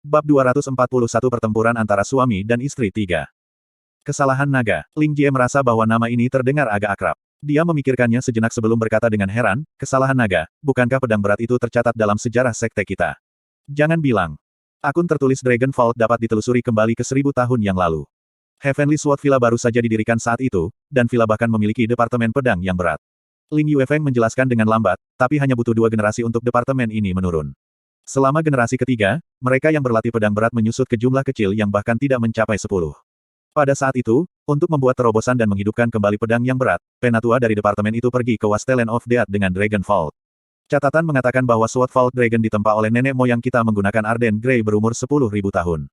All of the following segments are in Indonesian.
Bab 241 Pertempuran antara suami dan istri 3. Kesalahan naga. Ling Jie merasa bahwa nama ini terdengar agak akrab. Dia memikirkannya sejenak sebelum berkata dengan heran, kesalahan naga, bukankah pedang berat itu tercatat dalam sejarah sekte kita? Jangan bilang. Akun tertulis Dragon Vault dapat ditelusuri kembali ke 1000 tahun yang lalu. Heavenly Sword Villa baru saja didirikan saat itu, dan villa bahkan memiliki departemen pedang yang berat. Ling Yuefeng menjelaskan dengan lambat, tapi hanya butuh 2 generasi untuk departemen ini menurun. Selama generasi ketiga, mereka yang berlatih pedang berat menyusut ke jumlah kecil yang bahkan tidak mencapai 10. Pada saat itu, untuk membuat terobosan dan menghidupkan kembali pedang yang berat, penatua dari departemen itu pergi ke Wasteland of Death dengan Dragon Vault. Catatan mengatakan bahwa Sword Vault Dragon ditempa oleh nenek moyang kita menggunakan Arden Grey berumur 10.000 tahun.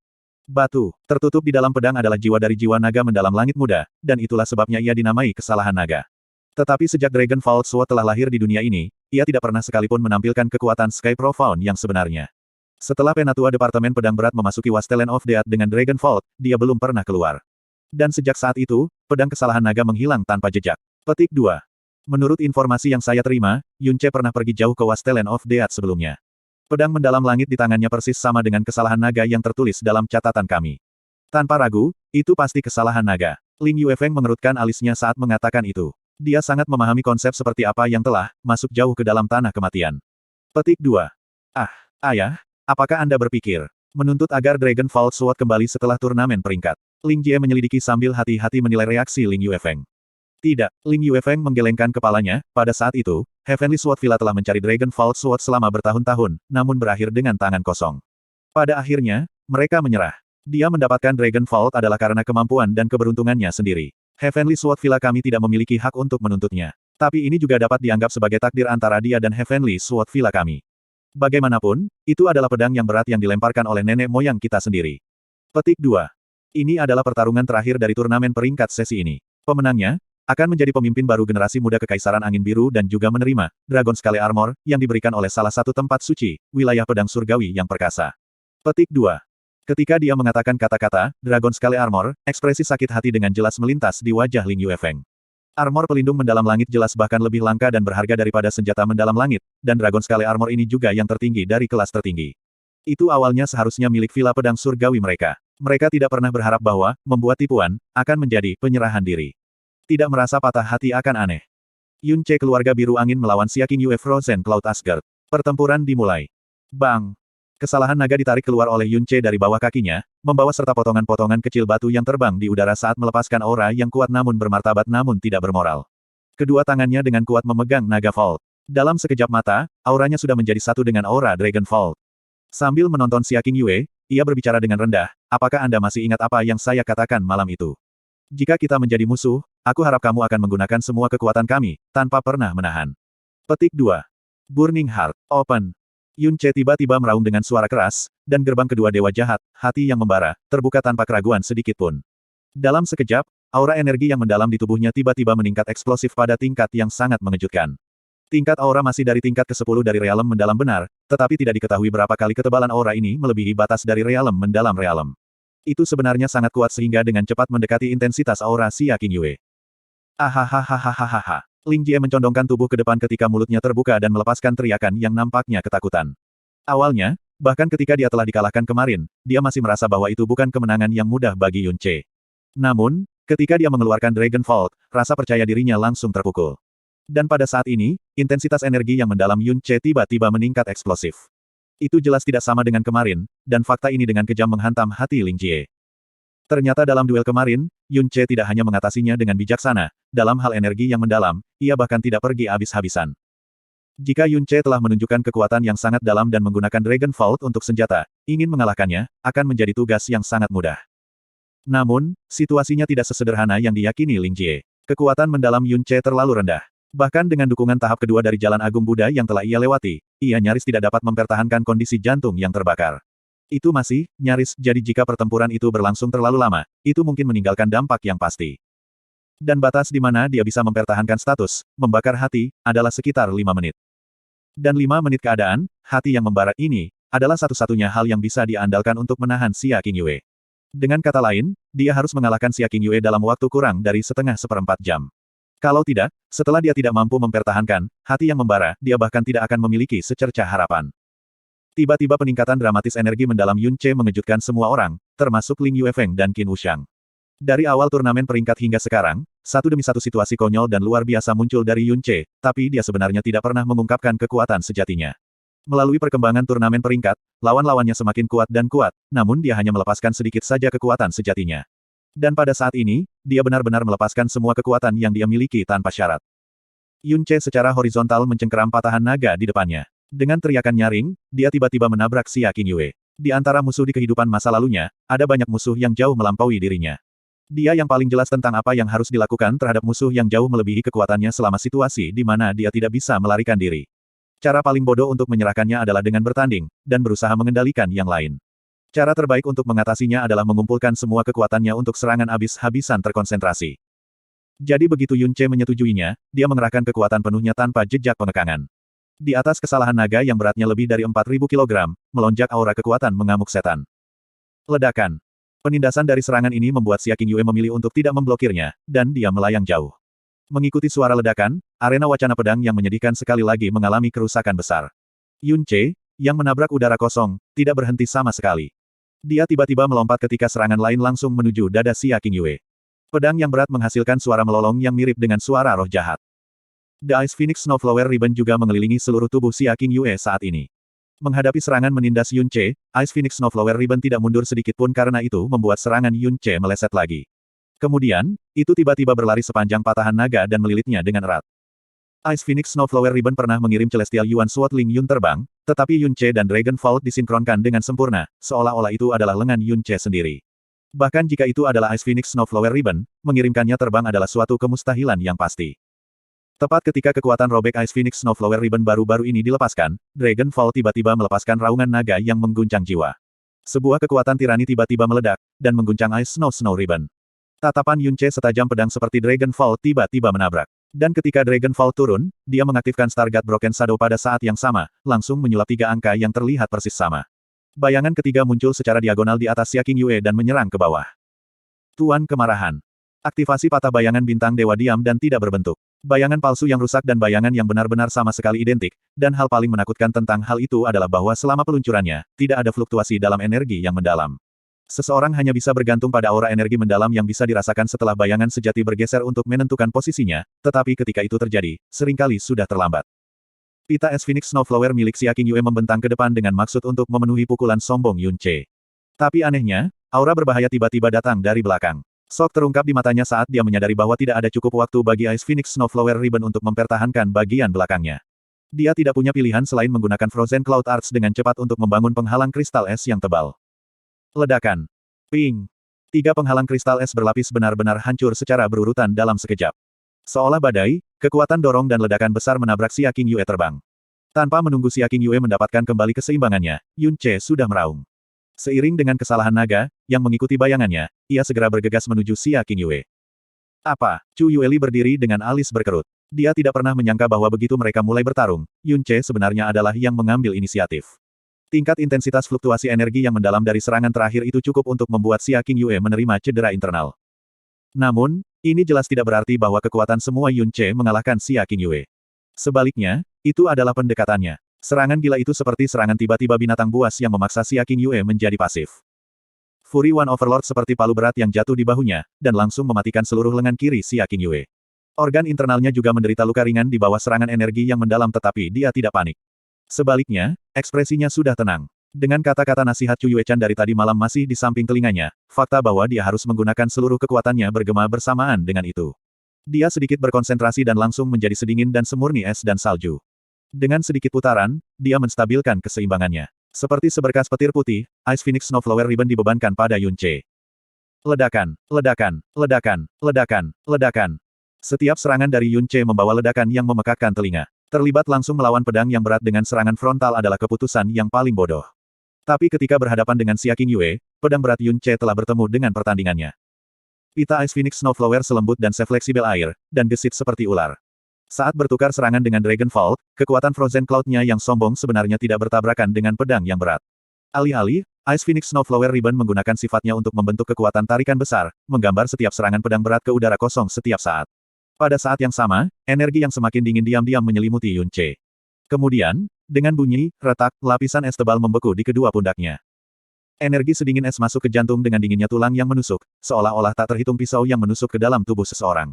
Batu, tertutup di dalam pedang adalah jiwa dari jiwa naga mendalam langit muda, dan itulah sebabnya ia dinamai kesalahan naga. Tetapi sejak Dragon Vault Sword telah lahir di dunia ini, ia tidak pernah sekalipun menampilkan kekuatan Sky Profound yang sebenarnya. Setelah penatua Departemen Pedang Berat memasuki Wasteland of Death dengan Dragon Vault, dia belum pernah keluar. Dan sejak saat itu, pedang kesalahan naga menghilang tanpa jejak. Petik 2. Menurut informasi yang saya terima, Yunce pernah pergi jauh ke Wasteland of Death sebelumnya. Pedang mendalam langit di tangannya persis sama dengan kesalahan naga yang tertulis dalam catatan kami. Tanpa ragu, itu pasti kesalahan naga. Ling Yuefeng mengerutkan alisnya saat mengatakan itu. Dia sangat memahami konsep seperti apa yang telah masuk jauh ke dalam tanah kematian. Petik 2. Ah, ayah, apakah Anda berpikir menuntut agar Dragon Vault Sword kembali setelah turnamen peringkat? Ling Jie menyelidiki sambil hati-hati menilai reaksi Ling Yuefeng. Tidak, Ling Yuefeng menggelengkan kepalanya. Pada saat itu, Heavenly Sword Villa telah mencari Dragon Vault Sword selama bertahun-tahun, namun berakhir dengan tangan kosong. Pada akhirnya, mereka menyerah. Dia mendapatkan Dragon Vault adalah karena kemampuan dan keberuntungannya sendiri. Heavenly Sword Villa kami tidak memiliki hak untuk menuntutnya. Tapi ini juga dapat dianggap sebagai takdir antara dia dan Heavenly Sword Villa kami. Bagaimanapun, itu adalah pedang yang berat yang dilemparkan oleh nenek moyang kita sendiri. Petik 2. Ini adalah pertarungan terakhir dari turnamen peringkat sesi ini. Pemenangnya akan menjadi pemimpin baru generasi muda Kekaisaran Angin Biru dan juga menerima Dragon Scale Armor yang diberikan oleh salah satu tempat suci, wilayah pedang surgawi yang perkasa. Petik 2. Ketika dia mengatakan kata-kata, Dragon Scale Armor, ekspresi sakit hati dengan jelas melintas di wajah Ling Yuefeng. Armor pelindung mendalam langit jelas bahkan lebih langka dan berharga daripada senjata mendalam langit, dan Dragon Scale Armor ini juga yang tertinggi dari kelas tertinggi. Itu awalnya seharusnya milik villa pedang surgawi mereka. Mereka tidak pernah berharap bahwa, membuat tipuan, akan menjadi penyerahan diri. Tidak merasa patah hati akan aneh. Yunce keluarga biru angin melawan Xia Qingyu Frozen Cloud Asgard. Pertempuran dimulai. Bang! Kesalahan naga ditarik keluar oleh Yunce dari bawah kakinya, membawa serta potongan-potongan kecil batu yang terbang di udara saat melepaskan aura yang kuat namun bermartabat namun tidak bermoral. Kedua tangannya dengan kuat memegang naga Vault. Dalam sekejap mata, auranya sudah menjadi satu dengan aura Dragon Vault. Sambil menonton Xia Qingyu, ia berbicara dengan rendah, apakah Anda masih ingat apa yang saya katakan malam itu? Jika kita menjadi musuh, aku harap kamu akan menggunakan semua kekuatan kami, tanpa pernah menahan. Petik 2. Burning Heart, Open. Yunce tiba-tiba meraung dengan suara keras, dan gerbang kedua dewa jahat, hati yang membara, terbuka tanpa keraguan sedikitpun. Dalam sekejap, aura energi yang mendalam di tubuhnya tiba-tiba meningkat eksplosif pada tingkat yang sangat mengejutkan. Tingkat aura masih dari tingkat ke-10 dari realem mendalam benar, tetapi tidak diketahui berapa kali ketebalan aura ini melebihi batas dari realem mendalam realem. Itu sebenarnya sangat kuat sehingga dengan cepat mendekati intensitas aura Xia Qingyu. Ahahaha. Ling Jie mencondongkan tubuh ke depan ketika mulutnya terbuka dan melepaskan teriakan yang nampaknya ketakutan. Awalnya, bahkan ketika dia telah dikalahkan kemarin, dia masih merasa bahwa itu bukan kemenangan yang mudah bagi Yunce. Namun, ketika dia mengeluarkan Dragon Vault, rasa percaya dirinya langsung terpukul. Dan pada saat ini, intensitas energi yang mendalam Yunce tiba-tiba meningkat eksplosif. Itu jelas tidak sama dengan kemarin, dan fakta ini dengan kejam menghantam hati Ling Jie. Ternyata dalam duel kemarin, Yunce tidak hanya mengatasinya dengan bijaksana, dalam hal energi yang mendalam, ia bahkan tidak pergi habis-habisan. Jika Yunce telah menunjukkan kekuatan yang sangat dalam dan menggunakan Dragon Vault untuk senjata, ingin mengalahkannya, akan menjadi tugas yang sangat mudah. Namun, situasinya tidak sesederhana yang diyakini Ling Jie. Kekuatan mendalam Yunce terlalu rendah. Bahkan dengan dukungan tahap kedua dari Jalan Agung Buddha yang telah ia lewati, ia nyaris tidak dapat mempertahankan kondisi jantung yang terbakar. Itu masih, nyaris, jadi jika pertempuran itu berlangsung terlalu lama, itu mungkin meninggalkan dampak yang pasti. Dan batas di mana dia bisa mempertahankan status, membakar hati, adalah sekitar 5 menit. Dan 5 menit keadaan, hati yang membara ini, adalah satu-satunya hal yang bisa diandalkan untuk menahan Xia Qingyu. Dengan kata lain, dia harus mengalahkan Xia Qingyu dalam waktu kurang dari setengah seperempat jam. Kalau tidak, setelah dia tidak mampu mempertahankan hati yang membara, dia bahkan tidak akan memiliki secercah harapan. Tiba-tiba peningkatan dramatis energi mendalam Yun Ce mengejutkan semua orang, termasuk Ling Yuefeng dan Qin Wushang. Dari awal turnamen peringkat hingga sekarang, satu demi satu situasi konyol dan luar biasa muncul dari Yun Ce, tapi dia sebenarnya tidak pernah mengungkapkan kekuatan sejatinya. Melalui perkembangan turnamen peringkat, lawan-lawannya semakin kuat dan kuat, namun dia hanya melepaskan sedikit saja kekuatan sejatinya. Dan pada saat ini, dia benar-benar melepaskan semua kekuatan yang dia miliki tanpa syarat. Yun Ce secara horizontal mencengkeram patahan naga di depannya. Dengan teriakan nyaring, dia tiba-tiba menabrak Xia Qingyue. Di antara musuh di kehidupan masa lalunya, ada banyak musuh yang jauh melampaui dirinya. Dia yang paling jelas tentang apa yang harus dilakukan terhadap musuh yang jauh melebihi kekuatannya selama situasi di mana dia tidak bisa melarikan diri. Cara paling bodoh untuk menyerahkannya adalah dengan bertanding, dan berusaha mengendalikan yang lain. Cara terbaik untuk mengatasinya adalah mengumpulkan semua kekuatannya untuk serangan habis-habisan terkonsentrasi. Jadi begitu Yun Ce menyetujuinya, dia mengerahkan kekuatan penuhnya tanpa jejak pengekangan. Di atas kesalahan naga yang beratnya lebih dari 4.000 kg, melonjak aura kekuatan mengamuk setan. Ledakan. Penindasan dari serangan ini membuat Xia Qingyue memilih untuk tidak memblokirnya, dan dia melayang jauh. Mengikuti suara ledakan, arena wacana pedang yang menyedihkan sekali lagi mengalami kerusakan besar. Yun Ce, yang menabrak udara kosong, tidak berhenti sama sekali. Dia tiba-tiba melompat ketika serangan lain langsung menuju dada Xia Qingyue. Pedang yang berat menghasilkan suara melolong yang mirip dengan suara roh jahat. The Ice Phoenix Snowflower Ribbon juga mengelilingi seluruh tubuh Xia Qingyue saat ini. Menghadapi serangan menindas Yun Ce, Ice Phoenix Snowflower Ribbon tidak mundur sedikit pun karena itu membuat serangan Yun Ce meleset lagi. Kemudian, itu tiba-tiba berlari sepanjang patahan naga dan melilitnya dengan erat. Ice Phoenix Snowflower Ribbon pernah mengirim Celestial Yuan Sword Ling Yun terbang, tetapi Yun Ce dan Dragon Vault disinkronkan dengan sempurna, seolah-olah itu adalah lengan Yun Ce sendiri. Bahkan jika itu adalah Ice Phoenix Snowflower Ribbon, mengirimkannya terbang adalah suatu kemustahilan yang pasti. Tepat ketika kekuatan robek Ice Phoenix Snowflower Ribbon baru-baru ini dilepaskan, Dragon Vault tiba-tiba melepaskan raungan naga yang mengguncang jiwa. Sebuah kekuatan tirani tiba-tiba meledak, dan mengguncang Ice Snow Ribbon. Tatapan Yun Ce setajam pedang seperti Dragon Vault tiba-tiba menabrak. Dan ketika Dragon Vault turun, dia mengaktifkan Stargate Broken Shadow pada saat yang sama, langsung menyulap 3 angka yang terlihat persis sama. Bayangan ketiga muncul secara diagonal di atas Xia Qingyue dan menyerang ke bawah. Tuan Kemarahan. Aktivasi patah bayangan bintang dewa diam dan tidak berbentuk. Bayangan palsu yang rusak dan bayangan yang benar-benar sama sekali identik, dan hal paling menakutkan tentang hal itu adalah bahwa selama peluncurannya, tidak ada fluktuasi dalam energi yang mendalam. Seseorang hanya bisa bergantung pada aura energi mendalam yang bisa dirasakan setelah bayangan sejati bergeser untuk menentukan posisinya, tetapi ketika itu terjadi, seringkali sudah terlambat. Pita es Phoenix Snowflower milik Xia Qingyue membentang ke depan dengan maksud untuk memenuhi pukulan sombong Yun Ce. Tapi anehnya, aura berbahaya tiba-tiba datang dari belakang. Sok terungkap di matanya saat dia menyadari bahwa tidak ada cukup waktu bagi Ice Phoenix Snowflower Ribbon untuk mempertahankan bagian belakangnya. Dia tidak punya pilihan selain menggunakan Frozen Cloud Arts dengan cepat untuk membangun penghalang kristal es yang tebal. Ledakan. Ping. 3 penghalang kristal es berlapis benar-benar hancur secara berurutan dalam sekejap. Seolah badai, kekuatan dorong dan ledakan besar menabrak Xia Qingyue terbang. Tanpa menunggu Xia Qingyue mendapatkan kembali keseimbangannya, Yun Ce sudah meraung. Seiring dengan kesalahan naga, yang mengikuti bayangannya, ia segera bergegas menuju Xia Qingyue. Apa? Chu Yueli berdiri dengan alis berkerut. Dia tidak pernah menyangka bahwa begitu mereka mulai bertarung, Yun Ce sebenarnya adalah yang mengambil inisiatif. Tingkat intensitas fluktuasi energi yang mendalam dari serangan terakhir itu cukup untuk membuat Xia Qingyue menerima cedera internal. Namun, ini jelas tidak berarti bahwa kekuatan semua Yun Ce mengalahkan Xia Qingyue. Sebaliknya, itu adalah pendekatannya. Serangan gila itu seperti serangan tiba-tiba binatang buas yang memaksa Xia Qingyue menjadi pasif. Fury One Overlord seperti palu berat yang jatuh di bahunya, dan langsung mematikan seluruh lengan kiri Xia Qingyue. Organ internalnya juga menderita luka ringan di bawah serangan energi yang mendalam tetapi dia tidak panik. Sebaliknya, ekspresinya sudah tenang. Dengan kata-kata nasihat Chu Yuechan dari tadi malam masih di samping telinganya, fakta bahwa dia harus menggunakan seluruh kekuatannya bergema bersamaan dengan itu. Dia sedikit berkonsentrasi dan langsung menjadi sedingin dan semurni es dan salju. Dengan sedikit putaran, dia menstabilkan keseimbangannya. Seperti seberkas petir putih, Ice Phoenix Snowflower Ribbon dibebankan pada Yun Ce. Ledakan, ledakan, ledakan, ledakan, ledakan. Setiap serangan dari Yun Ce membawa ledakan yang memekakkan telinga. Terlibat langsung melawan pedang yang berat dengan serangan frontal adalah keputusan yang paling bodoh. Tapi ketika berhadapan dengan Xia Qingyue, pedang berat Yun Ce telah bertemu dengan pertandingannya. Pita Ice Phoenix Snowflower selembut dan sefleksibel air, dan gesit seperti ular. Saat bertukar serangan dengan Dragon Vault, kekuatan Frozen Cloud-nya yang sombong sebenarnya tidak bertabrakan dengan pedang yang berat. Alih-alih, Ice Phoenix Snowflower Ribbon menggunakan sifatnya untuk membentuk kekuatan tarikan besar, menggambar setiap serangan pedang berat ke udara kosong setiap saat. Pada saat yang sama, energi yang semakin dingin diam-diam menyelimuti Yun Ce. Kemudian, Dengan bunyi, retak, lapisan es tebal membeku di kedua pundaknya. Energi sedingin es masuk ke jantung dengan dinginnya tulang yang menusuk, seolah-olah tak terhitung pisau yang menusuk ke dalam tubuh seseorang.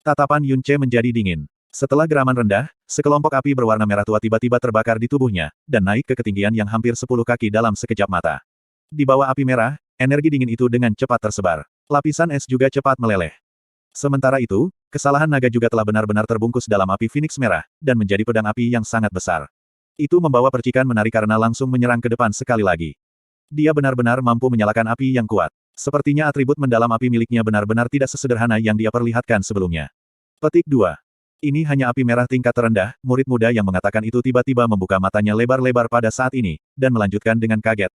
Tatapan Yun Ce menjadi dingin. Setelah geraman rendah, sekelompok api berwarna merah tua tiba-tiba terbakar di tubuhnya, dan naik ke ketinggian yang hampir 10 kaki dalam sekejap mata. Di bawah api merah, energi dingin itu dengan cepat tersebar. Lapisan es juga cepat meleleh. Sementara itu, kesalahan naga juga telah benar-benar terbungkus dalam api Phoenix merah, dan menjadi pedang api yang sangat besar. Itu membawa percikan menari karena langsung menyerang ke depan sekali lagi. Dia benar-benar mampu menyalakan api yang kuat. Sepertinya atribut mendalam api miliknya benar-benar tidak sesederhana yang dia perlihatkan sebelumnya. Petik 2. Ini hanya api merah tingkat terendah, murid muda yang mengatakan itu tiba-tiba membuka matanya lebar-lebar pada saat ini, dan melanjutkan dengan kaget,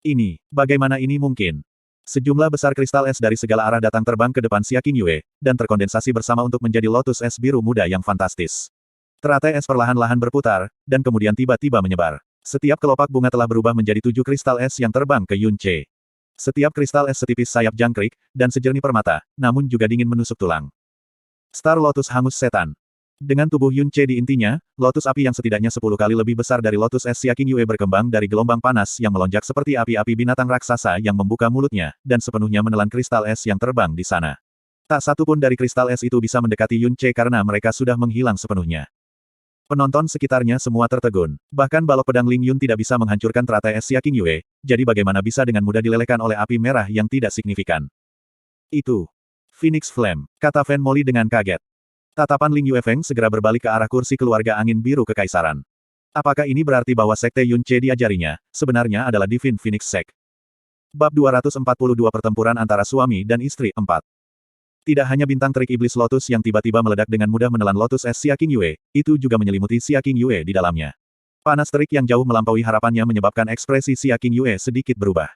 Ini, bagaimana ini mungkin? Sejumlah besar kristal es dari segala arah datang terbang ke depan Xia Qingyue, dan terkondensasi bersama untuk menjadi lotus es biru muda yang fantastis. Teratai es perlahan-lahan berputar, dan kemudian tiba-tiba menyebar. Setiap kelopak bunga telah berubah menjadi 7 kristal es yang terbang ke Yun Ce. Setiap kristal es setipis sayap jangkrik, dan sejernih permata, namun juga dingin menusuk tulang. Star Lotus Hangus Setan. Dengan tubuh Yun Ce di intinya, lotus api yang setidaknya 10 kali lebih besar dari lotus es Xia Qingyue berkembang dari gelombang panas yang melonjak seperti api-api binatang raksasa yang membuka mulutnya, dan sepenuhnya menelan kristal es yang terbang di sana. Tak satu pun dari kristal es itu bisa mendekati Yun Ce karena mereka sudah menghilang sepenuhnya. Penonton sekitarnya semua tertegun. Bahkan balok pedang Ling Yun tidak bisa menghancurkan teratai es Xia Qingyue, jadi bagaimana bisa dengan mudah dilelehkan oleh api merah yang tidak signifikan. Itu Phoenix Flame, kata Fan Molly dengan kaget. Tatapan Ling Yuefeng segera berbalik ke arah kursi keluarga angin biru kekaisaran. Apakah ini berarti bahwa sekte Yun Ce diajarinya, sebenarnya adalah Divine Phoenix Sect? Bab 242 Pertempuran antara suami dan istri 4. Tidak hanya bintang terik iblis lotus yang tiba-tiba meledak dengan mudah menelan lotus es Xia Qingyue, itu juga menyelimuti Xia Qingyue di dalamnya. Panas terik yang jauh melampaui harapannya menyebabkan ekspresi Xia Qingyue sedikit berubah.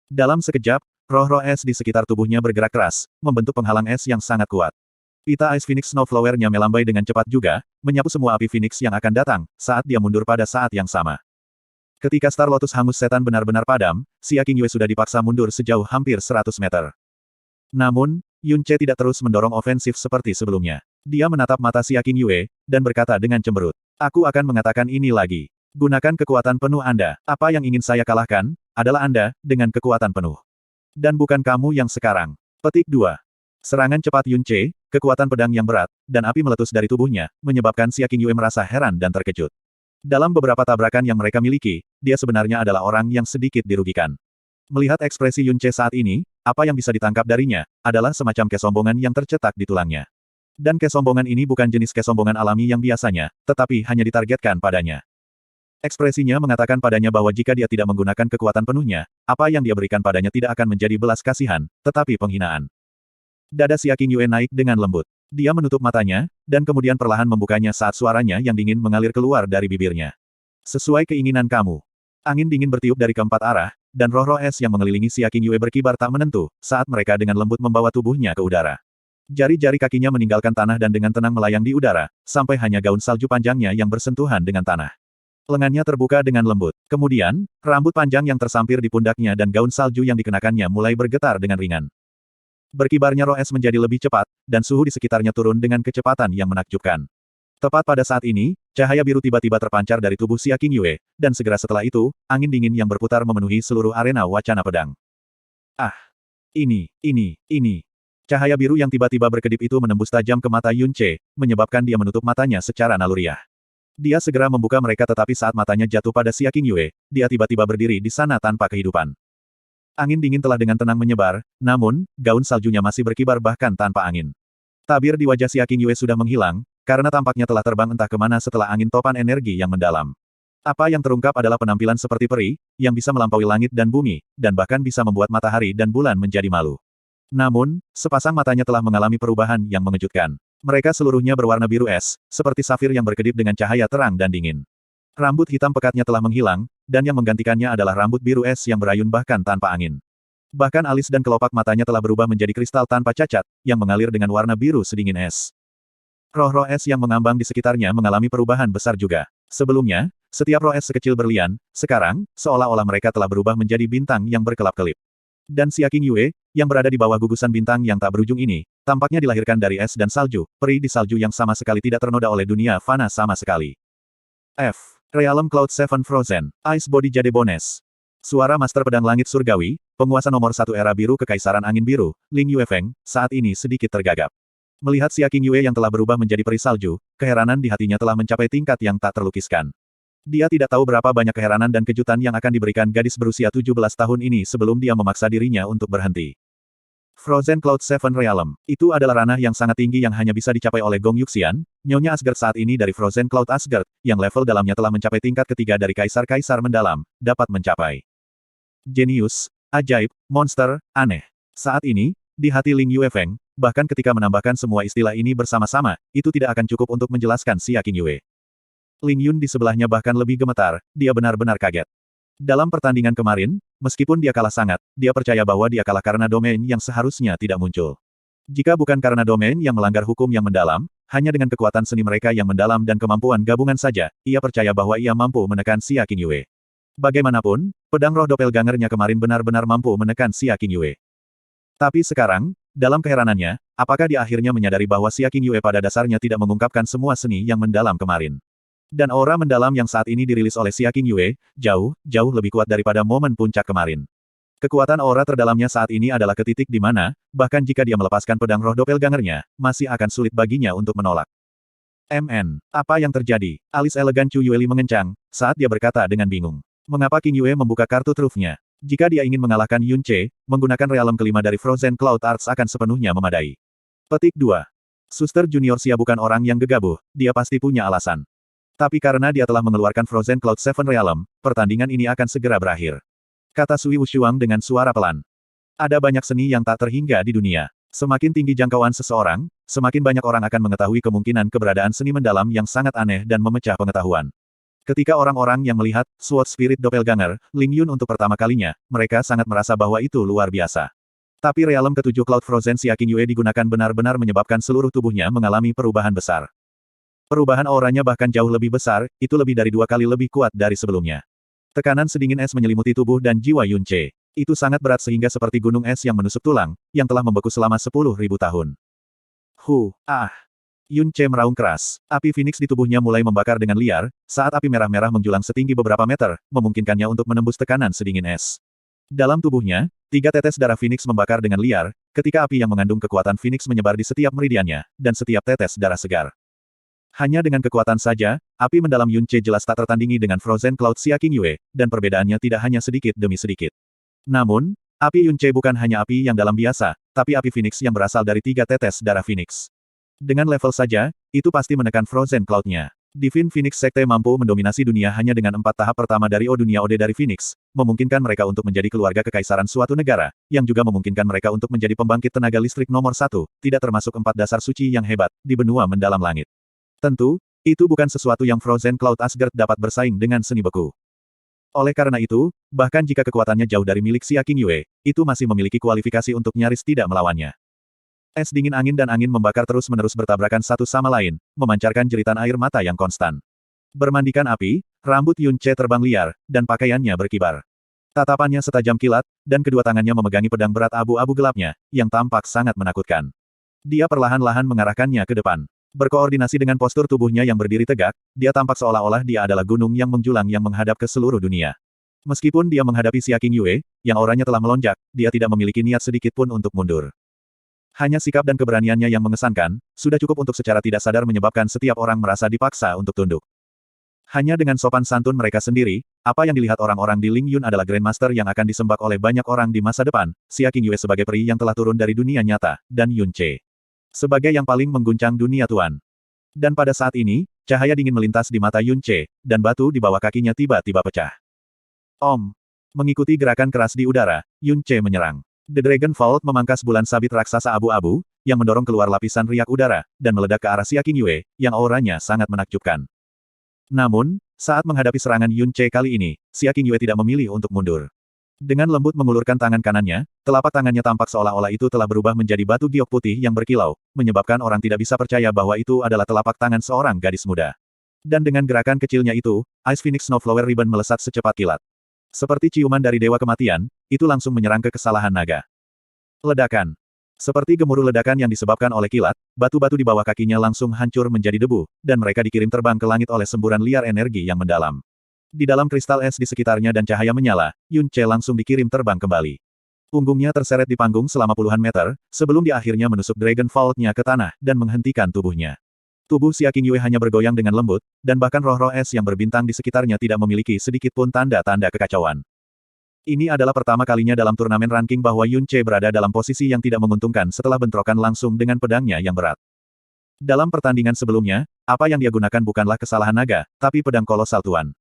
Dalam sekejap, roh-roh es di sekitar tubuhnya bergerak keras, membentuk penghalang es yang sangat kuat. Pita Ice Phoenix Snowflower-nya melambai dengan cepat juga, menyapu semua api Phoenix yang akan datang, saat dia mundur pada saat yang sama. Ketika Star Lotus Hangus Setan benar-benar padam, Xia Qingyue sudah dipaksa mundur sejauh hampir 100 meter. Namun, Yun Ce tidak terus mendorong ofensif seperti sebelumnya. Dia menatap mata Xia Qingyue, dan berkata dengan cemberut, "Aku akan mengatakan ini lagi. Gunakan kekuatan penuh Anda. Apa yang ingin saya kalahkan, adalah Anda, dengan kekuatan penuh. Dan bukan kamu yang sekarang." Petik 2. Serangan cepat Yun Ce, kekuatan pedang yang berat, dan api meletus dari tubuhnya, menyebabkan Xia Qingyue merasa heran dan terkejut. Dalam beberapa tabrakan yang mereka miliki, dia sebenarnya adalah orang yang sedikit dirugikan. Melihat ekspresi Yun Ce saat ini, apa yang bisa ditangkap darinya, adalah semacam kesombongan yang tercetak di tulangnya. Dan kesombongan ini bukan jenis kesombongan alami yang biasanya, tetapi hanya ditargetkan padanya. Ekspresinya mengatakan padanya bahwa jika dia tidak menggunakan kekuatan penuhnya, apa yang dia berikan padanya tidak akan menjadi belas kasihan, tetapi penghinaan. Dada Xia Qingyue naik dengan lembut. Dia menutup matanya, dan kemudian perlahan membukanya saat suaranya yang dingin mengalir keluar dari bibirnya. Sesuai keinginan kamu. Angin dingin bertiup dari keempat arah, dan roh-roh es yang mengelilingi Xia Qingyue berkibar tak menentu, saat mereka dengan lembut membawa tubuhnya ke udara. Jari-jari kakinya meninggalkan tanah dan dengan tenang melayang di udara, sampai hanya gaun salju panjangnya yang bersentuhan dengan tanah. Lengannya terbuka dengan lembut. Kemudian, rambut panjang yang tersampir di pundaknya dan gaun salju yang dikenakannya mulai bergetar dengan ringan. Berkibarnya roh es menjadi lebih cepat, dan suhu di sekitarnya turun dengan kecepatan yang menakjubkan. Tepat pada saat ini, cahaya biru tiba-tiba terpancar dari tubuh Xia Qingyue, dan segera setelah itu, angin dingin yang berputar memenuhi seluruh arena wacana pedang. Ah! Ini. Cahaya biru yang tiba-tiba berkedip itu menembus tajam ke mata Yun Ce, menyebabkan dia menutup matanya secara naluriah. Dia segera membuka mereka tetapi saat matanya jatuh pada Xia Qingyue, dia tiba-tiba berdiri di sana tanpa kehidupan. Angin dingin telah dengan tenang menyebar, namun, gaun saljunya masih berkibar bahkan tanpa angin. Tabir di wajah Xia Qingyue sudah menghilang, karena tampaknya telah terbang entah kemana setelah angin topan energi yang mendalam. Apa yang terungkap adalah penampilan seperti peri, yang bisa melampaui langit dan bumi, dan bahkan bisa membuat matahari dan bulan menjadi malu. Namun, sepasang matanya telah mengalami perubahan yang mengejutkan. Mereka seluruhnya berwarna biru es, seperti safir yang berkedip dengan cahaya terang dan dingin. Rambut hitam pekatnya telah menghilang, dan yang menggantikannya adalah rambut biru es yang berayun bahkan tanpa angin. Bahkan alis dan kelopak matanya telah berubah menjadi kristal tanpa cacat, yang mengalir dengan warna biru sedingin es. Roh-roh es yang mengambang di sekitarnya mengalami perubahan besar juga. Sebelumnya, setiap roh es sekecil berlian, sekarang, seolah-olah mereka telah berubah menjadi bintang yang berkelap-kelip. Dan Xia Qingyue, yang berada di bawah gugusan bintang yang tak berujung ini, tampaknya dilahirkan dari es dan salju, peri di salju yang sama sekali tidak ternoda oleh dunia fana sama sekali. Realm Cloud 7 Frozen, Ice Body Jade Bones. Suara Master Pedang Langit Surgawi, penguasa nomor 1 era biru Kekaisaran Angin Biru, Ling Yuefeng, saat ini sedikit tergagap. Melihat Xia Qingyue yang telah berubah menjadi peri salju, keheranan di hatinya telah mencapai tingkat yang tak terlukiskan. Dia tidak tahu berapa banyak keheranan dan kejutan yang akan diberikan gadis berusia 17 tahun ini sebelum dia memaksa dirinya untuk berhenti. Frozen Cloud 7 Realm, itu adalah ranah yang sangat tinggi yang hanya bisa dicapai oleh Gong Yuxian, Nyonya Asgard saat ini dari Frozen Cloud Asgard, yang level dalamnya telah mencapai tingkat ketiga dari Kaisar-Kaisar mendalam, dapat mencapai. Jenius, ajaib, monster, aneh. Saat ini, di hati Ling Yuefeng, bahkan ketika menambahkan semua istilah ini bersama-sama, itu tidak akan cukup untuk menjelaskan Xia Qingyue. Ling Yun di sebelahnya bahkan lebih gemetar, dia benar-benar kaget. Dalam pertandingan kemarin, meskipun dia kalah sangat, dia percaya bahwa dia kalah karena domain yang seharusnya tidak muncul. Jika bukan karena domain yang melanggar hukum yang mendalam, hanya dengan kekuatan seni mereka yang mendalam dan kemampuan gabungan saja, ia percaya bahwa ia mampu menekan Xia Qingyue. Bagaimanapun, pedang roh doppelgangernya kemarin benar-benar mampu menekan Xia Qingyue. Tapi sekarang, dalam keheranannya, apakah dia akhirnya menyadari bahwa Xia Qingyue pada dasarnya tidak mengungkapkan semua seni yang mendalam kemarin? Dan aura mendalam yang saat ini dirilis oleh Xia Qingyue, jauh lebih kuat daripada momen puncak kemarin. Kekuatan aura terdalamnya saat ini adalah ke titik di mana, bahkan jika dia melepaskan pedang roh doppelgangernya, masih akan sulit baginya untuk menolak. Apa yang terjadi? Alis elegan Chu Yueli mengencang, saat dia berkata dengan bingung. Mengapa Qingyue membuka kartu trufnya? Jika dia ingin mengalahkan Yun Ce, menggunakan realem kelima dari Frozen Cloud Arts akan sepenuhnya memadai. Petik 2. Suster Junior Xia bukan orang yang gegabah, dia pasti punya alasan. Tapi karena dia telah mengeluarkan Frozen Cloud 7 Realm, pertandingan ini akan segera berakhir. Kata Sui Wushuang dengan suara pelan. Ada banyak seni yang tak terhingga di dunia. Semakin tinggi jangkauan seseorang, semakin banyak orang akan mengetahui kemungkinan keberadaan seni mendalam yang sangat aneh dan memecah pengetahuan. Ketika orang-orang yang melihat Sword Spirit Doppelganger, Ling Yun untuk pertama kalinya, mereka sangat merasa bahwa itu luar biasa. Tapi realem ketujuh Cloud Frozen Xia Qingyue digunakan benar-benar menyebabkan seluruh tubuhnya mengalami perubahan besar. Perubahan auranya bahkan jauh lebih besar, itu lebih dari 2 kali lebih kuat dari sebelumnya. Tekanan sedingin es menyelimuti tubuh dan jiwa Yun Ce. Itu sangat berat sehingga seperti gunung es yang menusuk tulang, yang telah membeku selama 10.000 tahun. Yun Ce meraung keras. Api Phoenix di tubuhnya mulai membakar dengan liar, saat api merah-merah menjulang setinggi beberapa meter, memungkinkannya untuk menembus tekanan sedingin es. Dalam tubuhnya, 3 tetes darah Phoenix membakar dengan liar, ketika api yang mengandung kekuatan Phoenix menyebar di setiap meridiannya, dan setiap tetes darah segar. Hanya dengan kekuatan saja, api mendalam Yun Ce jelas tak tertandingi dengan Frozen Cloud Xia Qingyue, dan perbedaannya tidak hanya sedikit demi sedikit. Namun, api Yun Ce bukan hanya api yang dalam biasa, tapi api Phoenix yang berasal dari 3 tetes darah Phoenix. Dengan level saja, itu pasti menekan Frozen Cloud-nya. Divine Phoenix Sekte mampu mendominasi dunia hanya dengan 4 tahap pertama dari dunia Ode dari Phoenix, memungkinkan mereka untuk menjadi keluarga kekaisaran suatu negara, yang juga memungkinkan mereka untuk menjadi pembangkit tenaga listrik nomor 1, tidak termasuk 4 dasar suci yang hebat, di benua mendalam langit. Tentu, itu bukan sesuatu yang Frozen Cloud Asgard dapat bersaing dengan seni beku. Oleh karena itu, bahkan jika kekuatannya jauh dari milik Xia Qingyue, itu masih memiliki kualifikasi untuk nyaris tidak melawannya. Es dingin angin dan angin membakar terus-menerus bertabrakan satu sama lain, memancarkan jeritan air mata yang konstan. Bermandikan api, rambut Yun Ce terbang liar, dan pakaiannya berkibar. Tatapannya setajam kilat, dan kedua tangannya memegangi pedang berat abu-abu gelapnya, yang tampak sangat menakutkan. Dia perlahan-lahan mengarahkannya ke depan. Berkoordinasi dengan postur tubuhnya yang berdiri tegak, dia tampak seolah-olah dia adalah gunung yang menjulang yang menghadap ke seluruh dunia. Meskipun dia menghadapi Xia Qingyue, yang auranya telah melonjak, dia tidak memiliki niat sedikit pun untuk mundur. Hanya sikap dan keberaniannya yang mengesankan, sudah cukup untuk secara tidak sadar menyebabkan setiap orang merasa dipaksa untuk tunduk. Hanya dengan sopan santun mereka sendiri, apa yang dilihat orang-orang di Ling Yun adalah Grandmaster yang akan disembah oleh banyak orang di masa depan, Xia Qingyue sebagai peri yang telah turun dari dunia nyata, dan Yun Ce sebagai yang paling mengguncang dunia tuan. Dan pada saat ini, cahaya dingin melintas di mata Yun Ce, dan batu di bawah kakinya tiba-tiba pecah. Mengikuti gerakan keras di udara, Yun Ce menyerang. The Dragon Vault memangkas bulan sabit raksasa abu-abu, yang mendorong keluar lapisan riak udara, dan meledak ke arah Xia Qingyue, yang auranya sangat menakjubkan. Namun, saat menghadapi serangan Yun Ce kali ini, Xia Qingyue tidak memilih untuk mundur. Dengan lembut mengulurkan tangan kanannya, telapak tangannya tampak seolah-olah itu telah berubah menjadi batu giok putih yang berkilau, menyebabkan orang tidak bisa percaya bahwa itu adalah telapak tangan seorang gadis muda. Dan dengan gerakan kecilnya itu, Ice Phoenix Snowflower Ribbon melesat secepat kilat. Seperti ciuman dari Dewa Kematian, itu langsung menyerang ke kesalahan naga. Ledakan. Seperti gemuruh ledakan yang disebabkan oleh kilat, batu-batu di bawah kakinya langsung hancur menjadi debu, dan mereka dikirim terbang ke langit oleh semburan liar energi yang mendalam. Di dalam kristal es di sekitarnya dan cahaya menyala, Yun Ce langsung dikirim terbang kembali. Punggungnya terseret di panggung selama puluhan meter, sebelum dia akhirnya menusuk Dragon Vault-nya ke tanah, dan menghentikan tubuhnya. Tubuh Xia Qingyue hanya bergoyang dengan lembut, dan bahkan roh-roh es yang berbintang di sekitarnya tidak memiliki sedikit pun tanda-tanda kekacauan. Ini adalah pertama kalinya dalam turnamen ranking bahwa Yun Ce berada dalam posisi yang tidak menguntungkan setelah bentrokan langsung dengan pedangnya yang berat. Dalam pertandingan sebelumnya, apa yang dia gunakan bukanlah kesalahan naga, tapi pedang kolosal Tuan.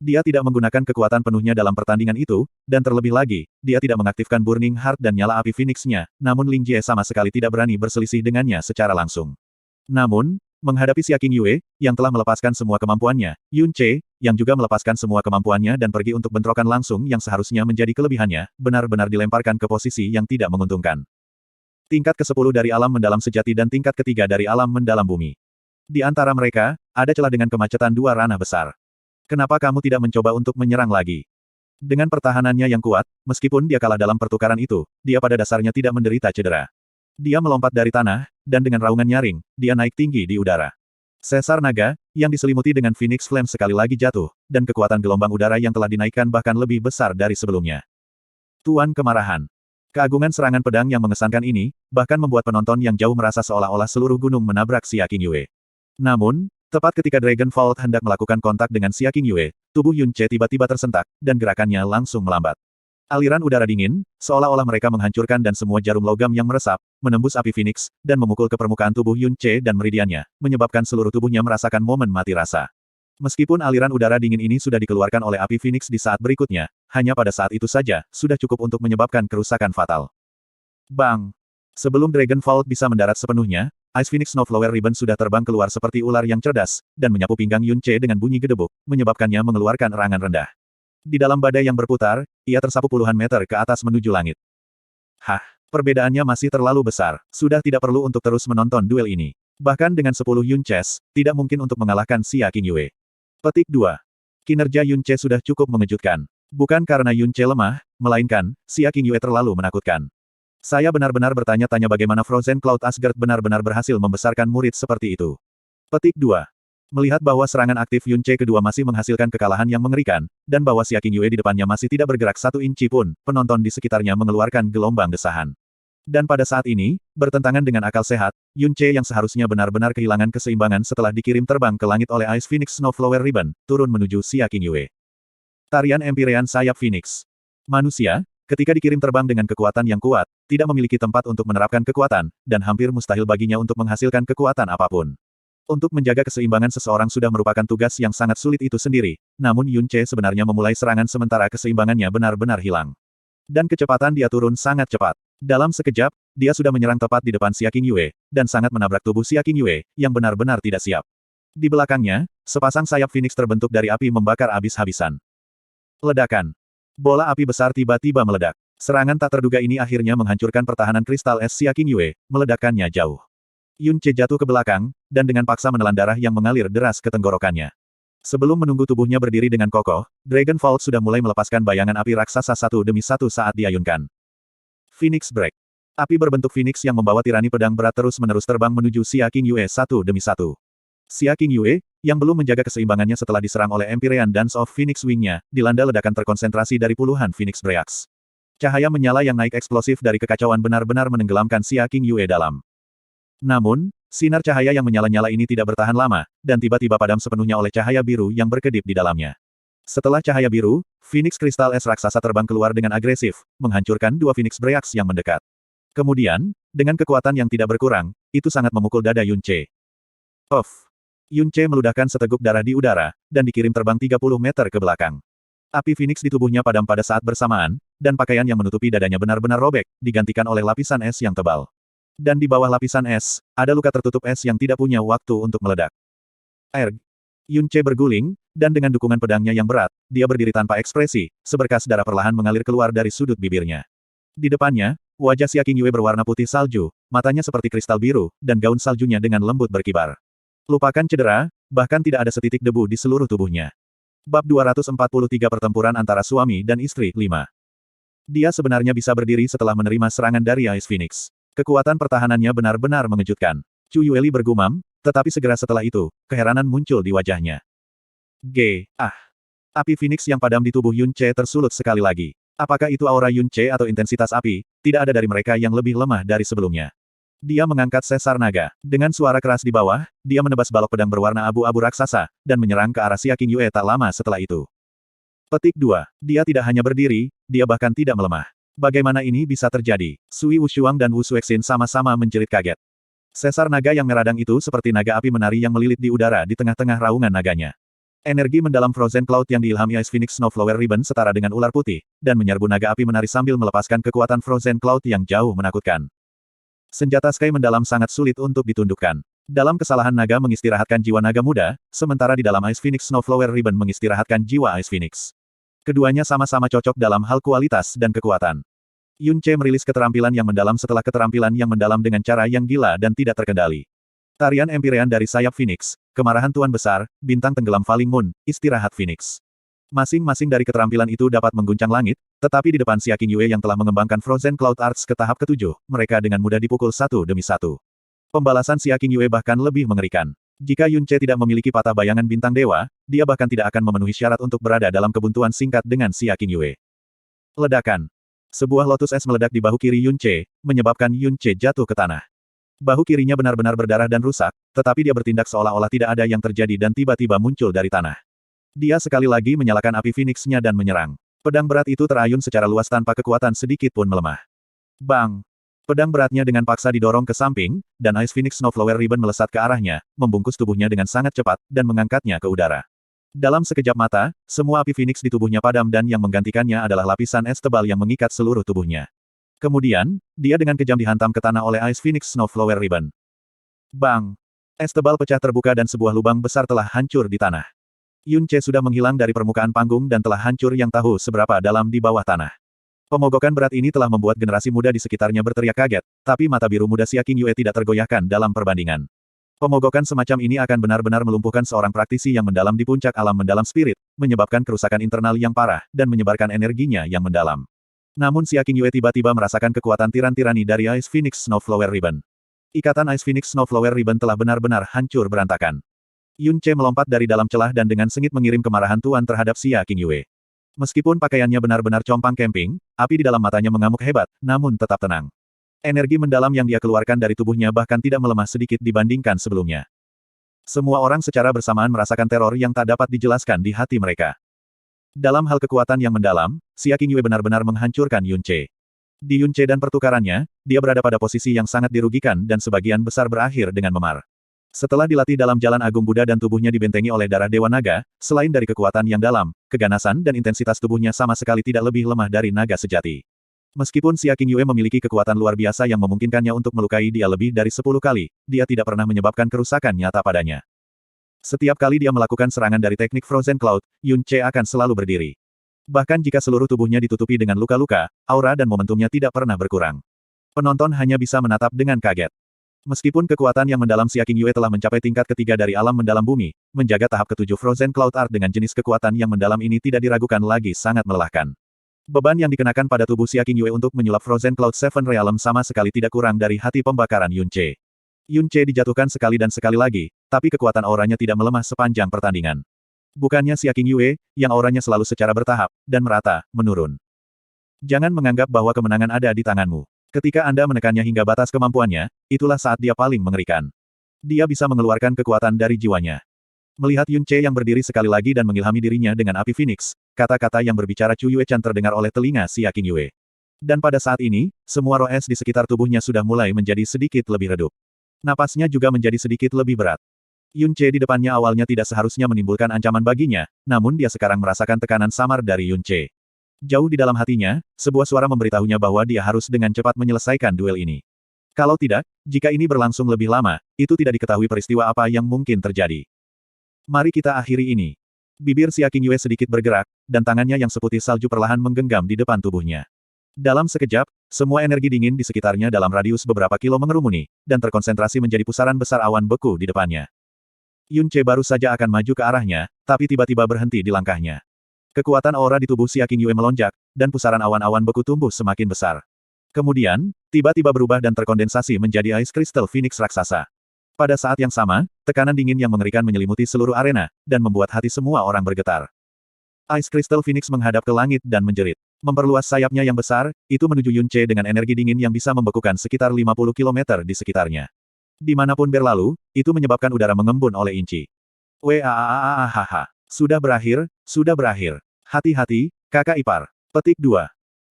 Dia tidak menggunakan kekuatan penuhnya dalam pertandingan itu, dan terlebih lagi, dia tidak mengaktifkan Burning Heart dan nyala api Phoenix-nya, namun Ling Jie sama sekali tidak berani berselisih dengannya secara langsung. Namun, menghadapi Xia Qingyue, yang telah melepaskan semua kemampuannya, Yun Ce, yang juga melepaskan semua kemampuannya dan pergi untuk bentrokan langsung yang seharusnya menjadi kelebihannya, benar-benar dilemparkan ke posisi yang tidak menguntungkan. Tingkat ke-10 dari alam mendalam sejati dan tingkat ketiga dari alam mendalam bumi. Di antara mereka, ada celah dengan kemacetan dua ranah besar. Kenapa kamu tidak mencoba untuk menyerang lagi? Dengan pertahanannya yang kuat, meskipun dia kalah dalam pertukaran itu, dia pada dasarnya tidak menderita cedera. Dia melompat dari tanah, dan dengan raungan nyaring, dia naik tinggi di udara. Sesar naga, yang diselimuti dengan Phoenix Flame sekali lagi jatuh, dan kekuatan gelombang udara yang telah dinaikkan bahkan lebih besar dari sebelumnya. Tuan Kemarahan. Keagungan serangan pedang yang mengesankan ini, bahkan membuat penonton yang jauh merasa seolah-olah seluruh gunung menabrak Xia Qingyue. Namun, tepat ketika Dragon Vault hendak melakukan kontak dengan Xia Qingyue, tubuh Yun Ce tiba-tiba tersentak, dan gerakannya langsung melambat. Aliran udara dingin, seolah-olah mereka menghancurkan dan semua jarum logam yang meresap, menembus api Phoenix, dan memukul ke permukaan tubuh Yun Ce dan meridiannya, menyebabkan seluruh tubuhnya merasakan momen mati rasa. Meskipun aliran udara dingin ini sudah dikeluarkan oleh api Phoenix di saat berikutnya, hanya pada saat itu saja, sudah cukup untuk menyebabkan kerusakan fatal. Bang! Sebelum Dragon Vault bisa mendarat sepenuhnya, Ice Phoenix Snowflower Ribbon sudah terbang keluar seperti ular yang cerdas, dan menyapu pinggang Yun Ce dengan bunyi gedebuk, menyebabkannya mengeluarkan erangan rendah. Di dalam badai yang berputar, ia tersapu puluhan meter ke atas menuju langit. Hah, perbedaannya masih terlalu besar, sudah tidak perlu untuk terus menonton duel ini. Bahkan dengan 10 Yun Ces, tidak mungkin untuk mengalahkan Xia Qingyue. Petik 2. Kinerja Yun Ce sudah cukup mengejutkan. Bukan karena Yun Ce lemah, melainkan, Xia Qingyue terlalu menakutkan. Saya benar-benar bertanya-tanya bagaimana Frozen Cloud Asgard benar-benar berhasil membesarkan murid seperti itu. Petik 2. Melihat bahwa serangan aktif Yun Ce kedua masih menghasilkan kekalahan yang mengerikan, dan bahwa Xia Qingyue di depannya masih tidak bergerak satu inci pun, penonton di sekitarnya mengeluarkan gelombang desahan. Dan pada saat ini, bertentangan dengan akal sehat, Yun Ce yang seharusnya benar-benar kehilangan keseimbangan setelah dikirim terbang ke langit oleh Ice Phoenix Snowflower Ribbon, turun menuju Xia Qingyue. Tarian Empyrean Sayap Phoenix. Manusia, ketika dikirim terbang dengan kekuatan yang kuat, tidak memiliki tempat untuk menerapkan kekuatan, dan hampir mustahil baginya untuk menghasilkan kekuatan apapun. Untuk menjaga keseimbangan seseorang sudah merupakan tugas yang sangat sulit itu sendiri, namun Yun Ce sebenarnya memulai serangan sementara keseimbangannya benar-benar hilang. Dan kecepatan dia turun sangat cepat. Dalam sekejap, dia sudah menyerang tepat di depan Xia Qingyue, dan sangat menabrak tubuh Xia Qingyue, yang benar-benar tidak siap. Di belakangnya, sepasang sayap Phoenix terbentuk dari api membakar habis-habisan. Ledakan. Bola api besar tiba-tiba meledak. Serangan tak terduga ini akhirnya menghancurkan pertahanan kristal es Xia Qingyue, meledakkannya jauh. Yun Ce jatuh ke belakang, dan dengan paksa menelan darah yang mengalir deras ke tenggorokannya. Sebelum menunggu tubuhnya berdiri dengan kokoh, Dragon Vault sudah mulai melepaskan bayangan api raksasa satu demi satu saat diayunkan. Phoenix Break. Api berbentuk Phoenix yang membawa tirani pedang berat terus-menerus terbang menuju Xia Qingyue satu demi satu. Xia Qingyue, yang belum menjaga keseimbangannya setelah diserang oleh Empyrean Dance of Phoenix Wing-nya, dilanda ledakan terkonsentrasi dari puluhan Phoenix Breaks. Cahaya menyala yang naik eksplosif dari kekacauan benar-benar menenggelamkan Xia Qingyue dalam. Namun, sinar cahaya yang menyala-nyala ini tidak bertahan lama, dan tiba-tiba padam sepenuhnya oleh cahaya biru yang berkedip di dalamnya. Setelah cahaya biru, Phoenix kristal es raksasa terbang keluar dengan agresif, menghancurkan dua Phoenix Breaks yang mendekat. Kemudian, dengan kekuatan yang tidak berkurang, itu sangat memukul dada Yun Ce. Off. Yun Ce meludahkan seteguk darah di udara, dan dikirim terbang 30 meter ke belakang. Api Phoenix di tubuhnya padam pada saat bersamaan, dan pakaian yang menutupi dadanya benar-benar robek, digantikan oleh lapisan es yang tebal. Dan di bawah lapisan es, ada luka tertutup es yang tidak punya waktu untuk meledak. Erg. Yun Ce berguling, dan dengan dukungan pedangnya yang berat, dia berdiri tanpa ekspresi, seberkas darah perlahan mengalir keluar dari sudut bibirnya. Di depannya, wajah Xia Qingyue berwarna putih salju, matanya seperti kristal biru, dan gaun saljunya dengan lembut berkibar. Lupakan cedera, bahkan tidak ada setitik debu di seluruh tubuhnya. Bab 243 Pertempuran antara suami dan istri, 5. Dia sebenarnya bisa berdiri setelah menerima serangan dari Ice Phoenix. Kekuatan pertahanannya benar-benar mengejutkan. Chu Yueli bergumam, tetapi segera setelah itu, keheranan muncul di wajahnya. Api Phoenix yang padam di tubuh Yun Ce tersulut sekali lagi. Apakah itu aura Yun Ce atau intensitas api? Tidak ada dari mereka yang lebih lemah dari sebelumnya. Dia mengangkat sesar naga. Dengan suara keras di bawah, dia menebas balok pedang berwarna abu-abu raksasa, dan menyerang ke arah Xia Qingyue tak lama setelah itu. Petik 2. Dia tidak hanya berdiri, dia bahkan tidak melemah. Bagaimana ini bisa terjadi? Sui Wushuang dan Wu Suexin sama-sama menjerit kaget. Sesar naga yang meradang itu seperti naga api menari yang melilit di udara di tengah-tengah raungan naganya. Energi mendalam Frozen Cloud yang diilhami Ice Phoenix Snowflower Ribbon setara dengan ular putih, dan menyerbu naga api menari sambil melepaskan kekuatan Frozen Cloud yang jauh menakutkan. Senjata Sky mendalam sangat sulit untuk ditundukkan. Dalam kesalahan naga mengistirahatkan jiwa naga muda, sementara di dalam Ice Phoenix Snowflower Ribbon mengistirahatkan jiwa Ice Phoenix. Keduanya sama-sama cocok dalam hal kualitas dan kekuatan. Yun Ce merilis keterampilan yang mendalam setelah keterampilan yang mendalam dengan cara yang gila dan tidak terkendali. Tarian Empyrean dari sayap Phoenix, kemarahan Tuan Besar, bintang tenggelam Falling Moon, istirahat Phoenix. Masing-masing dari keterampilan itu dapat mengguncang langit, tetapi di depan Xia Qingyue yang telah mengembangkan Frozen Cloud Arts ke tahap ke-7, mereka dengan mudah dipukul satu demi satu. Pembalasan Xia Qingyue bahkan lebih mengerikan. Jika Yun Ce tidak memiliki patah bayangan bintang dewa, dia bahkan tidak akan memenuhi syarat untuk berada dalam kebuntuan singkat dengan Xia Qingyue. Ledakan. Sebuah lotus es meledak di bahu kiri Yun Ce, menyebabkan Yun Ce jatuh ke tanah. Bahu kirinya benar-benar berdarah dan rusak, tetapi dia bertindak seolah-olah tidak ada yang terjadi dan tiba-tiba muncul dari tanah. Dia sekali lagi menyalakan api Phoenix-nya dan menyerang. Pedang berat itu terayun secara luas tanpa kekuatan sedikit pun melemah. Bang! Pedang beratnya dengan paksa didorong ke samping, dan Ice Phoenix Snowflower Ribbon melesat ke arahnya, membungkus tubuhnya dengan sangat cepat, dan mengangkatnya ke udara. Dalam sekejap mata, semua api Phoenix di tubuhnya padam dan yang menggantikannya adalah lapisan es tebal yang mengikat seluruh tubuhnya. Kemudian, dia dengan kejam dihantam ke tanah oleh Ice Phoenix Snowflower Ribbon. Bang! Es tebal pecah terbuka dan sebuah lubang besar telah hancur di tanah. Yun Ce sudah menghilang dari permukaan panggung dan telah hancur yang tahu seberapa dalam di bawah tanah. Pemogokan berat ini telah membuat generasi muda di sekitarnya berteriak kaget, tapi mata biru muda Xia Qingyue tidak tergoyahkan dalam perbandingan. Pemogokan semacam ini akan benar-benar melumpuhkan seorang praktisi yang mendalam di puncak alam mendalam spirit, menyebabkan kerusakan internal yang parah, dan menyebarkan energinya yang mendalam. Namun Xia Qingyue tiba-tiba merasakan kekuatan tiran-tirani dari Ice Phoenix Snowflower Ribbon. Ikatan Ice Phoenix Snowflower Ribbon telah benar-benar hancur berantakan. Yun Ce melompat dari dalam celah dan dengan sengit mengirim kemarahan Tuan terhadap Xia Qingyue. Meskipun pakaiannya benar-benar compang camping, api di dalam matanya mengamuk hebat, namun tetap tenang. Energi mendalam yang dia keluarkan dari tubuhnya bahkan tidak melemah sedikit dibandingkan sebelumnya. Semua orang secara bersamaan merasakan teror yang tak dapat dijelaskan di hati mereka. Dalam hal kekuatan yang mendalam, Xia Qingyue benar-benar menghancurkan Yun Ce. Di Yun Ce dan pertukarannya, dia berada pada posisi yang sangat dirugikan dan sebagian besar berakhir dengan memar. Setelah dilatih dalam jalan agung Buddha dan tubuhnya dibentengi oleh darah Dewa Naga, selain dari kekuatan yang dalam, keganasan dan intensitas tubuhnya sama sekali tidak lebih lemah dari naga sejati. Meskipun Xia Qingyue memiliki kekuatan luar biasa yang memungkinkannya untuk melukai dia lebih dari 10 kali, dia tidak pernah menyebabkan kerusakan nyata padanya. Setiap kali dia melakukan serangan dari teknik Frozen Cloud, Yun Ce akan selalu berdiri. Bahkan jika seluruh tubuhnya ditutupi dengan luka-luka, aura dan momentumnya tidak pernah berkurang. Penonton hanya bisa menatap dengan kaget. Meskipun kekuatan yang mendalam Xia Qingyue telah mencapai tingkat ketiga dari alam mendalam bumi, menjaga tahap ke-7 Frozen Cloud Art dengan jenis kekuatan yang mendalam ini tidak diragukan lagi sangat melelahkan. Beban yang dikenakan pada tubuh Xia Qingyue untuk menyulap Frozen Cloud Seven Realm sama sekali tidak kurang dari hati pembakaran Yun Ce. Yun Ce dijatuhkan sekali dan sekali lagi, tapi kekuatan auranya tidak melemah sepanjang pertandingan. Bukannya Xia Qingyue, yang auranya selalu secara bertahap, dan merata, menurun. Jangan menganggap bahwa kemenangan ada di tanganmu. Ketika Anda menekannya hingga batas kemampuannya, itulah saat dia paling mengerikan. Dia bisa mengeluarkan kekuatan dari jiwanya. Melihat Yun Ce yang berdiri sekali lagi dan mengilhami dirinya dengan api Phoenix, kata-kata yang berbicara Chu Yuechan terdengar oleh telinga Xia Qingyue. Dan pada saat ini, semua roh es di sekitar tubuhnya sudah mulai menjadi sedikit lebih redup. Napasnya juga menjadi sedikit lebih berat. Yun Ce di depannya awalnya tidak seharusnya menimbulkan ancaman baginya, namun dia sekarang merasakan tekanan samar dari Yun Ce. Jauh di dalam hatinya, sebuah suara memberitahunya bahwa dia harus dengan cepat menyelesaikan duel ini. Kalau tidak, jika ini berlangsung lebih lama, itu tidak diketahui peristiwa apa yang mungkin terjadi. Mari kita akhiri ini. Bibir Xia Qingyue sedikit bergerak, dan tangannya yang seputih salju perlahan menggenggam di depan tubuhnya. Dalam sekejap, semua energi dingin di sekitarnya dalam radius beberapa kilo mengerumuni, dan terkonsentrasi menjadi pusaran besar awan beku di depannya. Yun Ce baru saja akan maju ke arahnya, tapi tiba-tiba berhenti di langkahnya. Kekuatan aura di tubuh Xia Qingyue melonjak, dan pusaran awan-awan beku tumbuh semakin besar. Kemudian, tiba-tiba berubah dan terkondensasi menjadi Ice Crystal Phoenix raksasa. Pada saat yang sama, tekanan dingin yang mengerikan menyelimuti seluruh arena, dan membuat hati semua orang bergetar. Ice Crystal Phoenix menghadap ke langit dan menjerit. Memperluas sayapnya yang besar, itu menuju Yun Ce dengan energi dingin yang bisa membekukan sekitar 50 kilometer di sekitarnya. Dimanapun berlalu, itu menyebabkan udara mengembun oleh inci. Waaaahaha. Sudah berakhir, sudah berakhir. Hati-hati, kakak ipar. Petik 2.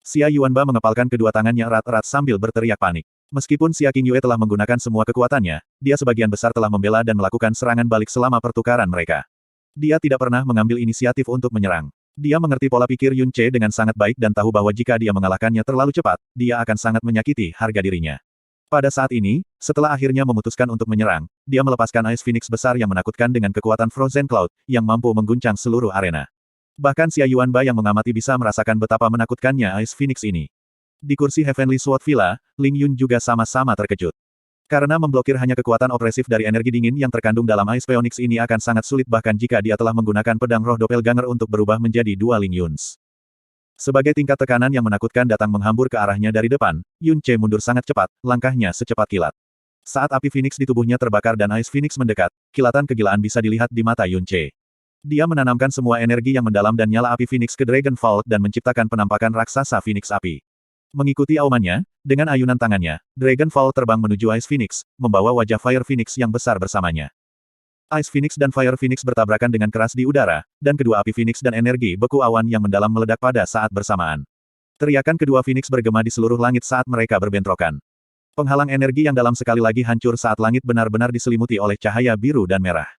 Xia Yuanba mengepalkan kedua tangannya erat-erat sambil berteriak panik. Meskipun Xia Qingyue telah menggunakan semua kekuatannya, dia sebagian besar telah membela dan melakukan serangan balik selama pertukaran mereka. Dia tidak pernah mengambil inisiatif untuk menyerang. Dia mengerti pola pikir Yun Ce dengan sangat baik dan tahu bahwa jika dia mengalahkannya terlalu cepat, dia akan sangat menyakiti harga dirinya. Pada saat ini, setelah akhirnya memutuskan untuk menyerang, dia melepaskan Ice Phoenix besar yang menakutkan dengan kekuatan Frozen Cloud, yang mampu mengguncang seluruh arena. Bahkan Xia Yuanba yang mengamati bisa merasakan betapa menakutkannya Ice Phoenix ini. Di kursi Heavenly Sword Villa, Ling Yun juga sama-sama terkejut. Karena memblokir hanya kekuatan opresif dari energi dingin yang terkandung dalam Ice Phoenix ini akan sangat sulit bahkan jika dia telah menggunakan pedang roh Doppelganger untuk berubah menjadi dua Ling Yuns. Sebagai tingkat tekanan yang menakutkan datang menghambur ke arahnya dari depan, Yun Ce mundur sangat cepat, langkahnya secepat kilat. Saat api Phoenix di tubuhnya terbakar dan Ice Phoenix mendekat, kilatan kegilaan bisa dilihat di mata Yun Ce. Dia menanamkan semua energi yang mendalam dan nyala api Phoenix ke Dragon Vault dan menciptakan penampakan raksasa Phoenix api. Mengikuti aumannya, dengan ayunan tangannya, Dragon Vault terbang menuju Ice Phoenix, membawa wajah Fire Phoenix yang besar bersamanya. Ice Phoenix dan Fire Phoenix bertabrakan dengan keras di udara, dan kedua api Phoenix dan energi beku awan yang mendalam meledak pada saat bersamaan. Teriakan kedua Phoenix bergema di seluruh langit saat mereka berbentrokan. Penghalang energi yang dalam sekali lagi hancur saat langit benar-benar diselimuti oleh cahaya biru dan merah.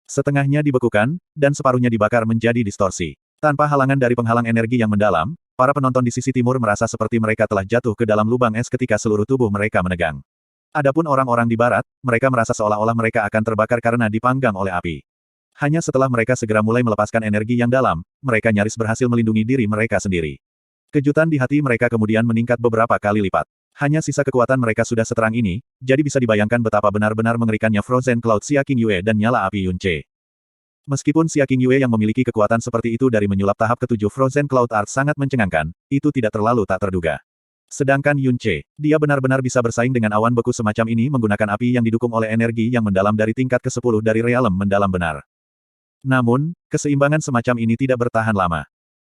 Setengahnya dibekukan, dan separuhnya dibakar menjadi distorsi. Tanpa halangan dari penghalang energi yang mendalam, para penonton di sisi timur merasa seperti mereka telah jatuh ke dalam lubang es ketika seluruh tubuh mereka menegang. Adapun orang-orang di barat, mereka merasa seolah-olah mereka akan terbakar karena dipanggang oleh api. Hanya setelah mereka segera mulai melepaskan energi yang dalam, mereka nyaris berhasil melindungi diri mereka sendiri. Kejutan di hati mereka kemudian meningkat beberapa kali lipat. Hanya sisa kekuatan mereka sudah seterang ini, jadi bisa dibayangkan betapa benar-benar mengerikannya Frozen Cloud Xia Qingyue dan nyala api Yun Ce. Meskipun Xia Qingyue yang memiliki kekuatan seperti itu dari menyulap tahap ketujuh Frozen Cloud Art sangat mencengangkan, itu tidak terlalu tak terduga. Sedangkan Yun Ce, dia benar-benar bisa bersaing dengan awan beku semacam ini menggunakan api yang didukung oleh energi yang mendalam dari tingkat ke-10 dari realem mendalam benar. Namun, keseimbangan semacam ini tidak bertahan lama.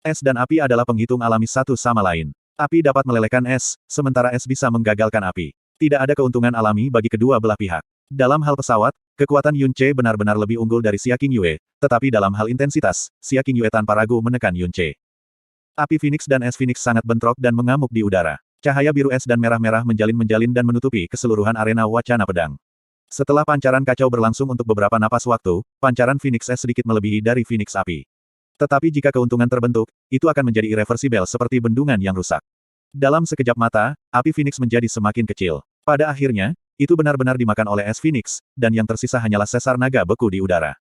Es dan api adalah penghitung alami satu sama lain. Api dapat melelehkan es, sementara es bisa menggagalkan api. Tidak ada keuntungan alami bagi kedua belah pihak. Dalam hal pesawat, kekuatan Yun Ce benar-benar lebih unggul dari Xia Qingyue, tetapi dalam hal intensitas, Xia Qingyue tanpa ragu menekan Yun Ce. Api Phoenix dan es Phoenix sangat bentrok dan mengamuk di udara. Cahaya biru es dan merah-merah menjalin-menjalin dan menutupi keseluruhan arena wacana pedang. Setelah pancaran kacau berlangsung untuk beberapa napas waktu, pancaran Phoenix es sedikit melebihi dari Phoenix api. Tetapi jika keuntungan terbentuk, itu akan menjadi irreversibel seperti bendungan yang rusak. Dalam sekejap mata, api Phoenix menjadi semakin kecil. Pada akhirnya, itu benar-benar dimakan oleh es Phoenix, dan yang tersisa hanyalah sesar naga beku di udara.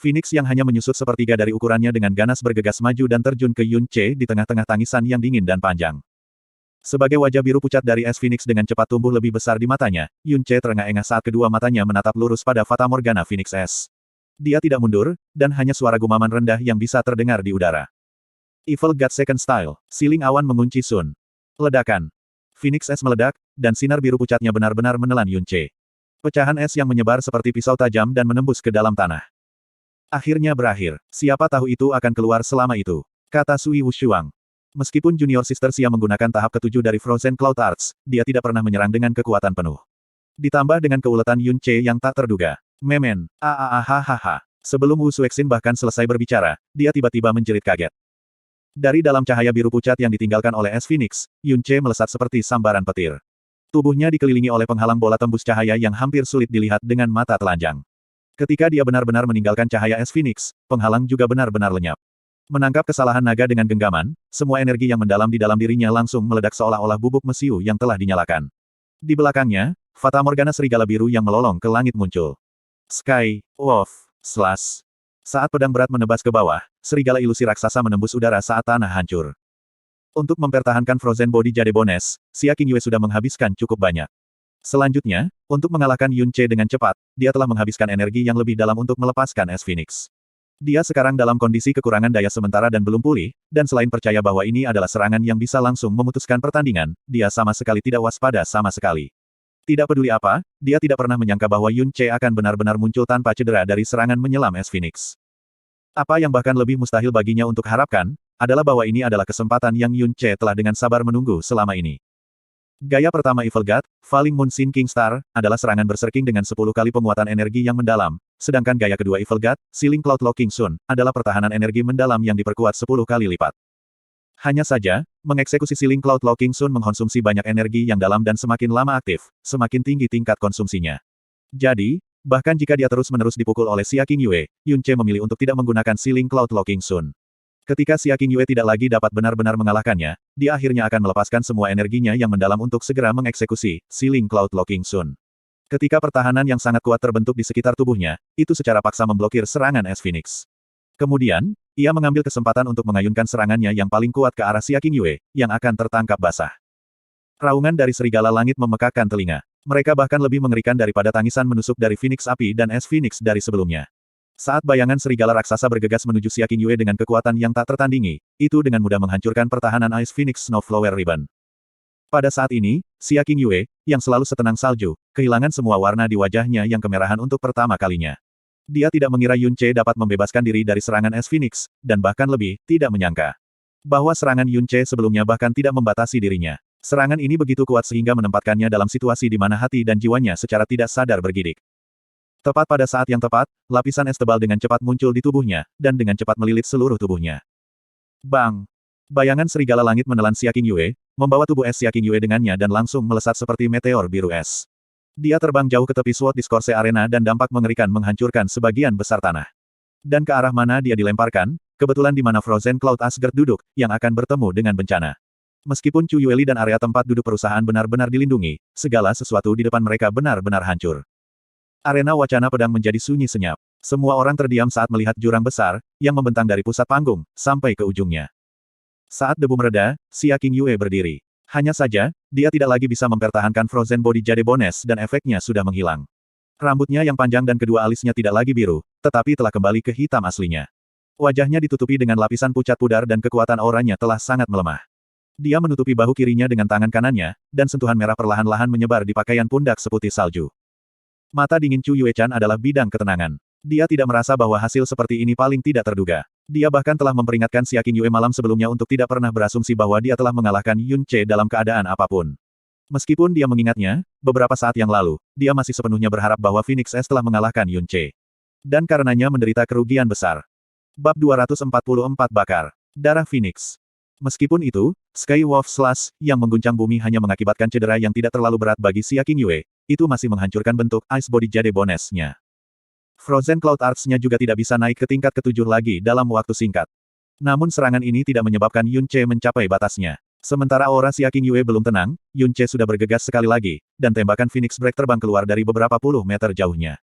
Phoenix yang hanya menyusut sepertiga dari ukurannya dengan ganas bergegas maju dan terjun ke Yun Ce di tengah-tengah tangisan yang dingin dan panjang. Sebagai wajah biru pucat dari es Phoenix dengan cepat tumbuh lebih besar di matanya, Yun Ce terengah-engah saat kedua matanya menatap lurus pada Fata Morgana Phoenix es. Dia tidak mundur, dan hanya suara gumaman rendah yang bisa terdengar di udara. Evil God Second Style, siling awan mengunci Sun. Ledakan. Phoenix es meledak, dan sinar biru pucatnya benar-benar menelan Yun Ce. Pecahan es yang menyebar seperti pisau tajam dan menembus ke dalam tanah. Akhirnya berakhir. Siapa tahu itu akan keluar selama itu, kata Sui Wushuang. Meskipun Junior Sister Xia menggunakan tahap ketujuh dari Frozen Cloud Arts, dia tidak pernah menyerang dengan kekuatan penuh. Ditambah dengan keuletan Yun Ce yang tak terduga. Memen, hahaha. Sebelum Wu Suexin bahkan selesai berbicara, dia tiba-tiba menjerit kaget. Dari dalam cahaya biru pucat yang ditinggalkan oleh es Phoenix, Yun Ce melesat seperti sambaran petir. Tubuhnya dikelilingi oleh penghalang bola tembus cahaya yang hampir sulit dilihat dengan mata telanjang. Ketika dia benar-benar meninggalkan cahaya es Phoenix, penghalang juga benar-benar lenyap. Menangkap kesalahan naga dengan genggaman, semua energi yang mendalam di dalam dirinya langsung meledak seolah-olah bubuk mesiu yang telah dinyalakan. Di belakangnya, Fata Morgana serigala biru yang melolong ke langit muncul. Sky, Wolf, Slash. Saat pedang berat menebas ke bawah, serigala ilusi raksasa menembus udara saat tanah hancur. Untuk mempertahankan Frozen Body Jade Bones, Xia Qingyue sudah menghabiskan cukup banyak. Selanjutnya, untuk mengalahkan Yun Ce dengan cepat, dia telah menghabiskan energi yang lebih dalam untuk melepaskan es Phoenix. Dia sekarang dalam kondisi kekurangan daya sementara dan belum pulih, dan selain percaya bahwa ini adalah serangan yang bisa langsung memutuskan pertandingan, dia sama sekali tidak waspada sama sekali. Tidak peduli apa, dia tidak pernah menyangka bahwa Yun Ce akan benar-benar muncul tanpa cedera dari serangan menyelam es Phoenix. Apa yang bahkan lebih mustahil baginya untuk harapkan, adalah bahwa ini adalah kesempatan yang Yun Ce telah dengan sabar menunggu selama ini. Gaya pertama Evil God, Falling Moon Sinking Star, adalah serangan berserking dengan 10 kali penguatan energi yang mendalam, sedangkan gaya kedua Evil God, Sealing Cloud Locking Sun, adalah pertahanan energi mendalam yang diperkuat 10 kali lipat. Hanya saja, mengeksekusi Sealing Cloud Locking Sun mengkonsumsi banyak energi yang dalam dan semakin lama aktif, semakin tinggi tingkat konsumsinya. Jadi, bahkan jika dia terus-menerus dipukul oleh Xia Qingyue, Yun Ce memilih untuk tidak menggunakan Sealing Cloud Locking Sun. Ketika Xia Qingyue tidak lagi dapat benar-benar mengalahkannya, dia akhirnya akan melepaskan semua energinya yang mendalam untuk segera mengeksekusi Sealing Cloud Locking Sun. Ketika pertahanan yang sangat kuat terbentuk di sekitar tubuhnya, itu secara paksa memblokir serangan es Phoenix. Kemudian, ia mengambil kesempatan untuk mengayunkan serangannya yang paling kuat ke arah Xia Qingyue, yang akan tertangkap basah. Raungan dari serigala langit memekakkan telinga. Mereka bahkan lebih mengerikan daripada tangisan menusuk dari Phoenix api dan es Phoenix dari sebelumnya. Saat bayangan serigala raksasa bergegas menuju Xia Qingyue dengan kekuatan yang tak tertandingi, itu dengan mudah menghancurkan pertahanan Ice Phoenix Snowflower Ribbon. Pada saat ini, Xia Qingyue, yang selalu setenang salju, kehilangan semua warna di wajahnya yang kemerahan untuk pertama kalinya. Dia tidak mengira Yun Ce dapat membebaskan diri dari serangan es Phoenix, dan bahkan lebih, tidak menyangka bahwa serangan Yun Ce sebelumnya bahkan tidak membatasi dirinya. Serangan ini begitu kuat sehingga menempatkannya dalam situasi di mana hati dan jiwanya secara tidak sadar bergidik. Tepat pada saat yang tepat, lapisan es tebal dengan cepat muncul di tubuhnya, dan dengan cepat melilit seluruh tubuhnya. Bang! Bayangan serigala langit menelan Xia Qingyue, membawa tubuh es Xia Qingyue dengannya dan langsung melesat seperti meteor biru es. Dia terbang jauh ke tepi Sword Discourse Arena dan dampak mengerikan menghancurkan sebagian besar tanah. Dan ke arah mana dia dilemparkan, kebetulan di mana Frozen Cloud Asgard duduk, yang akan bertemu dengan bencana. Meskipun Chu Yueli dan area tempat duduk perusahaan benar-benar dilindungi, segala sesuatu di depan mereka benar-benar hancur. Arena wacana pedang menjadi sunyi senyap. Semua orang terdiam saat melihat jurang besar, yang membentang dari pusat panggung, sampai ke ujungnya. Saat debu mereda, Xia Qingyue berdiri. Hanya saja, dia tidak lagi bisa mempertahankan Frozen Body Jade Bones dan efeknya sudah menghilang. Rambutnya yang panjang dan kedua alisnya tidak lagi biru, tetapi telah kembali ke hitam aslinya. Wajahnya ditutupi dengan lapisan pucat pudar dan kekuatan auranya telah sangat melemah. Dia menutupi bahu kirinya dengan tangan kanannya, dan sentuhan merah perlahan-lahan menyebar di pakaian pundak seputih salju. Mata dingin Chu Yuechan adalah bidang ketenangan. Dia tidak merasa bahwa hasil seperti ini paling tidak terduga. Dia bahkan telah memperingatkan Xia Qingyue malam sebelumnya untuk tidak pernah berasumsi bahwa dia telah mengalahkan Yun Ce dalam keadaan apapun. Meskipun dia mengingatnya, beberapa saat yang lalu, dia masih sepenuhnya berharap bahwa Phoenix S telah mengalahkan Yun Ce. Dan karenanya menderita kerugian besar. Bab 244 Bakar. Darah Phoenix. Meskipun itu, Sky Wolf Slash, yang mengguncang bumi hanya mengakibatkan cedera yang tidak terlalu berat bagi Xia Qingyue, itu masih menghancurkan bentuk Ice Body Jade Bones-nya. Frozen Cloud Arts-nya juga tidak bisa naik ke tingkat ketujuh lagi dalam waktu singkat. Namun serangan ini tidak menyebabkan Yun Ce mencapai batasnya. Sementara aura Xia Qingyue belum tenang, Yun Ce sudah bergegas sekali lagi, dan tembakan Phoenix Break terbang keluar dari beberapa puluh meter jauhnya.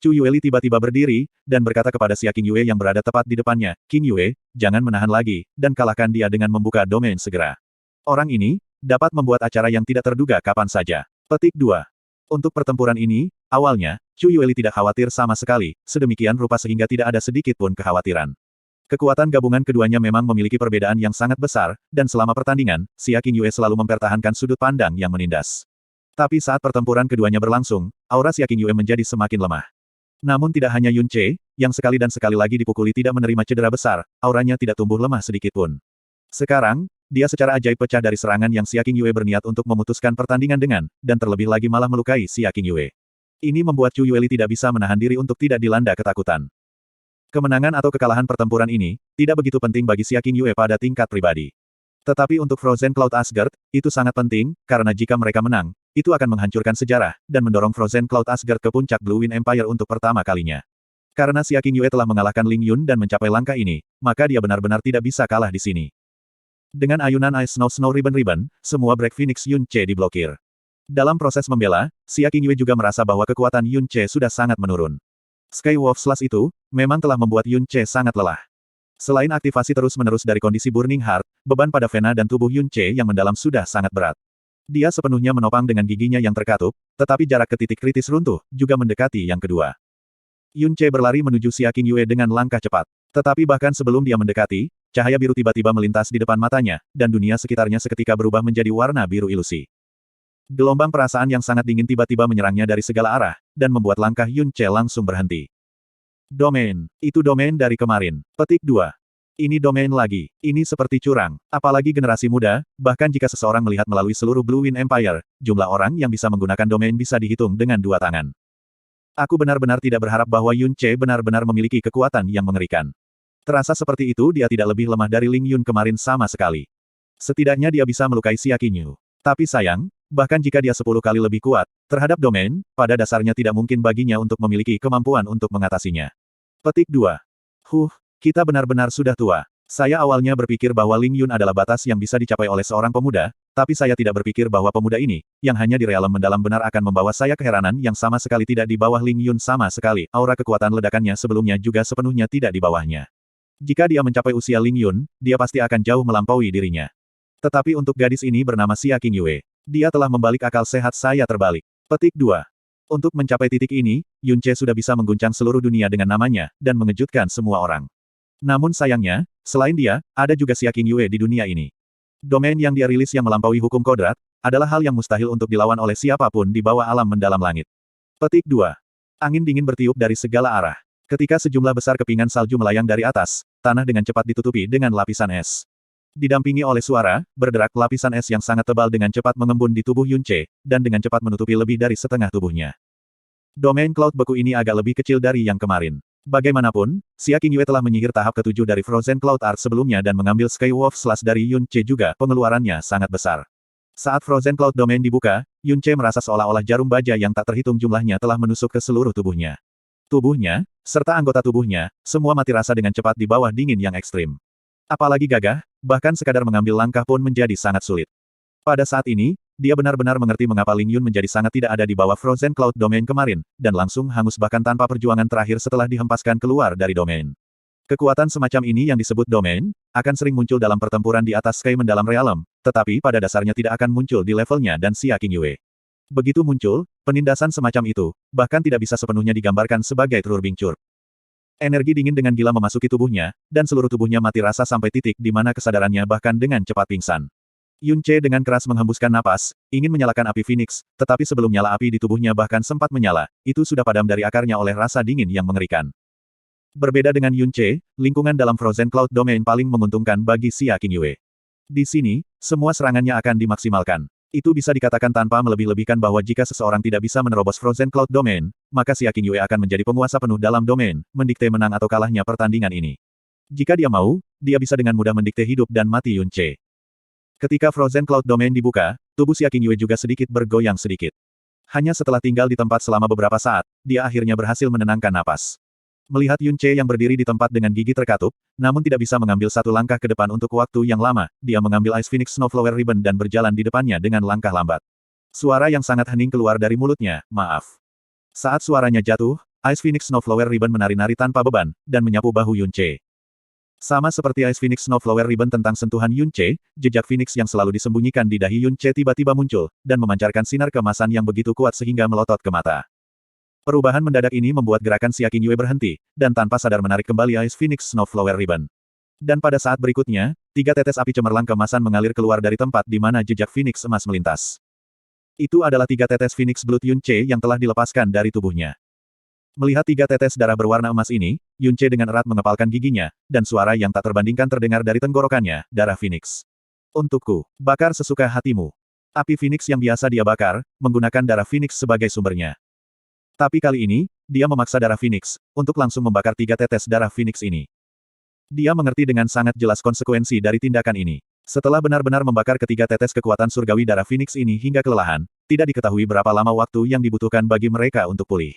Chu Yueli tiba-tiba berdiri, dan berkata kepada Xia Qingyue yang berada tepat di depannya, Qingyue, jangan menahan lagi, dan kalahkan dia dengan membuka domain segera. Orang ini, dapat membuat acara yang tidak terduga kapan saja. Petik 2. Untuk pertempuran ini, awalnya, Chu Yueli tidak khawatir sama sekali, sedemikian rupa sehingga tidak ada sedikit pun kekhawatiran. Kekuatan gabungan keduanya memang memiliki perbedaan yang sangat besar, dan selama pertandingan, Xia Qingyue selalu mempertahankan sudut pandang yang menindas. Tapi saat pertempuran keduanya berlangsung, aura Xia Qingyue menjadi semakin lemah. Namun tidak hanya Yun Ce, yang sekali dan sekali lagi dipukuli tidak menerima cedera besar, auranya tidak tumbuh lemah sedikitpun. Sekarang, dia secara ajaib pecah dari serangan yang Xia Qingyue berniat untuk memutuskan pertandingan dengan, dan terlebih lagi malah melukai Xia Qingyue. Ini membuat Chu Yueli tidak bisa menahan diri untuk tidak dilanda ketakutan. Kemenangan atau kekalahan pertempuran ini, tidak begitu penting bagi Xia Qingyue pada tingkat pribadi. Tetapi untuk Frozen Cloud Asgard, itu sangat penting, karena jika mereka menang, itu akan menghancurkan sejarah, dan mendorong Frozen Cloud Asgard ke puncak Blue Wind Empire untuk pertama kalinya. Karena Xia Qingyue telah mengalahkan Ling Yun dan mencapai langkah ini, maka dia benar-benar tidak bisa kalah di sini. Dengan ayunan Ice Snow Ribbon, semua Break Phoenix Yun Ce diblokir. Dalam proses membela, Xia Qingyue juga merasa bahwa kekuatan Yun Ce sudah sangat menurun. Sky Wolf Slash itu, memang telah membuat Yun Ce sangat lelah. Selain aktivasi terus-menerus dari kondisi Burning Heart, beban pada vena dan tubuh Yun Ce yang mendalam sudah sangat berat. Dia sepenuhnya menopang dengan giginya yang terkatup, tetapi jarak ke titik kritis runtuh, juga mendekati yang kedua. Yun Ce berlari menuju Xia Qingyue dengan langkah cepat. Tetapi bahkan sebelum dia mendekati, cahaya biru tiba-tiba melintas di depan matanya, dan dunia sekitarnya seketika berubah menjadi warna biru ilusi. Gelombang perasaan yang sangat dingin tiba-tiba menyerangnya dari segala arah, dan membuat langkah Yun Ce langsung berhenti. Domain. Itu domain dari kemarin. Petik 2. Ini domain lagi. Ini seperti curang. Apalagi generasi muda, bahkan jika seseorang melihat melalui seluruh Blue Wind Empire, jumlah orang yang bisa menggunakan domain bisa dihitung dengan 2 tangan. Aku benar-benar tidak berharap bahwa Yun Ce benar-benar memiliki kekuatan yang mengerikan. Terasa seperti itu dia tidak lebih lemah dari Ling Yun kemarin sama sekali. Setidaknya dia bisa melukai Xia Qingyu. Tapi sayang, bahkan jika dia 10 kali lebih kuat, terhadap domain, pada dasarnya tidak mungkin baginya untuk memiliki kemampuan untuk mengatasinya. Petik 2. Kita benar-benar sudah tua. Saya awalnya berpikir bahwa Ling Yun adalah batas yang bisa dicapai oleh seorang pemuda, tapi saya tidak berpikir bahwa pemuda ini, yang hanya di realem mendalam benar akan membawa saya keheranan yang sama sekali tidak di bawah Ling Yun sama sekali. Aura kekuatan ledakannya sebelumnya juga sepenuhnya tidak di bawahnya. Jika dia mencapai usia Ling Yun, dia pasti akan jauh melampaui dirinya. Tetapi untuk gadis ini bernama Xia Qingyue, dia telah membalik akal sehat saya terbalik. Petik 2. Untuk mencapai titik ini, Yun Ce sudah bisa mengguncang seluruh dunia dengan namanya, dan mengejutkan semua orang. Namun sayangnya, selain dia, ada juga Xia Qingyue di dunia ini. Domain yang dia rilis yang melampaui hukum kodrat, adalah hal yang mustahil untuk dilawan oleh siapapun di bawah alam mendalam langit. Petik 2. Angin dingin bertiup dari segala arah. Ketika sejumlah besar kepingan salju melayang dari atas, tanah dengan cepat ditutupi dengan lapisan es. Didampingi oleh suara, berderak lapisan es yang sangat tebal dengan cepat mengembun di tubuh Yun Ce, dan dengan cepat menutupi lebih dari setengah tubuhnya. Domain Cloud Beku ini agak lebih kecil dari yang kemarin. Bagaimanapun, Xia Qingyue telah menyihir tahap ke-7 dari Frozen Cloud Art sebelumnya dan mengambil Skywolf Slash dari Yun Ce juga, pengeluarannya sangat besar. Saat Frozen Cloud Domain dibuka, Yun Ce merasa seolah-olah jarum baja yang tak terhitung jumlahnya telah menusuk ke seluruh tubuhnya. Tubuhnya, serta anggota tubuhnya, semua mati rasa dengan cepat di bawah dingin yang ekstrim. Apalagi gagah, bahkan sekadar mengambil langkah pun menjadi sangat sulit. Pada saat ini, dia benar-benar mengerti mengapa Ling Yun menjadi sangat tidak ada di bawah Frozen Cloud Domain kemarin, dan langsung hangus bahkan tanpa perjuangan terakhir setelah dihempaskan keluar dari domain. Kekuatan semacam ini yang disebut domain, akan sering muncul dalam pertempuran di atas Sky mendalam realem, tetapi pada dasarnya tidak akan muncul di levelnya dan Xia Qingyue. Begitu muncul, penindasan semacam itu, bahkan tidak bisa sepenuhnya digambarkan sebagai Trurbing Curve. Energi dingin dengan gila memasuki tubuhnya, dan seluruh tubuhnya mati rasa sampai titik di mana kesadarannya bahkan dengan cepat pingsan. Yun Ce dengan keras menghembuskan napas, ingin menyalakan api Phoenix, tetapi sebelum nyala api di tubuhnya bahkan sempat menyala, itu sudah padam dari akarnya oleh rasa dingin yang mengerikan. Berbeda dengan Yun Ce, lingkungan dalam Frozen Cloud Domain paling menguntungkan bagi Xia Qingyue. Di sini, semua serangannya akan dimaksimalkan. Itu bisa dikatakan tanpa melebih-lebihkan bahwa jika seseorang tidak bisa menerobos Frozen Cloud Domain, maka Xia Qingyue akan menjadi penguasa penuh dalam domain, mendikte menang atau kalahnya pertandingan ini. Jika dia mau, dia bisa dengan mudah mendikte hidup dan mati Yun Ce. Ketika Frozen Cloud Domain dibuka, tubuh Xia Qingyue juga sedikit bergoyang sedikit. Hanya setelah tinggal di tempat selama beberapa saat, dia akhirnya berhasil menenangkan napas. Melihat Yun Ce yang berdiri di tempat dengan gigi terkatup, namun tidak bisa mengambil satu langkah ke depan untuk waktu yang lama, dia mengambil Ice Phoenix Snowflower Ribbon dan berjalan di depannya dengan langkah lambat. Suara yang sangat hening keluar dari mulutnya, maaf. Saat suaranya jatuh, Ice Phoenix Snowflower Ribbon menari-nari tanpa beban, dan menyapu bahu Yun Ce. Sama seperti Ice Phoenix Snowflower Ribbon tentang sentuhan Yun Ce, jejak Phoenix yang selalu disembunyikan di dahi Yun Ce tiba-tiba muncul, dan memancarkan sinar keemasan yang begitu kuat sehingga melotot ke mata. Perubahan mendadak ini membuat gerakan Xia Qingyue berhenti, dan tanpa sadar menarik kembali Ice Phoenix Snowflower Ribbon. Dan pada saat berikutnya, 3 tetes api cemerlang keemasan mengalir keluar dari tempat di mana jejak Phoenix emas melintas. Itu adalah 3 tetes Phoenix Blood Yun Ce yang telah dilepaskan dari tubuhnya. Melihat 3 tetes darah berwarna emas ini, Yun Ce dengan erat mengepalkan giginya, dan suara yang tak terbandingkan terdengar dari tenggorokannya, darah Phoenix. Untukku, bakar sesuka hatimu. Api Phoenix yang biasa dia bakar, menggunakan darah Phoenix sebagai sumbernya. Tapi kali ini, dia memaksa darah Phoenix, untuk langsung membakar 3 tetes darah Phoenix ini. Dia mengerti dengan sangat jelas konsekuensi dari tindakan ini. Setelah benar-benar membakar ketiga tetes kekuatan surgawi darah Phoenix ini hingga kelelahan, tidak diketahui berapa lama waktu yang dibutuhkan bagi mereka untuk pulih.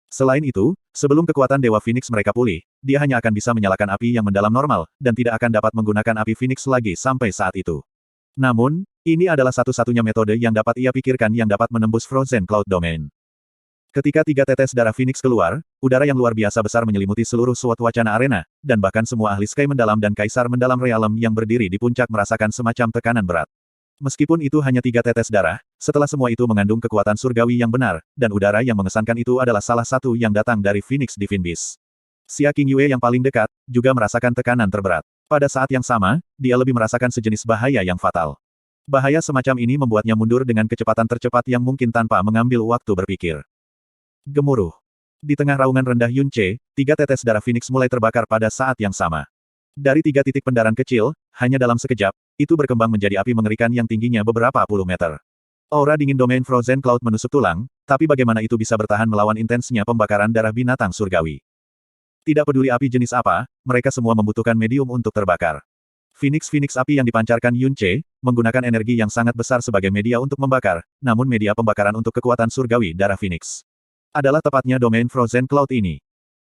Selain itu, sebelum kekuatan Dewa Phoenix mereka pulih, dia hanya akan bisa menyalakan api yang mendalam normal, dan tidak akan dapat menggunakan api Phoenix lagi sampai saat itu. Namun, ini adalah satu-satunya metode yang dapat ia pikirkan yang dapat menembus Frozen Cloud Domain. Ketika 3 tetes darah Phoenix keluar, udara yang luar biasa besar menyelimuti seluruh SWOT wacana arena, dan bahkan semua ahli Sky mendalam dan Kaisar mendalam realem yang berdiri di puncak merasakan semacam tekanan berat. Meskipun itu hanya 3 tetes darah, setelah semua itu mengandung kekuatan surgawi yang benar, dan udara yang mengesankan itu adalah salah satu yang datang dari Phoenix Divine Beast. Xia Qingyue yang paling dekat, juga merasakan tekanan terberat. Pada saat yang sama, dia lebih merasakan sejenis bahaya yang fatal. Bahaya semacam ini membuatnya mundur dengan kecepatan tercepat yang mungkin tanpa mengambil waktu berpikir. Gemuruh. Di tengah raungan rendah Yun Ce, 3 tetes darah Phoenix mulai terbakar pada saat yang sama. Dari 3 titik pendaran kecil, hanya dalam sekejap, itu berkembang menjadi api mengerikan yang tingginya beberapa puluh meter. Aura dingin domain Frozen Cloud menusuk tulang, tapi bagaimana itu bisa bertahan melawan intensnya pembakaran darah binatang surgawi? Tidak peduli api jenis apa, mereka semua membutuhkan medium untuk terbakar. Phoenix api yang dipancarkan Yun Ce, menggunakan energi yang sangat besar sebagai media untuk membakar, namun media pembakaran untuk kekuatan surgawi darah Phoenix adalah tepatnya domain Frozen Cloud ini.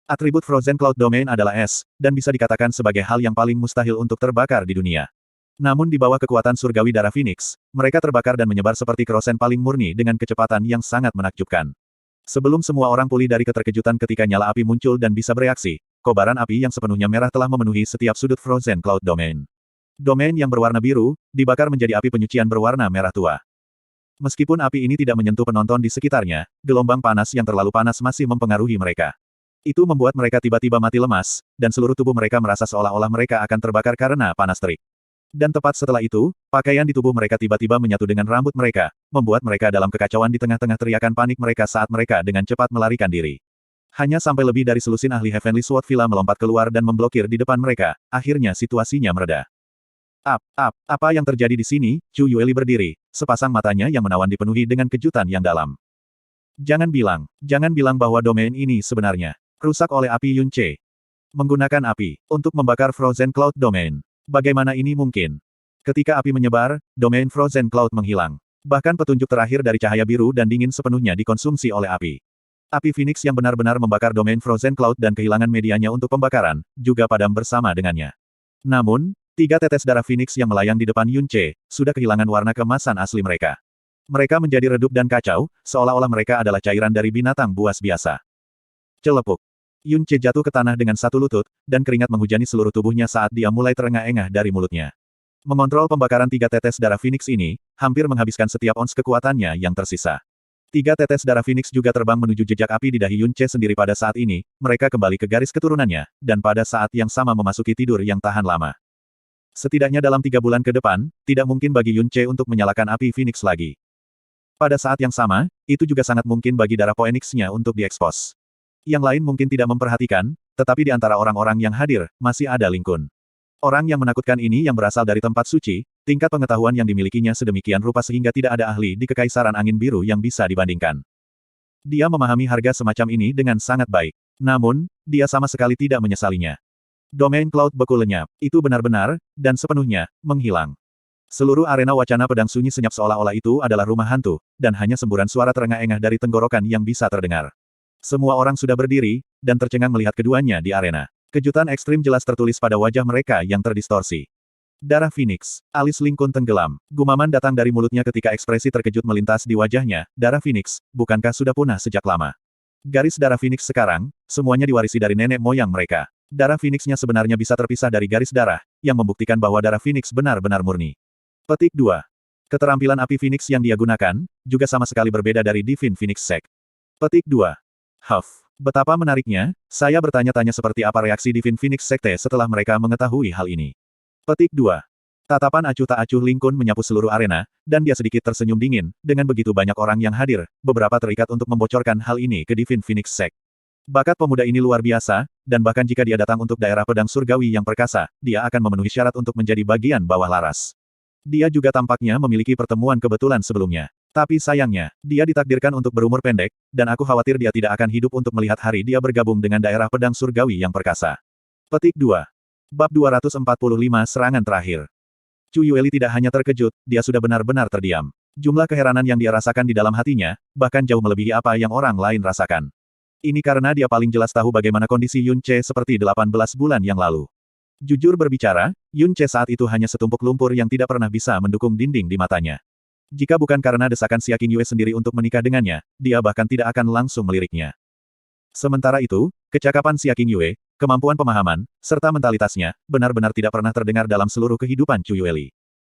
Atribut Frozen Cloud Domain adalah es, dan bisa dikatakan sebagai hal yang paling mustahil untuk terbakar di dunia. Namun di bawah kekuatan surgawi darah Phoenix, mereka terbakar dan menyebar seperti kerosen paling murni dengan kecepatan yang sangat menakjubkan. Sebelum semua orang pulih dari keterkejutan ketika nyala api muncul dan bisa bereaksi, kobaran api yang sepenuhnya merah telah memenuhi setiap sudut Frozen Cloud Domain. Domain yang berwarna biru, dibakar menjadi api penyucian berwarna merah tua. Meskipun api ini tidak menyentuh penonton di sekitarnya, gelombang panas yang terlalu panas masih mempengaruhi mereka. Itu membuat mereka tiba-tiba mati lemas, dan seluruh tubuh mereka merasa seolah-olah mereka akan terbakar karena panas terik. Dan tepat setelah itu, pakaian di tubuh mereka tiba-tiba menyatu dengan rambut mereka, membuat mereka dalam kekacauan di tengah-tengah teriakan panik mereka saat mereka dengan cepat melarikan diri. Hanya sampai lebih dari selusin ahli Heavenly Sword Villa melompat keluar dan memblokir di depan mereka, akhirnya situasinya mereda. Apa yang terjadi di sini? Chu Yueli berdiri, sepasang matanya yang menawan dipenuhi dengan kejutan yang dalam. Jangan bilang bahwa domain ini sebenarnya rusak oleh api Yun Ce. Menggunakan api untuk membakar Frozen Cloud Domain. Bagaimana ini mungkin? Ketika api menyebar, domain Frozen Cloud menghilang. Bahkan petunjuk terakhir dari cahaya biru dan dingin sepenuhnya dikonsumsi oleh api. Api Phoenix yang benar-benar membakar domain Frozen Cloud dan kehilangan medianya untuk pembakaran, juga padam bersama dengannya. Namun, 3 tetes darah Phoenix yang melayang di depan Yun Ce, sudah kehilangan warna keemasan asli mereka. Mereka menjadi redup dan kacau, seolah-olah mereka adalah cairan dari binatang buas biasa. Celepuk. Yun Ce jatuh ke tanah dengan satu lutut, dan keringat menghujani seluruh tubuhnya saat dia mulai terengah-engah dari mulutnya. Mengontrol pembakaran 3 tetes darah Phoenix ini, hampir menghabiskan setiap ons kekuatannya yang tersisa. 3 tetes darah Phoenix juga terbang menuju jejak api di dahi Yun Ce sendiri pada saat ini, mereka kembali ke garis keturunannya, dan pada saat yang sama memasuki tidur yang tahan lama. Setidaknya dalam 3 bulan ke depan, tidak mungkin bagi Yun Ce untuk menyalakan api Phoenix lagi. Pada saat yang sama, itu juga sangat mungkin bagi darah Phoenix-nya untuk diekspos. Yang lain mungkin tidak memperhatikan, tetapi di antara orang-orang yang hadir, masih ada Ling Kun. Orang yang menakutkan ini yang berasal dari tempat suci, tingkat pengetahuan yang dimilikinya sedemikian rupa sehingga tidak ada ahli di Kekaisaran Angin Biru yang bisa dibandingkan. Dia memahami harga semacam ini dengan sangat baik. Namun, dia sama sekali tidak menyesalinya. Domain Cloud beku lenyap, itu benar-benar, dan sepenuhnya, menghilang. Seluruh arena wacana pedang sunyi senyap seolah-olah itu adalah rumah hantu, dan hanya semburan suara terengah-engah dari tenggorokan yang bisa terdengar. Semua orang sudah berdiri, dan tercengang melihat keduanya di arena. Kejutan ekstrim jelas tertulis pada wajah mereka yang terdistorsi. Darah Phoenix. Alis Ling Kun tenggelam. Gumaman datang dari mulutnya ketika ekspresi terkejut melintas di wajahnya. Darah Phoenix, bukankah sudah punah sejak lama? Garis darah Phoenix sekarang, semuanya diwarisi dari nenek moyang mereka. Darah Phoenix-nya sebenarnya bisa terpisah dari garis darah, yang membuktikan bahwa darah Phoenix benar-benar murni. Petik 2. Keterampilan api Phoenix yang dia gunakan, juga sama sekali berbeda dari Divine Phoenix Sect. Petik 2. Huff. Betapa menariknya, saya bertanya-tanya seperti apa reaksi Divine Phoenix Sekte setelah mereka mengetahui hal ini. Petik 2. Tatapan acuh tak acuh Ling Kun menyapu seluruh arena, dan dia sedikit tersenyum dingin, dengan begitu banyak orang yang hadir, beberapa terikat untuk membocorkan hal ini ke Divine Phoenix Sect. Bakat pemuda ini luar biasa, dan bahkan jika dia datang untuk daerah pedang surgawi yang perkasa, dia akan memenuhi syarat untuk menjadi bagian bawah laras. Dia juga tampaknya memiliki pertemuan kebetulan sebelumnya. Tapi sayangnya, dia ditakdirkan untuk berumur pendek, dan aku khawatir dia tidak akan hidup untuk melihat hari dia bergabung dengan daerah pedang surgawi yang perkasa. Petik 2. Bab 245 Serangan Terakhir. Chu Yueli tidak hanya terkejut, dia sudah benar-benar terdiam. Jumlah keheranan yang dia rasakan di dalam hatinya, bahkan jauh melebihi apa yang orang lain rasakan. Ini karena dia paling jelas tahu bagaimana kondisi Yun Ce seperti 18 bulan yang lalu. Jujur berbicara, Yun Ce saat itu hanya setumpuk lumpur yang tidak pernah bisa mendukung dinding di matanya. Jika bukan karena desakan Xia Qingyue sendiri untuk menikah dengannya, dia bahkan tidak akan langsung meliriknya. Sementara itu, kecakapan Xia Qingyue, kemampuan pemahaman, serta mentalitasnya, benar-benar tidak pernah terdengar dalam seluruh kehidupan Chu Yueli.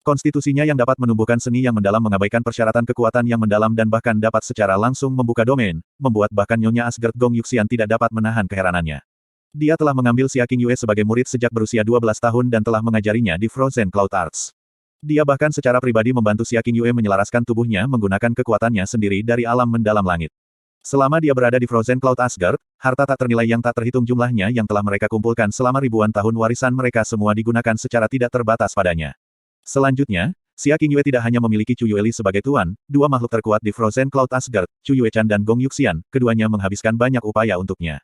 Konstitusinya yang dapat menumbuhkan seni yang mendalam mengabaikan persyaratan kekuatan yang mendalam dan bahkan dapat secara langsung membuka domain, membuat bahkan Nyonya Asgard Gong Yuxian tidak dapat menahan keheranannya. Dia telah mengambil Xia Qingyue sebagai murid sejak berusia 12 tahun dan telah mengajarinya di Frozen Cloud Arts. Dia bahkan secara pribadi membantu Xia Qingyue menyelaraskan tubuhnya menggunakan kekuatannya sendiri dari alam mendalam langit. Selama dia berada di Frozen Cloud Asgard, harta tak ternilai yang tak terhitung jumlahnya yang telah mereka kumpulkan selama ribuan tahun warisan mereka semua digunakan secara tidak terbatas padanya. Selanjutnya, Xia Qingyue tidak hanya memiliki Chu Yueli sebagai tuan, dua makhluk terkuat di Frozen Cloud Asgard, Chu Yuechan dan Gong Yuxian, keduanya menghabiskan banyak upaya untuknya.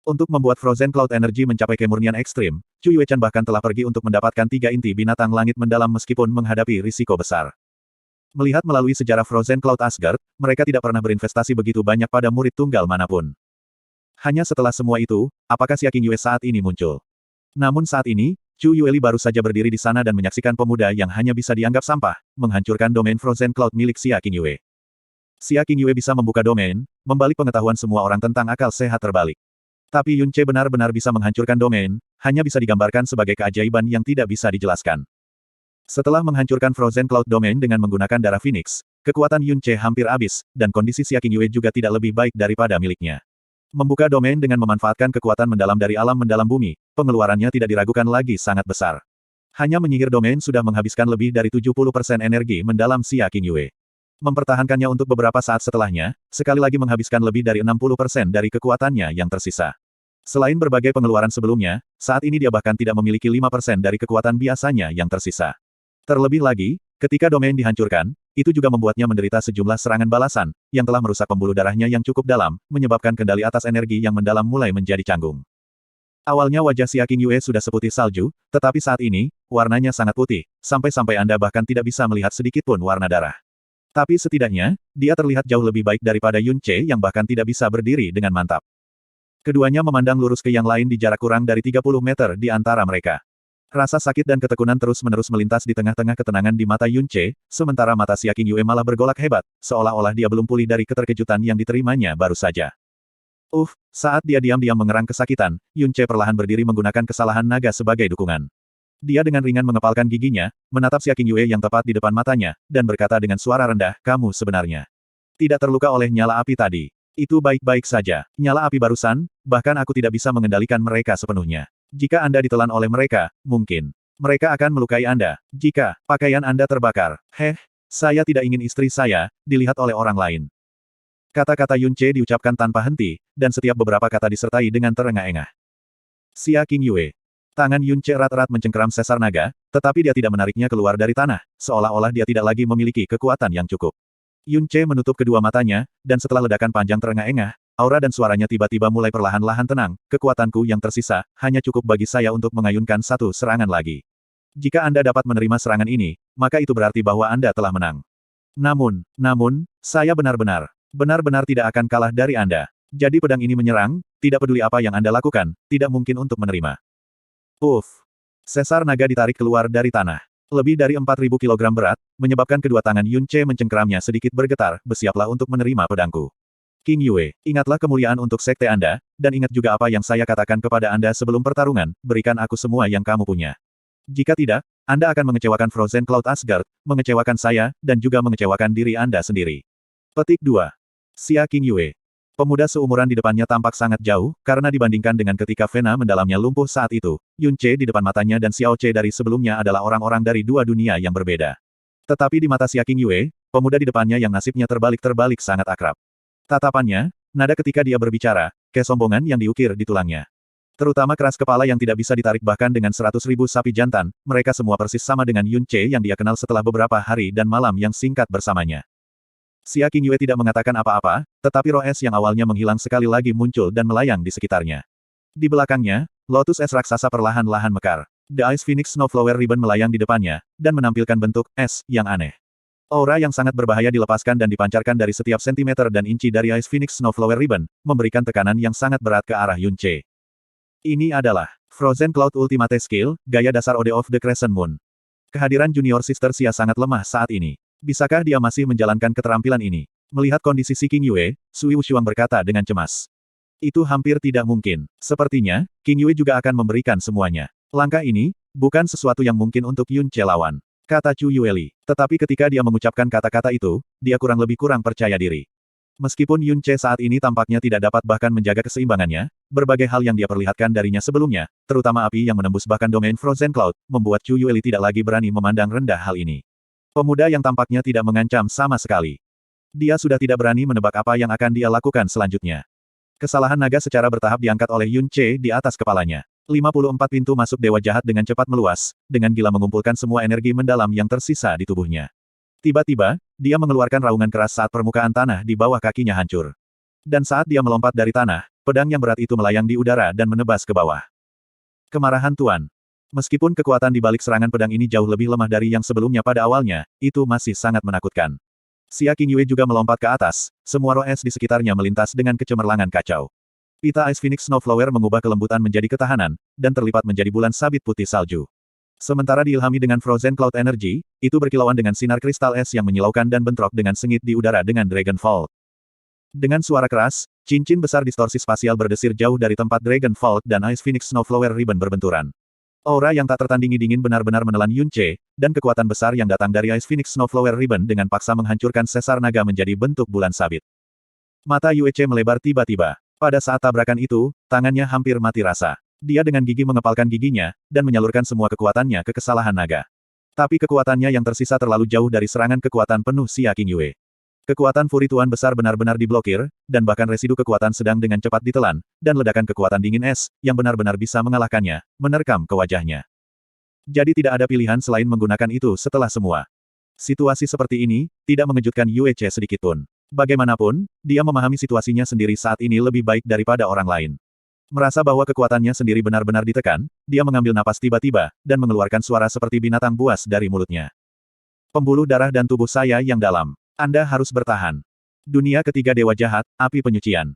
Untuk membuat Frozen Cloud Energy mencapai kemurnian ekstrim, Chu Yuechan bahkan telah pergi untuk mendapatkan 3 inti binatang langit mendalam meskipun menghadapi risiko besar. Melihat melalui sejarah Frozen Cloud Asgard, mereka tidak pernah berinvestasi begitu banyak pada murid tunggal manapun. Hanya setelah semua itu, apakah Xia Qingyue saat ini muncul? Namun saat ini, Chu Yueli baru saja berdiri di sana dan menyaksikan pemuda yang hanya bisa dianggap sampah, menghancurkan domain Frozen Cloud milik Xia Qingyue. Xia Qingyue bisa membuka domain, membalik pengetahuan semua orang tentang akal sehat terbalik. Tapi Yun Ce benar-benar bisa menghancurkan domain, hanya bisa digambarkan sebagai keajaiban yang tidak bisa dijelaskan. Setelah menghancurkan Frozen Cloud Domain dengan menggunakan darah Phoenix, kekuatan Yun Ce hampir habis, dan kondisi Xia Qingyue juga tidak lebih baik daripada miliknya. Membuka domain dengan memanfaatkan kekuatan mendalam dari alam mendalam bumi, pengeluarannya tidak diragukan lagi sangat besar. Hanya menyihir domain sudah menghabiskan lebih dari 70% energi mendalam Xia Qingyue. Mempertahankannya untuk beberapa saat setelahnya, sekali lagi menghabiskan lebih dari 60% dari kekuatannya yang tersisa. Selain berbagai pengeluaran sebelumnya, saat ini dia bahkan tidak memiliki 5% dari kekuatan biasanya yang tersisa. Terlebih lagi, ketika domain dihancurkan, itu juga membuatnya menderita sejumlah serangan balasan, yang telah merusak pembuluh darahnya yang cukup dalam, menyebabkan kendali atas energi yang mendalam mulai menjadi canggung. Awalnya wajah Xia Qingyue sudah seputih salju, tetapi saat ini, warnanya sangat putih, sampai-sampai Anda bahkan tidak bisa melihat sedikitpun warna darah. Tapi setidaknya, dia terlihat jauh lebih baik daripada Yun Ce yang bahkan tidak bisa berdiri dengan mantap. Keduanya memandang lurus ke yang lain di jarak kurang dari 30 meter di antara mereka. Rasa sakit dan ketekunan terus-menerus melintas di tengah-tengah ketenangan di mata Yun Ce, sementara mata Xia Qingyue malah bergolak hebat, seolah-olah dia belum pulih dari keterkejutan yang diterimanya baru saja. Saat dia diam-diam mengerang kesakitan, Yun Ce perlahan berdiri menggunakan kesalahan naga sebagai dukungan. Dia dengan ringan mengepalkan giginya, menatap Xia Qingyue yang tepat di depan matanya, dan berkata dengan suara rendah, "Kamu sebenarnya tidak terluka oleh nyala api tadi. Itu baik-baik saja. Nyala api barusan, bahkan aku tidak bisa mengendalikan mereka sepenuhnya. Jika Anda ditelan oleh mereka, mungkin mereka akan melukai Anda. Jika pakaian Anda terbakar, saya tidak ingin istri saya dilihat oleh orang lain." Kata-kata Yun Ce diucapkan tanpa henti, dan setiap beberapa kata disertai dengan terengah-engah. Xia Qingyue. Tangan Yun Ce erat-erat mencengkeram sesar naga, tetapi dia tidak menariknya keluar dari tanah, seolah-olah dia tidak lagi memiliki kekuatan yang cukup. Yun Ce menutup kedua matanya, dan setelah ledakan panjang terengah-engah, aura dan suaranya tiba-tiba mulai perlahan-lahan tenang, kekuatanku yang tersisa, hanya cukup bagi saya untuk mengayunkan satu serangan lagi. Jika Anda dapat menerima serangan ini, maka itu berarti bahwa Anda telah menang. Namun, saya benar-benar tidak akan kalah dari Anda. Jadi pedang ini menyerang, tidak peduli apa yang Anda lakukan, tidak mungkin untuk menerima. Sesar naga ditarik keluar dari tanah. Lebih dari 4.000 kilogram berat, menyebabkan kedua tangan Yun Ce mencengkeramnya sedikit bergetar, bersiaplah untuk menerima pedangku. Qingyue, ingatlah kemuliaan untuk sekte Anda, dan ingat juga apa yang saya katakan kepada Anda sebelum pertarungan, berikan aku semua yang kamu punya. Jika tidak, Anda akan mengecewakan Frozen Cloud Asgard, mengecewakan saya, dan juga mengecewakan diri Anda sendiri. Petik 2. Xia Qingyue. Pemuda seumuran di depannya tampak sangat jauh, karena dibandingkan dengan ketika Vena mendalamnya lumpuh saat itu, Yun Ce di depan matanya dan Xiao Ce dari sebelumnya adalah orang-orang dari dua dunia yang berbeda. Tetapi di mata Xia Qingyue, pemuda di depannya yang nasibnya terbalik-terbalik sangat akrab. Tatapannya, nada ketika dia berbicara, kesombongan yang diukir di tulangnya. Terutama keras kepala yang tidak bisa ditarik bahkan dengan 100.000 sapi jantan, mereka semua persis sama dengan Yun Ce yang dia kenal setelah beberapa hari dan malam yang singkat bersamanya. Xia Qingyue tidak mengatakan apa-apa, tetapi roh es yang awalnya menghilang sekali lagi muncul dan melayang di sekitarnya. Di belakangnya, lotus es raksasa perlahan-lahan mekar. The Ice Phoenix Snowflower Ribbon melayang di depannya, dan menampilkan bentuk es yang aneh. Aura yang sangat berbahaya dilepaskan dan dipancarkan dari setiap sentimeter dan inci dari Ice Phoenix Snowflower Ribbon, memberikan tekanan yang sangat berat ke arah Yun Ce. Ini adalah Frozen Cloud Ultimate Skill, gaya dasar Ode of the Crescent Moon. Kehadiran Junior Sister Xia sangat lemah saat ini. Bisakah dia masih menjalankan keterampilan ini? Melihat kondisi si Qingyue, Sui Wushuang berkata dengan cemas. Itu hampir tidak mungkin. Sepertinya, Qingyue juga akan memberikan semuanya. Langkah ini, bukan sesuatu yang mungkin untuk Yun Ce lawan, kata Chu Yueli. Tetapi ketika dia mengucapkan kata-kata itu, dia kurang percaya diri. Meskipun Yun Ce saat ini tampaknya tidak dapat bahkan menjaga keseimbangannya, berbagai hal yang dia perlihatkan darinya sebelumnya, terutama api yang menembus bahkan domain Frozen Cloud, membuat Chu Yueli tidak lagi berani memandang rendah hal ini. Pemuda yang tampaknya tidak mengancam sama sekali. Dia sudah tidak berani menebak apa yang akan dia lakukan selanjutnya. Kesalahan naga secara bertahap diangkat oleh Yun Ce di atas kepalanya. 54 pintu masuk dewa jahat dengan cepat meluas, dengan gila mengumpulkan semua energi mendalam yang tersisa di tubuhnya. Tiba-tiba, dia mengeluarkan raungan keras saat permukaan tanah di bawah kakinya hancur. Dan saat dia melompat dari tanah, pedang yang berat itu melayang di udara dan menebas ke bawah. Kemarahan Tuan. Meskipun kekuatan di balik serangan pedang ini jauh lebih lemah dari yang sebelumnya pada awalnya, itu masih sangat menakutkan. Xia Qingyue juga melompat ke atas, semua roh es di sekitarnya melintas dengan kecemerlangan kacau. Pita Ice Phoenix Snowflower mengubah kelembutan menjadi ketahanan, dan terlipat menjadi bulan sabit putih salju. Sementara diilhami dengan Frozen Cloud Energy, itu berkilauan dengan sinar kristal es yang menyilaukan dan bentrok dengan sengit di udara dengan Dragon Vault. Dengan suara keras, cincin besar distorsi spasial berdesir jauh dari tempat Dragon Vault dan Ice Phoenix Snowflower Ribbon berbenturan. Aura yang tak tertandingi dingin benar-benar menelan Yun Ce, dan kekuatan besar yang datang dari Ice Phoenix Snowflower Ribbon dengan paksa menghancurkan sesar naga menjadi bentuk bulan sabit. Mata Yue Ce melebar tiba-tiba. Pada saat tabrakan itu, tangannya hampir mati rasa. Dia dengan gigi mengepalkan giginya, dan menyalurkan semua kekuatannya ke kesalahan naga. Tapi kekuatannya yang tersisa terlalu jauh dari serangan kekuatan penuh Xia Qingyue. Kekuatan Furi Tuan besar benar-benar diblokir, dan bahkan residu kekuatan sedang dengan cepat ditelan, dan ledakan kekuatan dingin es, yang benar-benar bisa mengalahkannya, menerkam ke wajahnya. Jadi tidak ada pilihan selain menggunakan itu setelah semua. Situasi seperti ini, tidak mengejutkan Yue Ce sedikitpun. Bagaimanapun, dia memahami situasinya sendiri saat ini lebih baik daripada orang lain. Merasa bahwa kekuatannya sendiri benar-benar ditekan, dia mengambil napas tiba-tiba, dan mengeluarkan suara seperti binatang buas dari mulutnya. Pembuluh darah dan tubuh saya yang dalam. Anda harus bertahan. Dunia ketiga dewa jahat, api penyucian.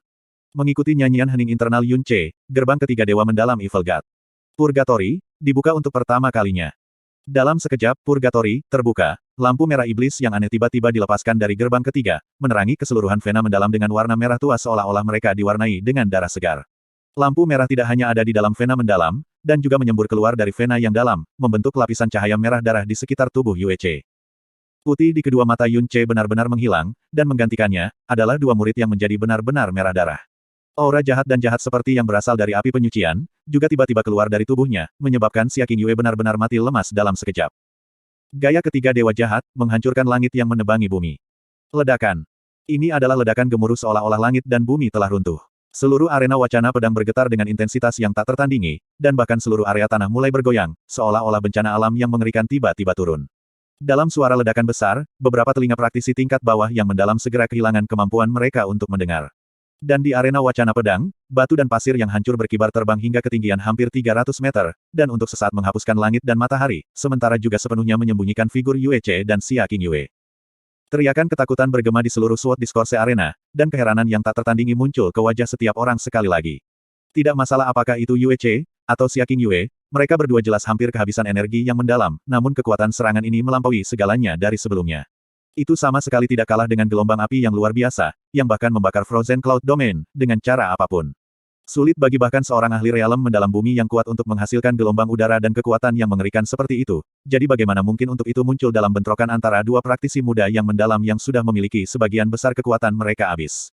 Mengikuti nyanyian hening internal Yun Ce, gerbang ketiga dewa mendalam Evil God. Purgatory, dibuka untuk pertama kalinya. Dalam sekejap, Purgatory terbuka, lampu merah iblis yang aneh tiba-tiba dilepaskan dari gerbang ketiga, menerangi keseluruhan vena mendalam dengan warna merah tua seolah-olah mereka diwarnai dengan darah segar. Lampu merah tidak hanya ada di dalam vena mendalam, dan juga menyembur keluar dari vena yang dalam, membentuk lapisan cahaya merah darah di sekitar tubuh Yue Ce. Putih di kedua mata Yun Ce benar-benar menghilang, dan menggantikannya, adalah dua murid yang menjadi benar-benar merah darah. Aura jahat dan jahat seperti yang berasal dari api penyucian, juga tiba-tiba keluar dari tubuhnya, menyebabkan Xia Qingyue benar-benar mati lemas dalam sekejap. Gaya ketiga dewa jahat, menghancurkan langit yang menebangi bumi. Ledakan. Ini adalah ledakan gemuruh seolah-olah langit dan bumi telah runtuh. Seluruh arena wacana pedang bergetar dengan intensitas yang tak tertandingi, dan bahkan seluruh area tanah mulai bergoyang, seolah-olah bencana alam yang mengerikan tiba-tiba turun. Dalam suara ledakan besar, beberapa telinga praktisi tingkat bawah yang mendalam segera kehilangan kemampuan mereka untuk mendengar. Dan di arena wacana pedang, batu dan pasir yang hancur berkibar terbang hingga ketinggian hampir 300 meter, dan untuk sesaat menghapuskan langit dan matahari, sementara juga sepenuhnya menyembunyikan figur Yue Ce dan Xia Qingyue. Teriakan ketakutan bergema di seluruh Sword Discourse Arena, dan keheranan yang tak tertandingi muncul ke wajah setiap orang sekali lagi. Tidak masalah apakah itu Yue Ce, atau Xia Qingyue, mereka berdua jelas hampir kehabisan energi yang mendalam, namun kekuatan serangan ini melampaui segalanya dari sebelumnya. Itu sama sekali tidak kalah dengan gelombang api yang luar biasa, yang bahkan membakar Frozen Cloud Domain, dengan cara apapun. Sulit bagi bahkan seorang ahli realem mendalam bumi yang kuat untuk menghasilkan gelombang udara dan kekuatan yang mengerikan seperti itu, jadi bagaimana mungkin untuk itu muncul dalam bentrokan antara dua praktisi muda yang mendalam yang sudah memiliki sebagian besar kekuatan mereka habis.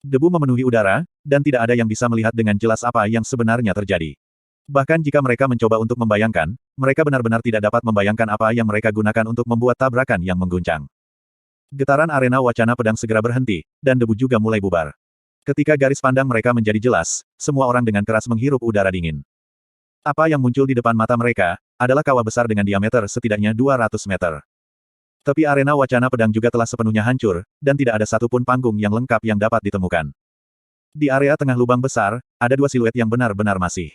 Debu memenuhi udara, dan tidak ada yang bisa melihat dengan jelas apa yang sebenarnya terjadi. Bahkan jika mereka mencoba untuk membayangkan, mereka benar-benar tidak dapat membayangkan apa yang mereka gunakan untuk membuat tabrakan yang mengguncang. Getaran arena wacana pedang segera berhenti, dan debu juga mulai bubar. Ketika garis pandang mereka menjadi jelas, semua orang dengan keras menghirup udara dingin. Apa yang muncul di depan mata mereka, adalah kawah besar dengan diameter setidaknya 200 meter. Tepi arena wacana pedang juga telah sepenuhnya hancur, dan tidak ada satupun panggung yang lengkap yang dapat ditemukan. Di area tengah lubang besar, ada dua siluet yang benar-benar masih.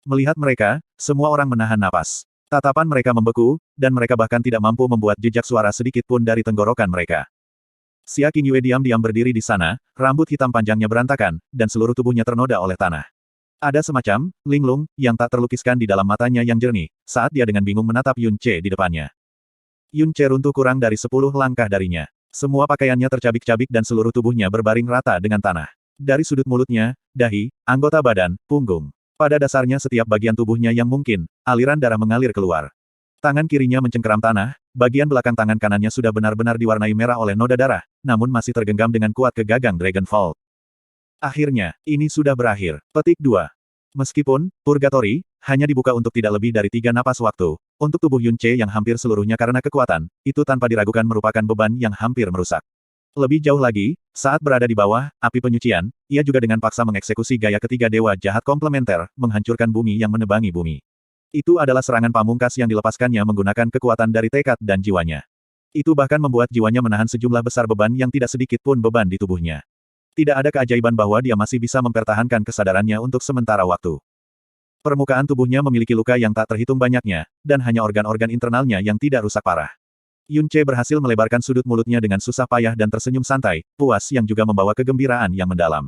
Melihat mereka, semua orang menahan napas. Tatapan mereka membeku, dan mereka bahkan tidak mampu membuat jejak suara sedikit pun dari tenggorokan mereka. Xia Qingyue diam-diam berdiri di sana, rambut hitam panjangnya berantakan, dan seluruh tubuhnya ternoda oleh tanah. Ada semacam linglung yang tak terlukiskan di dalam matanya yang jernih, saat dia dengan bingung menatap Yun Ce di depannya. Yun Ce runtuh kurang dari 10 langkah darinya. Semua pakaiannya tercabik-cabik dan seluruh tubuhnya berbaring rata dengan tanah. Dari sudut mulutnya, dahi, anggota badan, punggung. Pada dasarnya setiap bagian tubuhnya yang mungkin, aliran darah mengalir keluar. Tangan kirinya mencengkeram tanah, bagian belakang tangan kanannya sudah benar-benar diwarnai merah oleh noda darah, namun masih tergenggam dengan kuat ke gagang Dragon Vault. Akhirnya, ini sudah berakhir. Petik 2. Meskipun, Purgatory, hanya dibuka untuk tidak lebih dari 3 napas waktu, untuk tubuh Yun Ce yang hampir seluruhnya karena kekuatan, itu tanpa diragukan merupakan beban yang hampir merusak. Lebih jauh lagi, saat berada di bawah api penyucian, ia juga dengan paksa mengeksekusi gaya ketiga dewa jahat komplementer, menghancurkan bumi yang menebangi bumi. Itu adalah serangan pamungkas yang dilepaskannya menggunakan kekuatan dari tekad dan jiwanya. Itu bahkan membuat jiwanya menahan sejumlah besar beban yang tidak sedikit pun beban di tubuhnya. Tidak ada keajaiban bahwa dia masih bisa mempertahankan kesadarannya untuk sementara waktu. Permukaan tubuhnya memiliki luka yang tak terhitung banyaknya, dan hanya organ-organ internalnya yang tidak rusak parah. Yun Ce berhasil melebarkan sudut mulutnya dengan susah payah dan tersenyum santai, puas yang juga membawa kegembiraan yang mendalam.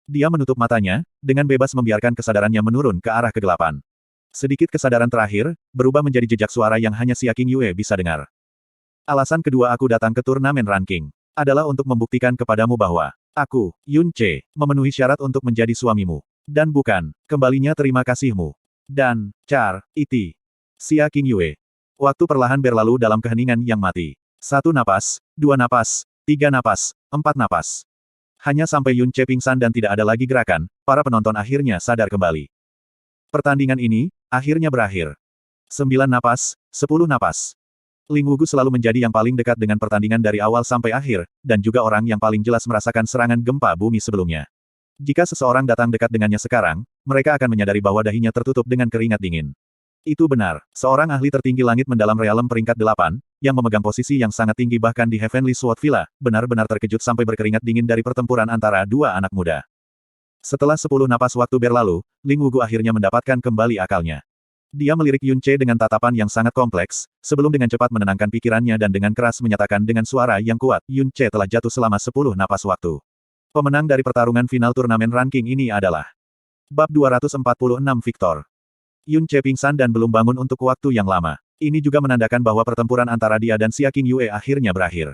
Dia menutup matanya, dengan bebas membiarkan kesadarannya menurun ke arah kegelapan. Sedikit kesadaran terakhir, berubah menjadi jejak suara yang hanya Xia Qingyue bisa dengar. Alasan kedua aku datang ke turnamen ranking adalah untuk membuktikan kepadamu bahwa aku, Yun Ce, memenuhi syarat untuk menjadi suamimu. Dan bukan, kembalinya terima kasihmu. Dan, Char, Iti. Xia Qingyue. Waktu perlahan berlalu dalam keheningan yang mati. 1 napas, 2 napas, 3 napas, 4 napas. Hanya sampai Yun Ce pingsan dan tidak ada lagi gerakan, para penonton akhirnya sadar kembali. Pertandingan ini, akhirnya berakhir. 9 napas, 10 napas. Ling Wugu selalu menjadi yang paling dekat dengan pertandingan dari awal sampai akhir, dan juga orang yang paling jelas merasakan serangan gempa bumi sebelumnya. Jika seseorang datang dekat dengannya sekarang, mereka akan menyadari bahwa dahinya tertutup dengan keringat dingin. Itu benar, seorang ahli tertinggi langit mendalam realem peringkat 8, yang memegang posisi yang sangat tinggi bahkan di Heavenly Sword Villa, benar-benar terkejut sampai berkeringat dingin dari pertempuran antara dua anak muda. Setelah 10 napas waktu berlalu, Ling Wugu akhirnya mendapatkan kembali akalnya. Dia melirik Yun Ce dengan tatapan yang sangat kompleks, sebelum dengan cepat menenangkan pikirannya dan dengan keras menyatakan dengan suara yang kuat, Yun Ce telah jatuh selama 10 napas waktu. Pemenang dari pertarungan final turnamen ranking ini adalah Bab 246 Victor. Yun Ce pingsan dan belum bangun untuk waktu yang lama. Ini juga menandakan bahwa pertempuran antara dia dan Xia Qingyue akhirnya berakhir.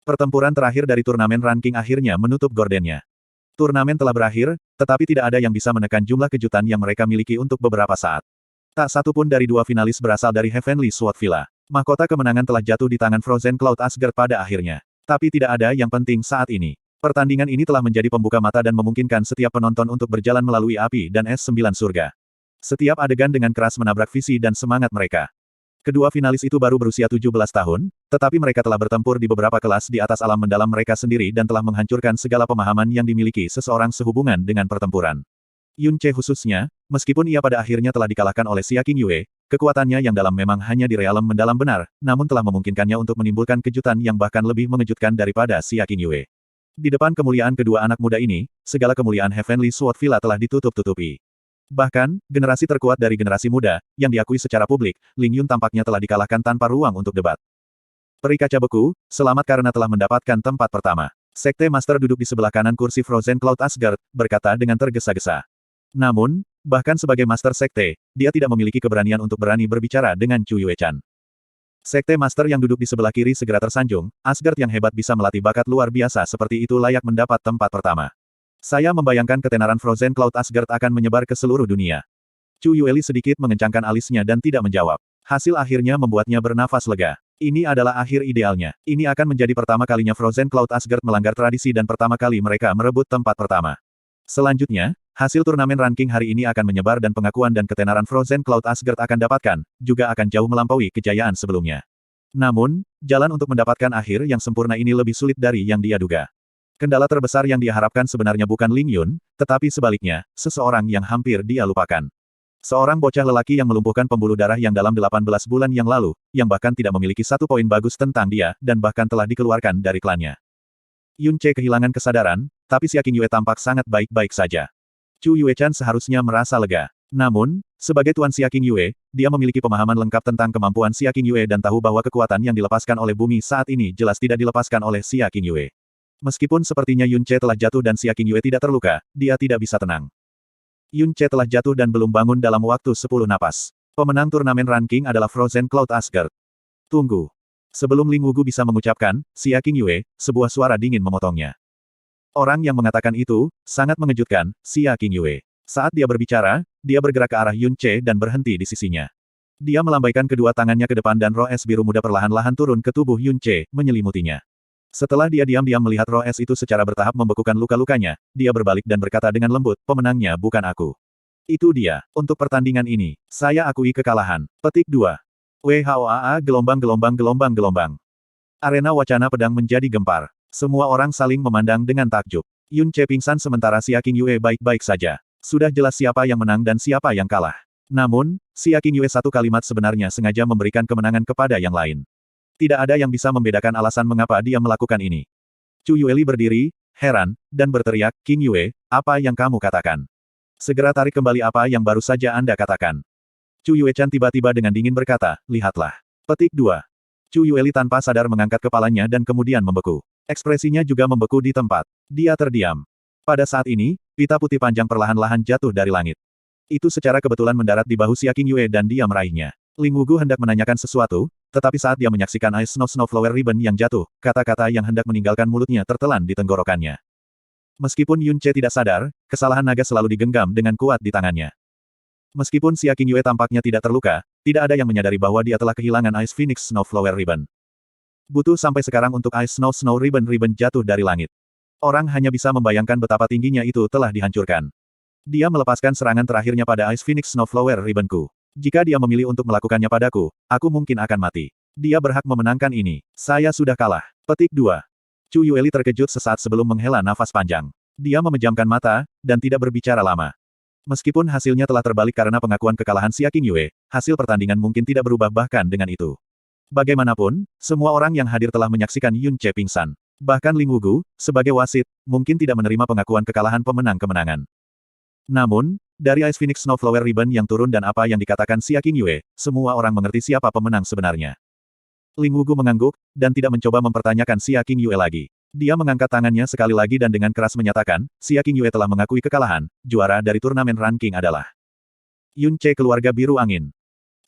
Pertempuran terakhir dari turnamen ranking akhirnya menutup gordennya. Turnamen telah berakhir, tetapi tidak ada yang bisa menekan jumlah kejutan yang mereka miliki untuk beberapa saat. Tak satu pun dari dua finalis berasal dari Heavenly Sword Villa. Mahkota kemenangan telah jatuh di tangan Frozen Cloud Asgard pada akhirnya. Tapi tidak ada yang penting saat ini. Pertandingan ini telah menjadi pembuka mata dan memungkinkan setiap penonton untuk berjalan melalui api dan es 9 surga. Setiap adegan dengan keras menabrak visi dan semangat mereka. Kedua finalis itu baru berusia 17 tahun, tetapi mereka telah bertempur di beberapa kelas di atas alam mendalam mereka sendiri dan telah menghancurkan segala pemahaman yang dimiliki seseorang sehubungan dengan pertempuran. Yun Ce khususnya, meskipun ia pada akhirnya telah dikalahkan oleh Xia Qingyue, kekuatannya yang dalam memang hanya di realem mendalam benar, namun telah memungkinkannya untuk menimbulkan kejutan yang bahkan lebih mengejutkan daripada Xia Qingyue. Di depan kemuliaan kedua anak muda ini, segala kemuliaan Heavenly Sword Villa telah ditutup-tutupi. Bahkan, generasi terkuat dari generasi muda, yang diakui secara publik, Ling Yun tampaknya telah dikalahkan tanpa ruang untuk debat. Peri kaca beku, selamat karena telah mendapatkan tempat pertama. Sekte Master duduk di sebelah kanan kursi Frozen Cloud Asgard, berkata dengan tergesa-gesa. Namun, bahkan sebagai Master Sekte, dia tidak memiliki keberanian untuk berani berbicara dengan Chu Yue-chan. Sekte Master yang duduk di sebelah kiri segera tersanjung, Asgard yang hebat bisa melatih bakat luar biasa seperti itu layak mendapat tempat pertama. Saya membayangkan ketenaran Frozen Cloud Asgard akan menyebar ke seluruh dunia. Chu Yueli sedikit mengencangkan alisnya dan tidak menjawab. Hasil akhirnya membuatnya bernafas lega. Ini adalah akhir idealnya. Ini akan menjadi pertama kalinya Frozen Cloud Asgard melanggar tradisi dan pertama kali mereka merebut tempat pertama. Selanjutnya, hasil turnamen ranking hari ini akan menyebar dan pengakuan dan ketenaran Frozen Cloud Asgard akan dapatkan, juga akan jauh melampaui kejayaan sebelumnya. Namun, jalan untuk mendapatkan akhir yang sempurna ini lebih sulit dari yang dia duga. Kendala terbesar yang dia harapkan sebenarnya bukan Ling Yun, tetapi sebaliknya, seseorang yang hampir dia lupakan. Seorang bocah lelaki yang melumpuhkan pembuluh darah yang dalam 18 bulan yang lalu, yang bahkan tidak memiliki satu poin bagus tentang dia, dan bahkan telah dikeluarkan dari klannya. Yun Ce kehilangan kesadaran, tapi Xia Qingyue tampak sangat baik-baik saja. Chu Yue-chan seharusnya merasa lega. Namun, sebagai Tuan Xia Qingyue, dia memiliki pemahaman lengkap tentang kemampuan Xia Qingyue dan tahu bahwa kekuatan yang dilepaskan oleh bumi saat ini jelas tidak dilepaskan oleh Xia Qingyue. Meskipun sepertinya Yun Ce telah jatuh dan Xia Qingyue tidak terluka, dia tidak bisa tenang. Yun Ce telah jatuh dan belum bangun dalam waktu 10 napas. Pemenang turnamen ranking adalah Frozen Cloud Asgard. Tunggu. Sebelum Ling Wugu bisa mengucapkan, Xia Qingyue, sebuah suara dingin memotongnya. Orang yang mengatakan itu, sangat mengejutkan, Xia Qingyue. Saat dia berbicara, dia bergerak ke arah Yun Ce dan berhenti di sisinya. Dia melambaikan kedua tangannya ke depan dan roh es biru muda perlahan-lahan turun ke tubuh Yun Ce, menyelimutinya. Setelah dia diam-diam melihat roh es itu secara bertahap membekukan luka-lukanya, dia berbalik dan berkata dengan lembut, pemenangnya bukan aku. Itu dia. Untuk pertandingan ini, saya akui kekalahan. Petik 2. WHOAA gelombang. Arena wacana pedang menjadi gempar. Semua orang saling memandang dengan takjub. Yun Ce pingsan sementara Xia Qingyue baik-baik saja. Sudah jelas siapa yang menang dan siapa yang kalah. Namun, Xia Qingyue satu kalimat sebenarnya sengaja memberikan kemenangan kepada yang lain. Tidak ada yang bisa membedakan alasan mengapa dia melakukan ini. Chu Yueli berdiri, heran, dan berteriak, "Qingyue, apa yang kamu katakan? Segera tarik kembali apa yang baru saja Anda katakan." Chu Yuechan tiba-tiba dengan dingin berkata, "Lihatlah." Petik 2. Chu Yueli tanpa sadar mengangkat kepalanya dan kemudian membeku. Ekspresinya juga membeku di tempat. Dia terdiam. Pada saat ini, pita putih panjang perlahan-lahan jatuh dari langit. Itu secara kebetulan mendarat di bahu Xia Qingyue dan dia meraihnya. Ling Wugu hendak menanyakan sesuatu, tetapi saat dia menyaksikan Ice Snowflower Ribbon yang jatuh, kata-kata yang hendak meninggalkan mulutnya tertelan di tenggorokannya. Meskipun Yun Ce tidak sadar, kesalahan naga selalu digenggam dengan kuat di tangannya. Meskipun Xia Qingyue tampaknya tidak terluka, tidak ada yang menyadari bahwa dia telah kehilangan Ice Phoenix Snowflower Ribbon. Butuh sampai sekarang untuk Ice Snow Ribbon jatuh dari langit. Orang hanya bisa membayangkan betapa tingginya itu telah dihancurkan. Dia melepaskan serangan terakhirnya pada Ice Phoenix Snowflower Ribbon-ku. Jika dia memilih untuk melakukannya padaku, aku mungkin akan mati. Dia berhak memenangkan ini. Saya sudah kalah. Petik 2. Chu Yueli terkejut sesaat sebelum menghela nafas panjang. Dia memejamkan mata, dan tidak berbicara lama. Meskipun hasilnya telah terbalik karena pengakuan kekalahan Xia Qingyue, hasil pertandingan mungkin tidak berubah bahkan dengan itu. Bagaimanapun, semua orang yang hadir telah menyaksikan Yun Ce pingsan. Bahkan Ling Wugu, sebagai wasit, mungkin tidak menerima pengakuan kekalahan pemenang kemenangan. Namun, dari Ice Phoenix Snowflower Ribbon yang turun dan apa yang dikatakan Xia Qingyue, semua orang mengerti siapa pemenang sebenarnya. Ling Wugu mengangguk, dan tidak mencoba mempertanyakan Xia Qingyue lagi. Dia mengangkat tangannya sekali lagi dan dengan keras menyatakan, Xia Qingyue telah mengakui kekalahan, juara dari turnamen ranking adalah Yun Ce keluarga biru angin.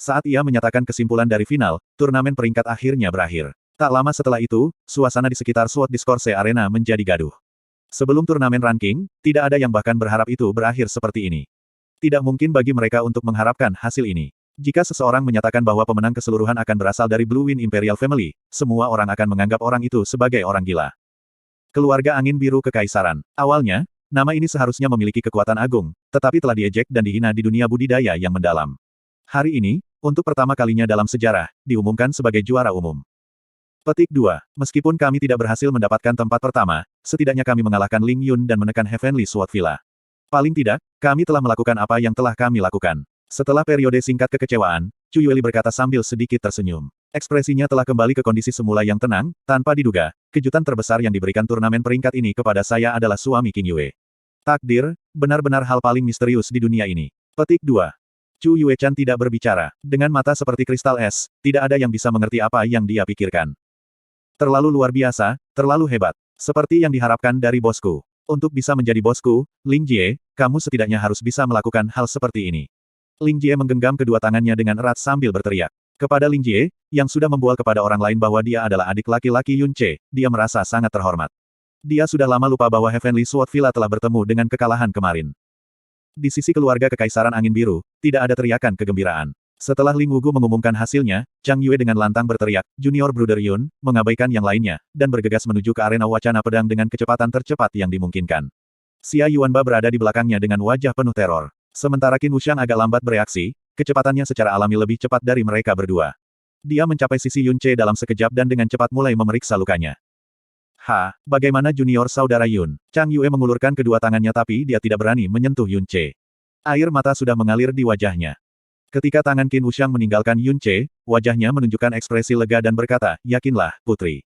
Saat ia menyatakan kesimpulan dari final, turnamen peringkat akhirnya berakhir. Tak lama setelah itu, suasana di sekitar Sword Discourse Arena menjadi gaduh. Sebelum turnamen ranking, tidak ada yang bahkan berharap itu berakhir seperti ini. Tidak mungkin bagi mereka untuk mengharapkan hasil ini. Jika seseorang menyatakan bahwa pemenang keseluruhan akan berasal dari Blue Wind Imperial Family, semua orang akan menganggap orang itu sebagai orang gila. Keluarga Angin Biru Kekaisaran. Awalnya, nama ini seharusnya memiliki kekuatan agung, tetapi telah diejek dan dihina di dunia budidaya yang mendalam. Hari ini, untuk pertama kalinya dalam sejarah, diumumkan sebagai juara umum. Petik 2. Meskipun kami tidak berhasil mendapatkan tempat pertama, setidaknya kami mengalahkan Ling Yun dan menekan Heavenly Sword Villa. Paling tidak, kami telah melakukan apa yang telah kami lakukan. Setelah periode singkat kekecewaan, Chu Yueli berkata sambil sedikit tersenyum. Ekspresinya telah kembali ke kondisi semula yang tenang, tanpa diduga, kejutan terbesar yang diberikan turnamen peringkat ini kepada saya adalah suami Qingyue. Takdir, benar-benar hal paling misterius di dunia ini. Petik 2. Chu Yuechan tidak berbicara. Dengan mata seperti kristal es, tidak ada yang bisa mengerti apa yang dia pikirkan. Terlalu luar biasa, terlalu hebat. Seperti yang diharapkan dari bosku. Untuk bisa menjadi bosku, Ling Jie, kamu setidaknya harus bisa melakukan hal seperti ini. Ling Jie menggenggam kedua tangannya dengan erat sambil berteriak. Kepada Ling Jie, yang sudah membual kepada orang lain bahwa dia adalah adik laki-laki Yun Ce, dia merasa sangat terhormat. Dia sudah lama lupa bahwa Heavenly Sword Villa telah bertemu dengan kekalahan kemarin. Di sisi keluarga Kekaisaran Angin Biru, tidak ada teriakan kegembiraan. Setelah Ling Wugu mengumumkan hasilnya, Chang Yue dengan lantang berteriak, Junior Brother Yun, mengabaikan yang lainnya, dan bergegas menuju ke arena wacana pedang dengan kecepatan tercepat yang dimungkinkan. Xia Yuanba berada di belakangnya dengan wajah penuh teror. Sementara Qin Wuxiang agak lambat bereaksi, kecepatannya secara alami lebih cepat dari mereka berdua. Dia mencapai sisi Yun Ce dalam sekejap dan dengan cepat mulai memeriksa lukanya. Bagaimana junior saudara Yun? Chang Yue mengulurkan kedua tangannya tapi dia tidak berani menyentuh Yun Ce. Air mata sudah mengalir di wajahnya. Ketika tangan Qin Wuxiang meninggalkan Yun Ce, wajahnya menunjukkan ekspresi lega dan berkata, yakinlah, putri.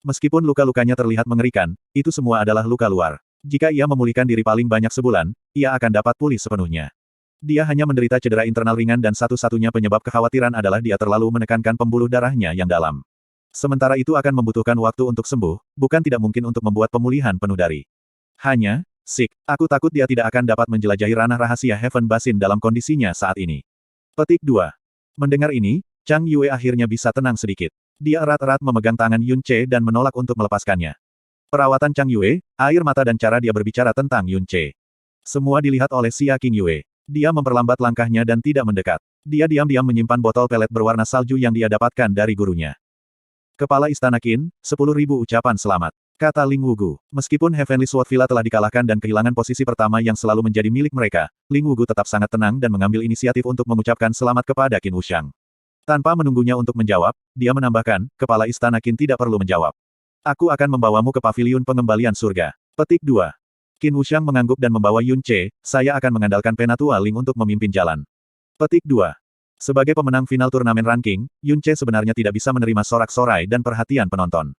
Meskipun luka-lukanya terlihat mengerikan, itu semua adalah luka luar. Jika ia memulihkan diri paling banyak sebulan, ia akan dapat pulih sepenuhnya. Dia hanya menderita cedera internal ringan dan satu-satunya penyebab kekhawatiran adalah dia terlalu menekankan pembuluh darahnya yang dalam. Sementara itu akan membutuhkan waktu untuk sembuh, bukan tidak mungkin untuk membuat pemulihan penuh dari. Aku takut dia tidak akan dapat menjelajahi ranah rahasia Heaven Basin dalam kondisinya saat ini. Petik 2. Mendengar ini, Chang Yue akhirnya bisa tenang sedikit. Dia erat-erat memegang tangan Yun Ce dan menolak untuk melepaskannya. Perawatan Chang Yue, air mata dan cara dia berbicara tentang Yun Ce. Semua dilihat oleh Xia Qingyue. Dia memperlambat langkahnya dan tidak mendekat. Dia diam-diam menyimpan botol pelet berwarna salju yang dia dapatkan dari gurunya. Kepala Istana Qin, 10.000 ucapan selamat. Kata Ling Wugu. Meskipun Heavenly Sword Villa telah dikalahkan dan kehilangan posisi pertama yang selalu menjadi milik mereka, Ling Wugu tetap sangat tenang dan mengambil inisiatif untuk mengucapkan selamat kepada Qin Wuxiang. Tanpa menunggunya untuk menjawab, dia menambahkan, Kepala Istana Qin tidak perlu menjawab. Aku akan membawamu ke paviliun pengembalian surga. Petik 2. Qin Wuxiang mengangguk dan membawa Yun Ce, saya akan mengandalkan Penatua Ling untuk memimpin jalan. Petik 2. Sebagai pemenang final turnamen ranking, Yun Ce sebenarnya tidak bisa menerima sorak-sorai dan perhatian penonton.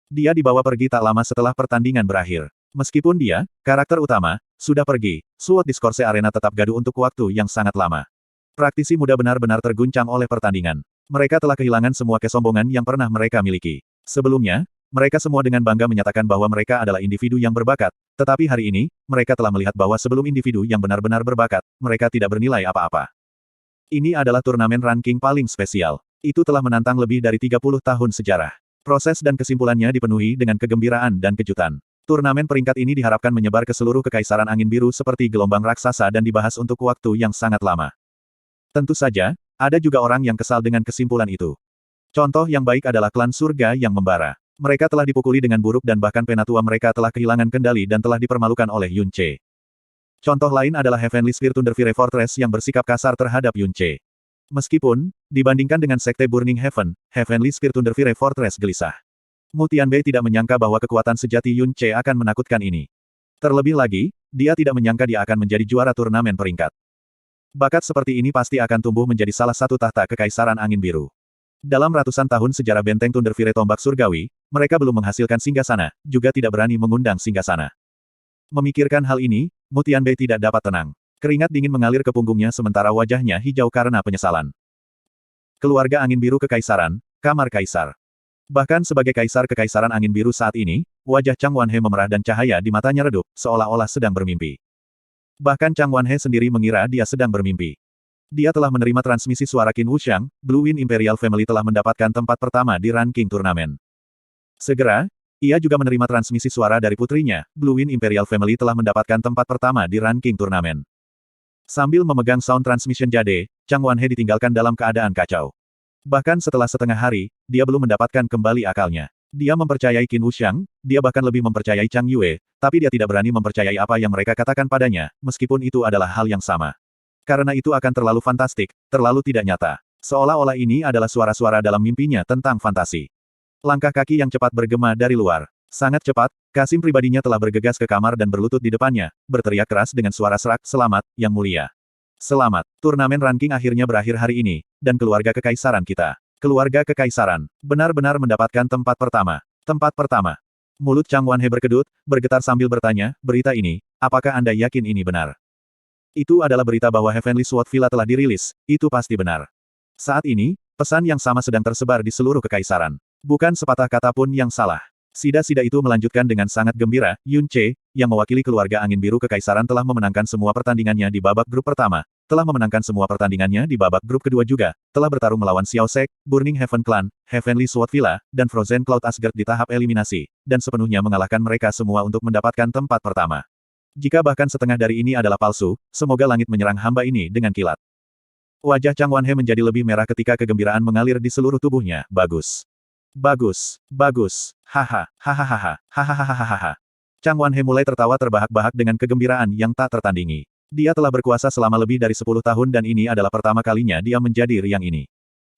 Dia dibawa pergi tak lama setelah pertandingan berakhir. Meskipun dia, karakter utama, sudah pergi, Sword Discourse Arena tetap gaduh untuk waktu yang sangat lama. Praktisi muda benar-benar terguncang oleh pertandingan. Mereka telah kehilangan semua kesombongan yang pernah mereka miliki. Sebelumnya, mereka semua dengan bangga menyatakan bahwa mereka adalah individu yang berbakat, tetapi hari ini, mereka telah melihat bahwa sebelum individu yang benar-benar berbakat, mereka tidak bernilai apa-apa. Ini adalah turnamen ranking paling spesial. Itu telah menantang lebih dari 30 tahun sejarah. Proses dan kesimpulannya dipenuhi dengan kegembiraan dan kejutan. Turnamen peringkat ini diharapkan menyebar ke seluruh kekaisaran angin biru seperti gelombang raksasa dan dibahas untuk waktu yang sangat lama. Tentu saja, ada juga orang yang kesal dengan kesimpulan itu. Contoh yang baik adalah klan surga yang membara. Mereka telah dipukuli dengan buruk dan bahkan penatua mereka telah kehilangan kendali dan telah dipermalukan oleh Yun Ce. Contoh lain adalah Heavenly Sphere Thunderfire Fortress yang bersikap kasar terhadap Yun Ce. Meskipun, dibandingkan dengan Sekte Burning Heaven, Heavenly Sphere Thunderfire Fortress gelisah. Mu Tianbei tidak menyangka bahwa kekuatan sejati Yun Ce akan menakutkan ini. Terlebih lagi, dia tidak menyangka dia akan menjadi juara turnamen peringkat. Bakat seperti ini pasti akan tumbuh menjadi salah satu tahta kekaisaran angin biru. Dalam ratusan tahun sejarah benteng Thunderfire tombak surgawi, mereka belum menghasilkan singgasana, juga tidak berani mengundang singgasana. Memikirkan hal ini, Mu Tianbei tidak dapat tenang. Keringat dingin mengalir ke punggungnya sementara wajahnya hijau karena penyesalan. Keluarga angin biru kekaisaran, kamar kaisar. Bahkan sebagai kaisar kekaisaran angin biru saat ini, wajah Chang Wanhe memerah dan cahaya di matanya redup, seolah-olah sedang bermimpi. Bahkan Chang Wanhe sendiri mengira dia sedang bermimpi. Dia telah menerima transmisi suara Qin Wuxiang, Blue Wind Imperial Family telah mendapatkan tempat pertama di ranking turnamen. Segera, ia juga menerima transmisi suara dari putrinya, Blue Wind Imperial Family telah mendapatkan tempat pertama di ranking turnamen. Sambil memegang sound transmission jade, Chang Wanhe ditinggalkan dalam keadaan kacau. Bahkan setelah setengah hari, dia belum mendapatkan kembali akalnya. Dia mempercayai Qin Wuxiang, dia bahkan lebih mempercayai Chang Yue, tapi dia tidak berani mempercayai apa yang mereka katakan padanya, meskipun itu adalah hal yang sama. Karena itu akan terlalu fantastik, terlalu tidak nyata. Seolah-olah ini adalah suara-suara dalam mimpinya tentang fantasi. Langkah kaki yang cepat bergema dari luar. Sangat cepat, Kasim pribadinya telah bergegas ke kamar dan berlutut di depannya, berteriak keras dengan suara serak, "Selamat, Yang Mulia. Selamat, turnamen ranking akhirnya berakhir hari ini, dan keluarga kekaisaran kita. Keluarga kekaisaran, benar-benar mendapatkan tempat pertama. Tempat pertama." Mulut Chang Wanhe berkedut, bergetar sambil bertanya, "Berita ini, apakah Anda yakin ini benar?" Itu adalah berita bahwa Heavenly Sword Villa telah dirilis, itu pasti benar. Saat ini, pesan yang sama sedang tersebar di seluruh kekaisaran. Bukan sepatah kata pun yang salah. Sida-sida itu melanjutkan dengan sangat gembira, Yun Ce, yang mewakili keluarga angin biru kekaisaran telah memenangkan semua pertandingannya di babak grup pertama, telah memenangkan semua pertandingannya di babak grup kedua juga, telah bertarung melawan Xiao Sek, Burning Heaven Clan, Heavenly Sword Villa, dan Frozen Cloud Asgard di tahap eliminasi, dan sepenuhnya mengalahkan mereka semua untuk mendapatkan tempat pertama. Jika bahkan setengah dari ini adalah palsu, semoga langit menyerang hamba ini dengan kilat. Wajah Chang Wanhe menjadi lebih merah ketika kegembiraan mengalir di seluruh tubuhnya. Bagus. Bagus. Bagus. Haha. Hahaha. Hahaha. Chang Wanhe mulai tertawa terbahak-bahak dengan kegembiraan yang tak tertandingi. Dia telah berkuasa selama lebih dari 10 tahun dan ini adalah pertama kalinya dia menjadi riang ini.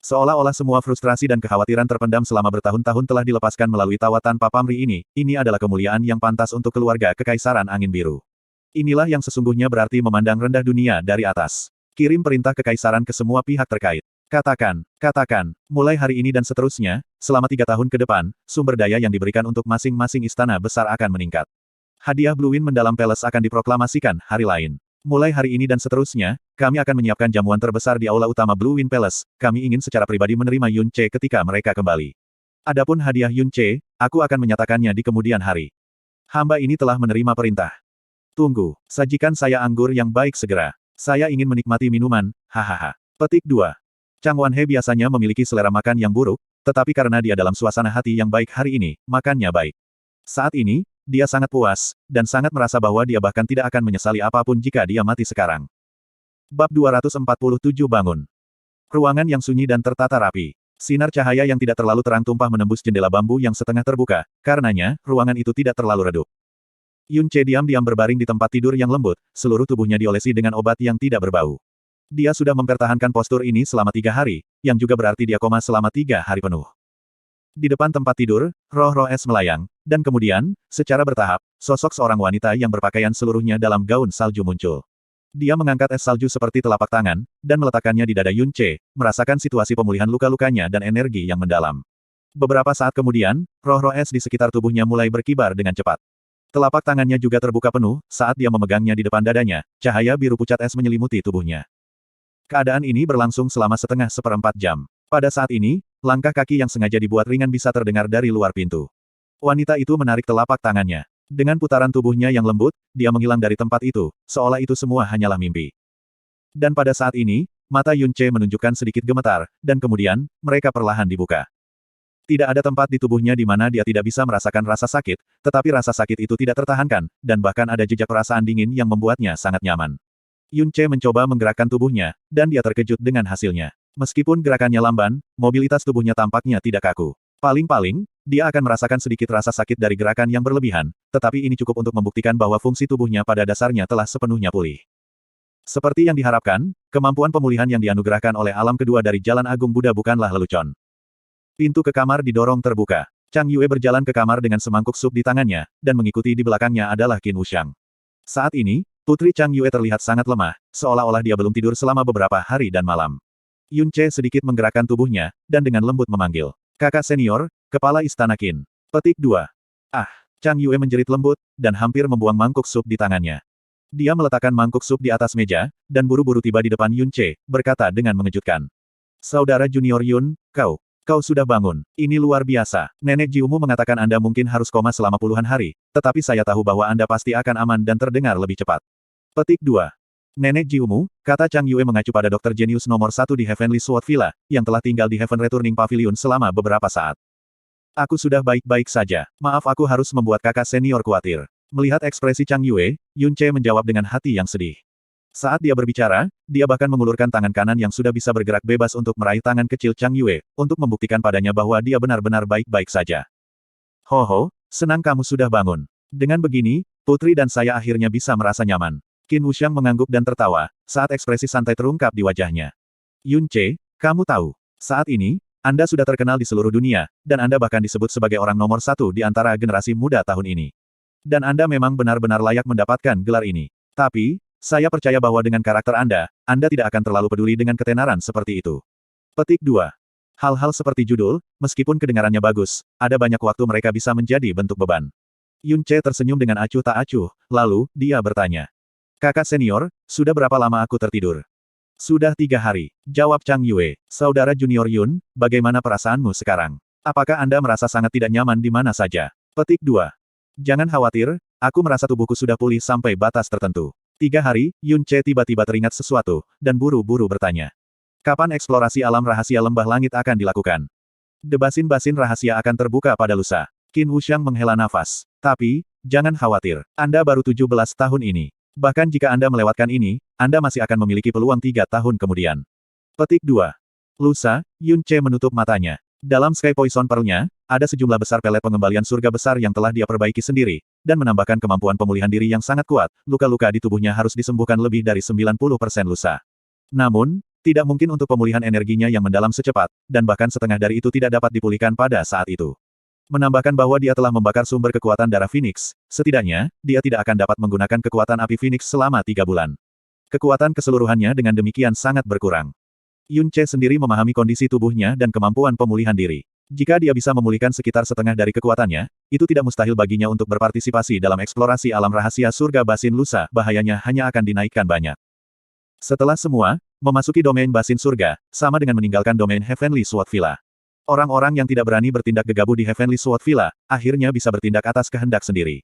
Seolah-olah semua frustrasi dan kekhawatiran terpendam selama bertahun-tahun telah dilepaskan melalui tawa tanpa pamrih ini adalah kemuliaan yang pantas untuk keluarga kekaisaran angin biru. Inilah yang sesungguhnya berarti memandang rendah dunia dari atas. Kirim perintah kekaisaran ke semua pihak terkait. Katakan, mulai hari ini dan seterusnya, selama 3 tahun ke depan, sumber daya yang diberikan untuk masing-masing istana besar akan meningkat. Hadiah Blue Wind Mendalam Palace akan diproklamasikan hari lain. Mulai hari ini dan seterusnya, kami akan menyiapkan jamuan terbesar di aula utama Blue Wind Palace. Kami ingin secara pribadi menerima Yun Ce ketika mereka kembali. Adapun hadiah Yun Ce, aku akan menyatakannya di kemudian hari. Hamba ini telah menerima perintah. Tunggu, sajikan saya anggur yang baik segera. Saya ingin menikmati minuman, hahaha. Petik 2. Chang Wanhe biasanya memiliki selera makan yang buruk, tetapi karena dia dalam suasana hati yang baik hari ini, makannya baik. Saat ini, dia sangat puas, dan sangat merasa bahwa dia bahkan tidak akan menyesali apapun jika dia mati sekarang. Bab 247 Bangun. Ruangan yang sunyi dan tertata rapi. Sinar cahaya yang tidak terlalu terang tumpah menembus jendela bambu yang setengah terbuka, karenanya, ruangan itu tidak terlalu redup. Yun Ce diam-diam berbaring di tempat tidur yang lembut, seluruh tubuhnya diolesi dengan obat yang tidak berbau. Dia sudah mempertahankan postur ini selama 3 hari, yang juga berarti dia koma selama 3 hari penuh. Di depan tempat tidur, roh-roh es melayang, dan kemudian, secara bertahap, sosok seorang wanita yang berpakaian seluruhnya dalam gaun salju muncul. Dia mengangkat es salju seperti telapak tangan, dan meletakkannya di dada Yun Ce, merasakan situasi pemulihan luka-lukanya dan energi yang mendalam. Beberapa saat kemudian, roh-roh es di sekitar tubuhnya mulai berkibar dengan cepat. Telapak tangannya juga terbuka penuh, saat dia memegangnya di depan dadanya, cahaya biru pucat es menyelimuti tubuhnya. Keadaan ini berlangsung selama seperempat jam. Pada saat ini, langkah kaki yang sengaja dibuat ringan bisa terdengar dari luar pintu. Wanita itu menarik telapak tangannya. Dengan putaran tubuhnya yang lembut, dia menghilang dari tempat itu, seolah itu semua hanyalah mimpi. Dan pada saat ini, mata Yun Ce menunjukkan sedikit gemetar, dan kemudian, mereka perlahan dibuka. Tidak ada tempat di tubuhnya di mana dia tidak bisa merasakan rasa sakit, tetapi rasa sakit itu tidak tertahankan, dan bahkan ada jejak perasaan dingin yang membuatnya sangat nyaman. Yun Ce mencoba menggerakkan tubuhnya, dan dia terkejut dengan hasilnya. Meskipun gerakannya lamban, mobilitas tubuhnya tampaknya tidak kaku. Paling-paling, dia akan merasakan sedikit rasa sakit dari gerakan yang berlebihan, tetapi ini cukup untuk membuktikan bahwa fungsi tubuhnya pada dasarnya telah sepenuhnya pulih. Seperti yang diharapkan, kemampuan pemulihan yang dianugerahkan oleh alam kedua dari Jalan Agung Buddha bukanlah lelucon. Pintu ke kamar didorong terbuka. Chang Yue berjalan ke kamar dengan semangkuk sup di tangannya, dan mengikuti di belakangnya adalah Qin Wuxiang. Saat ini, Putri Chang Yue terlihat sangat lemah, seolah-olah dia belum tidur selama beberapa hari dan malam. Yun Ce sedikit menggerakkan tubuhnya, dan dengan lembut memanggil, "Kakak senior, kepala istana Qin." Petik 2. Ah! Chang Yue menjerit lembut, dan hampir membuang mangkuk sup di tangannya. Dia meletakkan mangkuk sup di atas meja, dan buru-buru tiba di depan Yun Ce, berkata dengan mengejutkan. "Saudara junior Yun, kau sudah bangun. Ini luar biasa. Nenek Jiumu mengatakan Anda mungkin harus koma selama puluhan hari, tetapi saya tahu bahwa Anda pasti akan aman dan terdengar lebih cepat." Petik 2. Nenek Jiumu, kata Chang Yue mengacu pada dokter jenius nomor 1 di Heavenly Sword Villa, yang telah tinggal di Heaven Returning Pavilion selama beberapa saat. "Aku sudah baik-baik saja. Maaf aku harus membuat kakak senior khawatir." Melihat ekspresi Chang Yue, Yun Ce menjawab dengan hati yang sedih. Saat dia berbicara, dia bahkan mengulurkan tangan kanan yang sudah bisa bergerak bebas untuk meraih tangan kecil Chang Yue, untuk membuktikan padanya bahwa dia benar-benar baik-baik saja. "Ho, senang kamu sudah bangun. Dengan begini, putri dan saya akhirnya bisa merasa nyaman." Qin Wuxiang mengangguk dan tertawa, saat ekspresi santai terungkap di wajahnya. "Yun Ce, kamu tahu, saat ini, Anda sudah terkenal di seluruh dunia, dan Anda bahkan disebut sebagai orang nomor 1 di antara generasi muda tahun ini. Dan Anda memang benar-benar layak mendapatkan gelar ini. Tapi, saya percaya bahwa dengan karakter Anda tidak akan terlalu peduli dengan ketenaran seperti itu." Petik 2. Hal-hal seperti judul, meskipun kedengarannya bagus, ada banyak waktu mereka bisa menjadi bentuk beban. Yun Ce tersenyum dengan acuh tak acuh, lalu, dia bertanya. "Kakak senior, sudah berapa lama aku tertidur?" "Sudah 3 hari," jawab Chang Yue. "Saudara junior Yun, bagaimana perasaanmu sekarang? Apakah Anda merasa sangat tidak nyaman di mana saja?" Petik 2. "Jangan khawatir, aku merasa tubuhku sudah pulih sampai batas tertentu." 3 hari, Yun Ce tiba-tiba teringat sesuatu, dan buru-buru bertanya. "Kapan eksplorasi alam rahasia lembah langit akan dilakukan?" "Debasin-basin rahasia akan terbuka pada lusa." Qin Wuxiang menghela nafas. "Tapi, jangan khawatir, Anda baru 17 tahun ini. Bahkan jika Anda melewatkan ini, Anda masih akan memiliki peluang 3 tahun kemudian." Petik 2. Lusa, Yun Ce menutup matanya. Dalam Sky Poison Pearl-nya, ada sejumlah besar pelet pengembalian surga besar yang telah dia perbaiki sendiri, dan menambahkan kemampuan pemulihan diri yang sangat kuat, luka-luka di tubuhnya harus disembuhkan lebih dari 90% lusa. Namun, tidak mungkin untuk pemulihan energinya yang mendalam secepat, dan bahkan setengah dari itu tidak dapat dipulihkan pada saat itu. Menambahkan bahwa dia telah membakar sumber kekuatan darah Phoenix, setidaknya, dia tidak akan dapat menggunakan kekuatan api Phoenix selama 3 bulan. Kekuatan keseluruhannya dengan demikian sangat berkurang. Yun Ce sendiri memahami kondisi tubuhnya dan kemampuan pemulihan diri. Jika dia bisa memulihkan sekitar setengah dari kekuatannya, itu tidak mustahil baginya untuk berpartisipasi dalam eksplorasi alam rahasia surga Basin Lusa, bahayanya hanya akan dinaikkan banyak. Setelah semua, memasuki domain Basin Surga, sama dengan meninggalkan domain Heavenly Sword Villa. Orang-orang yang tidak berani bertindak gegabah di Heavenly Sword Villa, akhirnya bisa bertindak atas kehendak sendiri.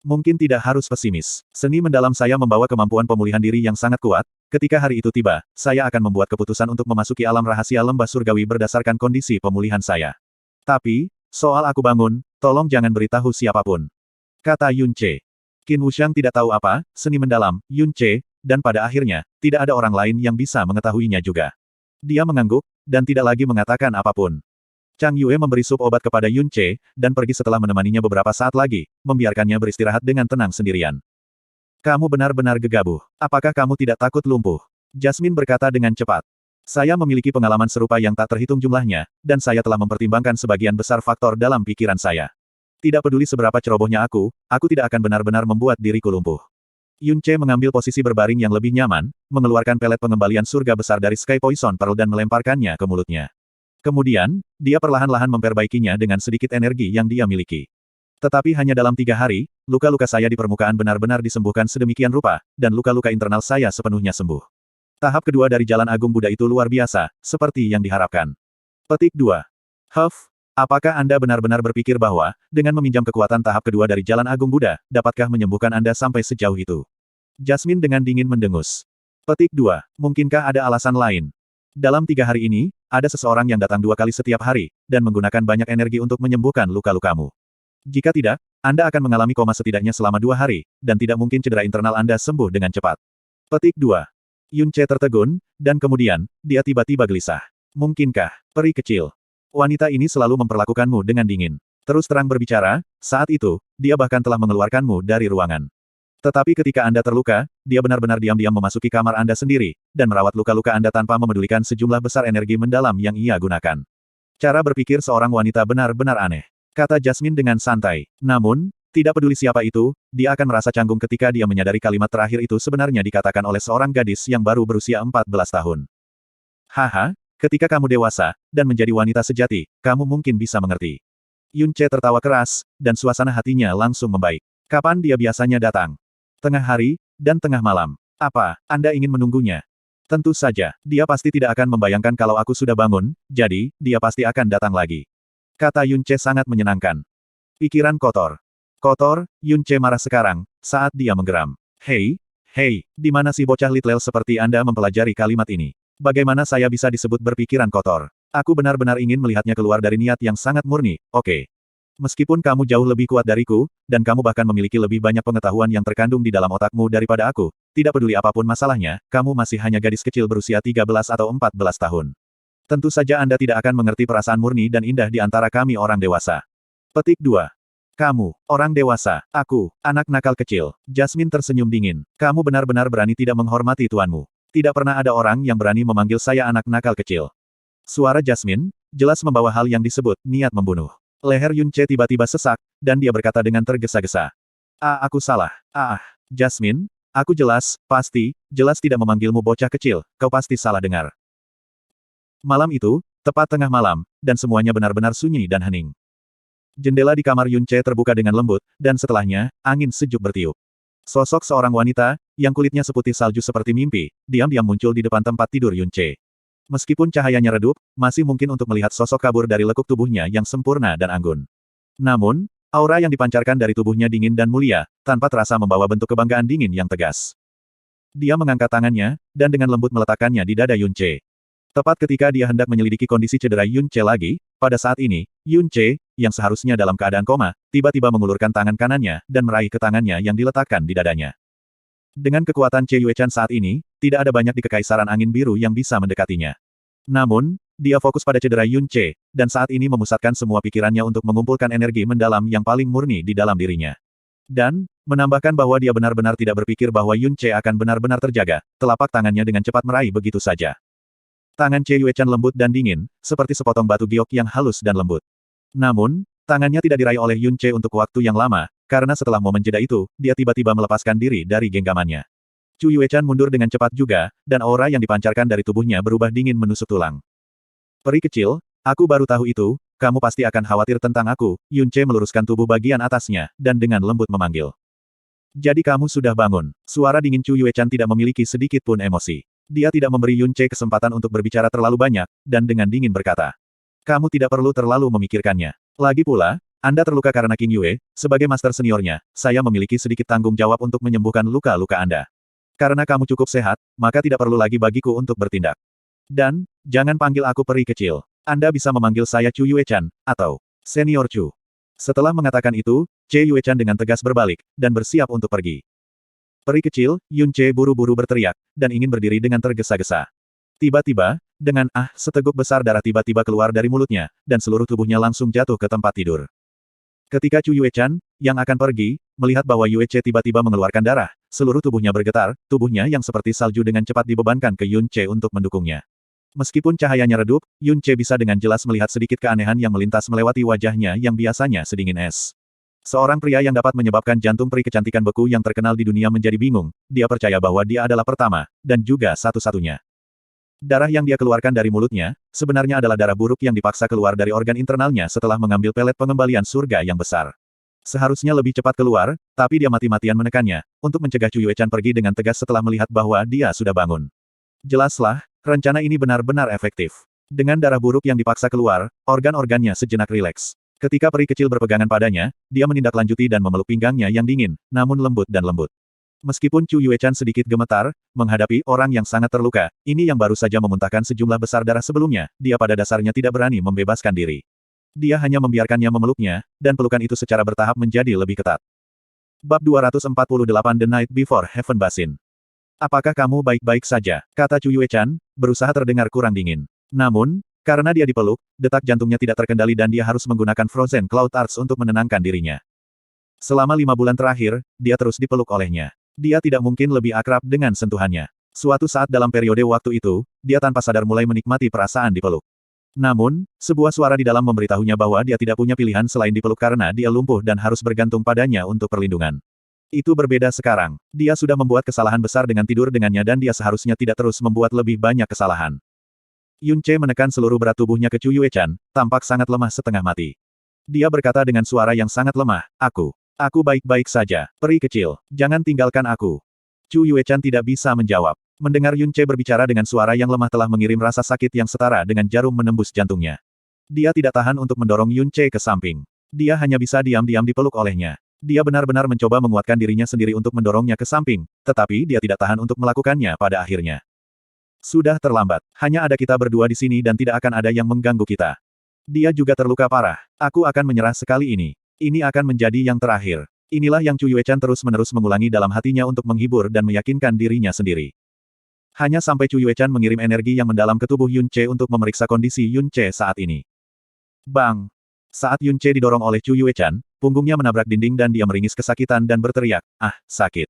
Mungkin tidak harus pesimis. Seni mendalam saya membawa kemampuan pemulihan diri yang sangat kuat. Ketika hari itu tiba, saya akan membuat keputusan untuk memasuki alam rahasia lembah surgawi berdasarkan kondisi pemulihan saya. Tapi, soal aku bangun, tolong jangan beritahu siapapun. Kata Yun Ce. Qin Wuxiang tidak tahu apa, seni mendalam, Yun Ce, dan pada akhirnya, tidak ada orang lain yang bisa mengetahuinya juga. Dia mengangguk, dan tidak lagi mengatakan apapun. Chang Yue memberi sup obat kepada Yun Ce, dan pergi setelah menemaninya beberapa saat lagi, membiarkannya beristirahat dengan tenang sendirian. "Kamu benar-benar gegabah. Apakah kamu tidak takut lumpuh?" Jasmine berkata dengan cepat. Saya memiliki pengalaman serupa yang tak terhitung jumlahnya, dan saya telah mempertimbangkan sebagian besar faktor dalam pikiran saya. Tidak peduli seberapa cerobohnya aku tidak akan benar-benar membuat diriku lumpuh. Yun Ce mengambil posisi berbaring yang lebih nyaman, mengeluarkan pelet pengembalian surga besar dari Sky Poison Pearl dan melemparkannya ke mulutnya. Kemudian, dia perlahan-lahan memperbaikinya dengan sedikit energi yang dia miliki. Tetapi hanya dalam 3 hari, luka-luka saya di permukaan benar-benar disembuhkan sedemikian rupa, dan luka-luka internal saya sepenuhnya sembuh. Tahap kedua dari Jalan Agung Buddha itu luar biasa, seperti yang diharapkan. Petik 2. Huff, apakah Anda benar-benar berpikir bahwa, dengan meminjam kekuatan tahap kedua dari Jalan Agung Buddha, dapatkah menyembuhkan Anda sampai sejauh itu? Jasmine dengan dingin mendengus. Petik 2. Mungkinkah ada alasan lain? Dalam 3 hari ini, ada seseorang yang datang 2 kali setiap hari, dan menggunakan banyak energi untuk menyembuhkan luka-lukamu. Jika tidak, Anda akan mengalami koma setidaknya selama 2 hari, dan tidak mungkin cedera internal Anda sembuh dengan cepat. Petik 2. Yun Ce tertegun, dan kemudian, dia tiba-tiba gelisah. Mungkinkah, peri kecil? Wanita ini selalu memperlakukanmu dengan dingin. Terus terang berbicara, saat itu, dia bahkan telah mengeluarkanmu dari ruangan. Tetapi ketika Anda terluka, dia benar-benar diam-diam memasuki kamar Anda sendiri, dan merawat luka-luka Anda tanpa memedulikan sejumlah besar energi mendalam yang ia gunakan. Cara berpikir seorang wanita benar-benar aneh. Kata Jasmine dengan santai. Namun, tidak peduli siapa itu, dia akan merasa canggung ketika dia menyadari kalimat terakhir itu sebenarnya dikatakan oleh seorang gadis yang baru berusia 14 tahun. Haha, ketika kamu dewasa, dan menjadi wanita sejati, kamu mungkin bisa mengerti. Yun Ce tertawa keras, dan suasana hatinya langsung membaik. Kapan dia biasanya datang? Tengah hari, dan tengah malam. Apa, Anda ingin menunggunya? Tentu saja, dia pasti tidak akan membayangkan kalau aku sudah bangun, jadi, dia pasti akan datang lagi. Kata Yun Ce sangat menyenangkan. Pikiran kotor. Kotor, Yun Ce marah sekarang, saat dia menggeram. Hei, di mana si bocah Litlel seperti Anda mempelajari kalimat ini? Bagaimana saya bisa disebut berpikiran kotor? Aku benar-benar ingin melihatnya keluar dari niat yang sangat murni, oke. Meskipun kamu jauh lebih kuat dariku, dan kamu bahkan memiliki lebih banyak pengetahuan yang terkandung di dalam otakmu daripada aku, tidak peduli apapun masalahnya, kamu masih hanya gadis kecil berusia 13 atau 14 tahun. Tentu saja Anda tidak akan mengerti perasaan murni dan indah di antara kami orang dewasa. Petik 2. Kamu, orang dewasa, aku, anak nakal kecil. Jasmine tersenyum dingin. Kamu benar-benar berani tidak menghormati tuanmu. Tidak pernah ada orang yang berani memanggil saya anak nakal kecil. Suara Jasmine, jelas membawa hal yang disebut, niat membunuh. Leher Yun Ce tiba-tiba sesak, dan dia berkata dengan tergesa-gesa. Aku salah. Jasmine, aku jelas tidak memanggilmu bocah kecil, kau pasti salah dengar. Malam itu, tepat tengah malam, dan semuanya benar-benar sunyi dan hening. Jendela di kamar Yun Ce terbuka dengan lembut, dan setelahnya, angin sejuk bertiup. Sosok seorang wanita, yang kulitnya seputih salju seperti mimpi, diam-diam muncul di depan tempat tidur Yun Ce. Meskipun cahayanya redup, masih mungkin untuk melihat sosok kabur dari lekuk tubuhnya yang sempurna dan anggun. Namun, aura yang dipancarkan dari tubuhnya dingin dan mulia, tanpa terasa membawa bentuk kebanggaan dingin yang tegas. Dia mengangkat tangannya, dan dengan lembut meletakkannya di dada Yun Ce. Tepat ketika dia hendak menyelidiki kondisi cedera Yun Ce lagi, pada saat ini, Yun Ce, yang seharusnya dalam keadaan koma, tiba-tiba mengulurkan tangan kanannya, dan meraih ke tangannya yang diletakkan di dadanya. Dengan kekuatan Che Yuechan saat ini, tidak ada banyak di Kekaisaran Angin Biru yang bisa mendekatinya. Namun, dia fokus pada cedera Yun Ce, dan saat ini memusatkan semua pikirannya untuk mengumpulkan energi mendalam yang paling murni di dalam dirinya. Dan, menambahkan bahwa dia benar-benar tidak berpikir bahwa Yun Ce akan benar-benar terjaga, telapak tangannya dengan cepat meraih begitu saja. Tangan Che Yuechan lembut dan dingin, seperti sepotong batu giok yang halus dan lembut. Namun, tangannya tidak diraih oleh Yun Ce untuk waktu yang lama, karena setelah momen jeda itu, dia tiba-tiba melepaskan diri dari genggamannya. Chu Yuechan mundur dengan cepat juga, dan aura yang dipancarkan dari tubuhnya berubah dingin menusuk tulang. Peri kecil, aku baru tahu itu, kamu pasti akan khawatir tentang aku. Yun Ce meluruskan tubuh bagian atasnya, dan dengan lembut memanggil. Jadi kamu sudah bangun. Suara dingin Chu Yuechan tidak memiliki sedikit pun emosi. Dia tidak memberi Yun Ce kesempatan untuk berbicara terlalu banyak, dan dengan dingin berkata. Kamu tidak perlu terlalu memikirkannya. Lagi pula, Anda terluka karena King Yue, sebagai master seniornya, saya memiliki sedikit tanggung jawab untuk menyembuhkan luka-luka Anda. Karena kamu cukup sehat, maka tidak perlu lagi bagiku untuk bertindak. Dan, jangan panggil aku peri kecil. Anda bisa memanggil saya Chu Yuechan, atau Senior Chu. Setelah mengatakan itu, Che Yuechan dengan tegas berbalik, dan bersiap untuk pergi. Peri kecil, Yun Ce buru-buru berteriak, dan ingin berdiri dengan tergesa-gesa. Tiba-tiba, dengan seteguk besar darah tiba-tiba keluar dari mulutnya, dan seluruh tubuhnya langsung jatuh ke tempat tidur. Ketika Chu Yuechan, yang akan pergi, melihat bahwa Yue Ce tiba-tiba mengeluarkan darah, seluruh tubuhnya bergetar, tubuhnya yang seperti salju dengan cepat dibebankan ke Yun Ce untuk mendukungnya. Meskipun cahayanya redup, Yun Ce bisa dengan jelas melihat sedikit keanehan yang melintas melewati wajahnya yang biasanya sedingin es. Seorang pria yang dapat menyebabkan jantung peri kecantikan beku yang terkenal di dunia menjadi bingung, dia percaya bahwa dia adalah pertama, dan juga satu-satunya. Darah yang dia keluarkan dari mulutnya, sebenarnya adalah darah buruk yang dipaksa keluar dari organ internalnya setelah mengambil pelet pengembalian surga yang besar. Seharusnya lebih cepat keluar, tapi dia mati-matian menekannya, untuk mencegah Chu Yuechan pergi dengan tegas setelah melihat bahwa dia sudah bangun. Jelaslah, rencana ini benar-benar efektif. Dengan darah buruk yang dipaksa keluar, organ-organnya sejenak rileks. Ketika peri kecil berpegangan padanya, dia menindaklanjuti dan memeluk pinggangnya yang dingin, namun lembut dan lembut. Meskipun Chu Yuechan sedikit gemetar, menghadapi orang yang sangat terluka, ini yang baru saja memuntahkan sejumlah besar darah sebelumnya, dia pada dasarnya tidak berani membebaskan diri. Dia hanya membiarkannya memeluknya, dan pelukan itu secara bertahap menjadi lebih ketat. Bab 248 The Night Before Heaven Basin. Apakah kamu baik-baik saja? Kata Chu Yuechan, berusaha terdengar kurang dingin. Namun, karena dia dipeluk, detak jantungnya tidak terkendali dan dia harus menggunakan Frozen Cloud Arts untuk menenangkan dirinya. Selama 5 bulan terakhir, dia terus dipeluk olehnya. Dia tidak mungkin lebih akrab dengan sentuhannya. Suatu saat dalam periode waktu itu, dia tanpa sadar mulai menikmati perasaan dipeluk. Namun, sebuah suara di dalam memberitahunya bahwa dia tidak punya pilihan selain dipeluk karena dia lumpuh dan harus bergantung padanya untuk perlindungan. Itu berbeda sekarang. Dia sudah membuat kesalahan besar dengan tidur dengannya dan dia seharusnya tidak terus membuat lebih banyak kesalahan. Yun Ce menekan seluruh berat tubuhnya ke Chu Yuechan, tampak sangat lemah setengah mati. Dia berkata dengan suara yang sangat lemah, Aku baik-baik saja, peri kecil, jangan tinggalkan aku. Chu Yuechan tidak bisa menjawab. Mendengar Yun Ce berbicara dengan suara yang lemah telah mengirim rasa sakit yang setara dengan jarum menembus jantungnya. Dia tidak tahan untuk mendorong Yun Ce ke samping. Dia hanya bisa diam-diam dipeluk olehnya. Dia benar-benar mencoba menguatkan dirinya sendiri untuk mendorongnya ke samping, tetapi dia tidak tahan untuk melakukannya pada akhirnya. Sudah terlambat. Hanya ada kita berdua di sini dan tidak akan ada yang mengganggu kita. Dia juga terluka parah. Aku akan menyerah sekali ini. Ini akan menjadi yang terakhir. Inilah yang Chu Yuechan terus-menerus mengulangi dalam hatinya untuk menghibur dan meyakinkan dirinya sendiri. Hanya sampai Chu Yuechan mengirim energi yang mendalam ke tubuh Yun Ce untuk memeriksa kondisi Yun Ce saat ini. Bang! Saat Yun Ce didorong oleh Chu Yuechan, punggungnya menabrak dinding dan dia meringis kesakitan dan berteriak, sakit.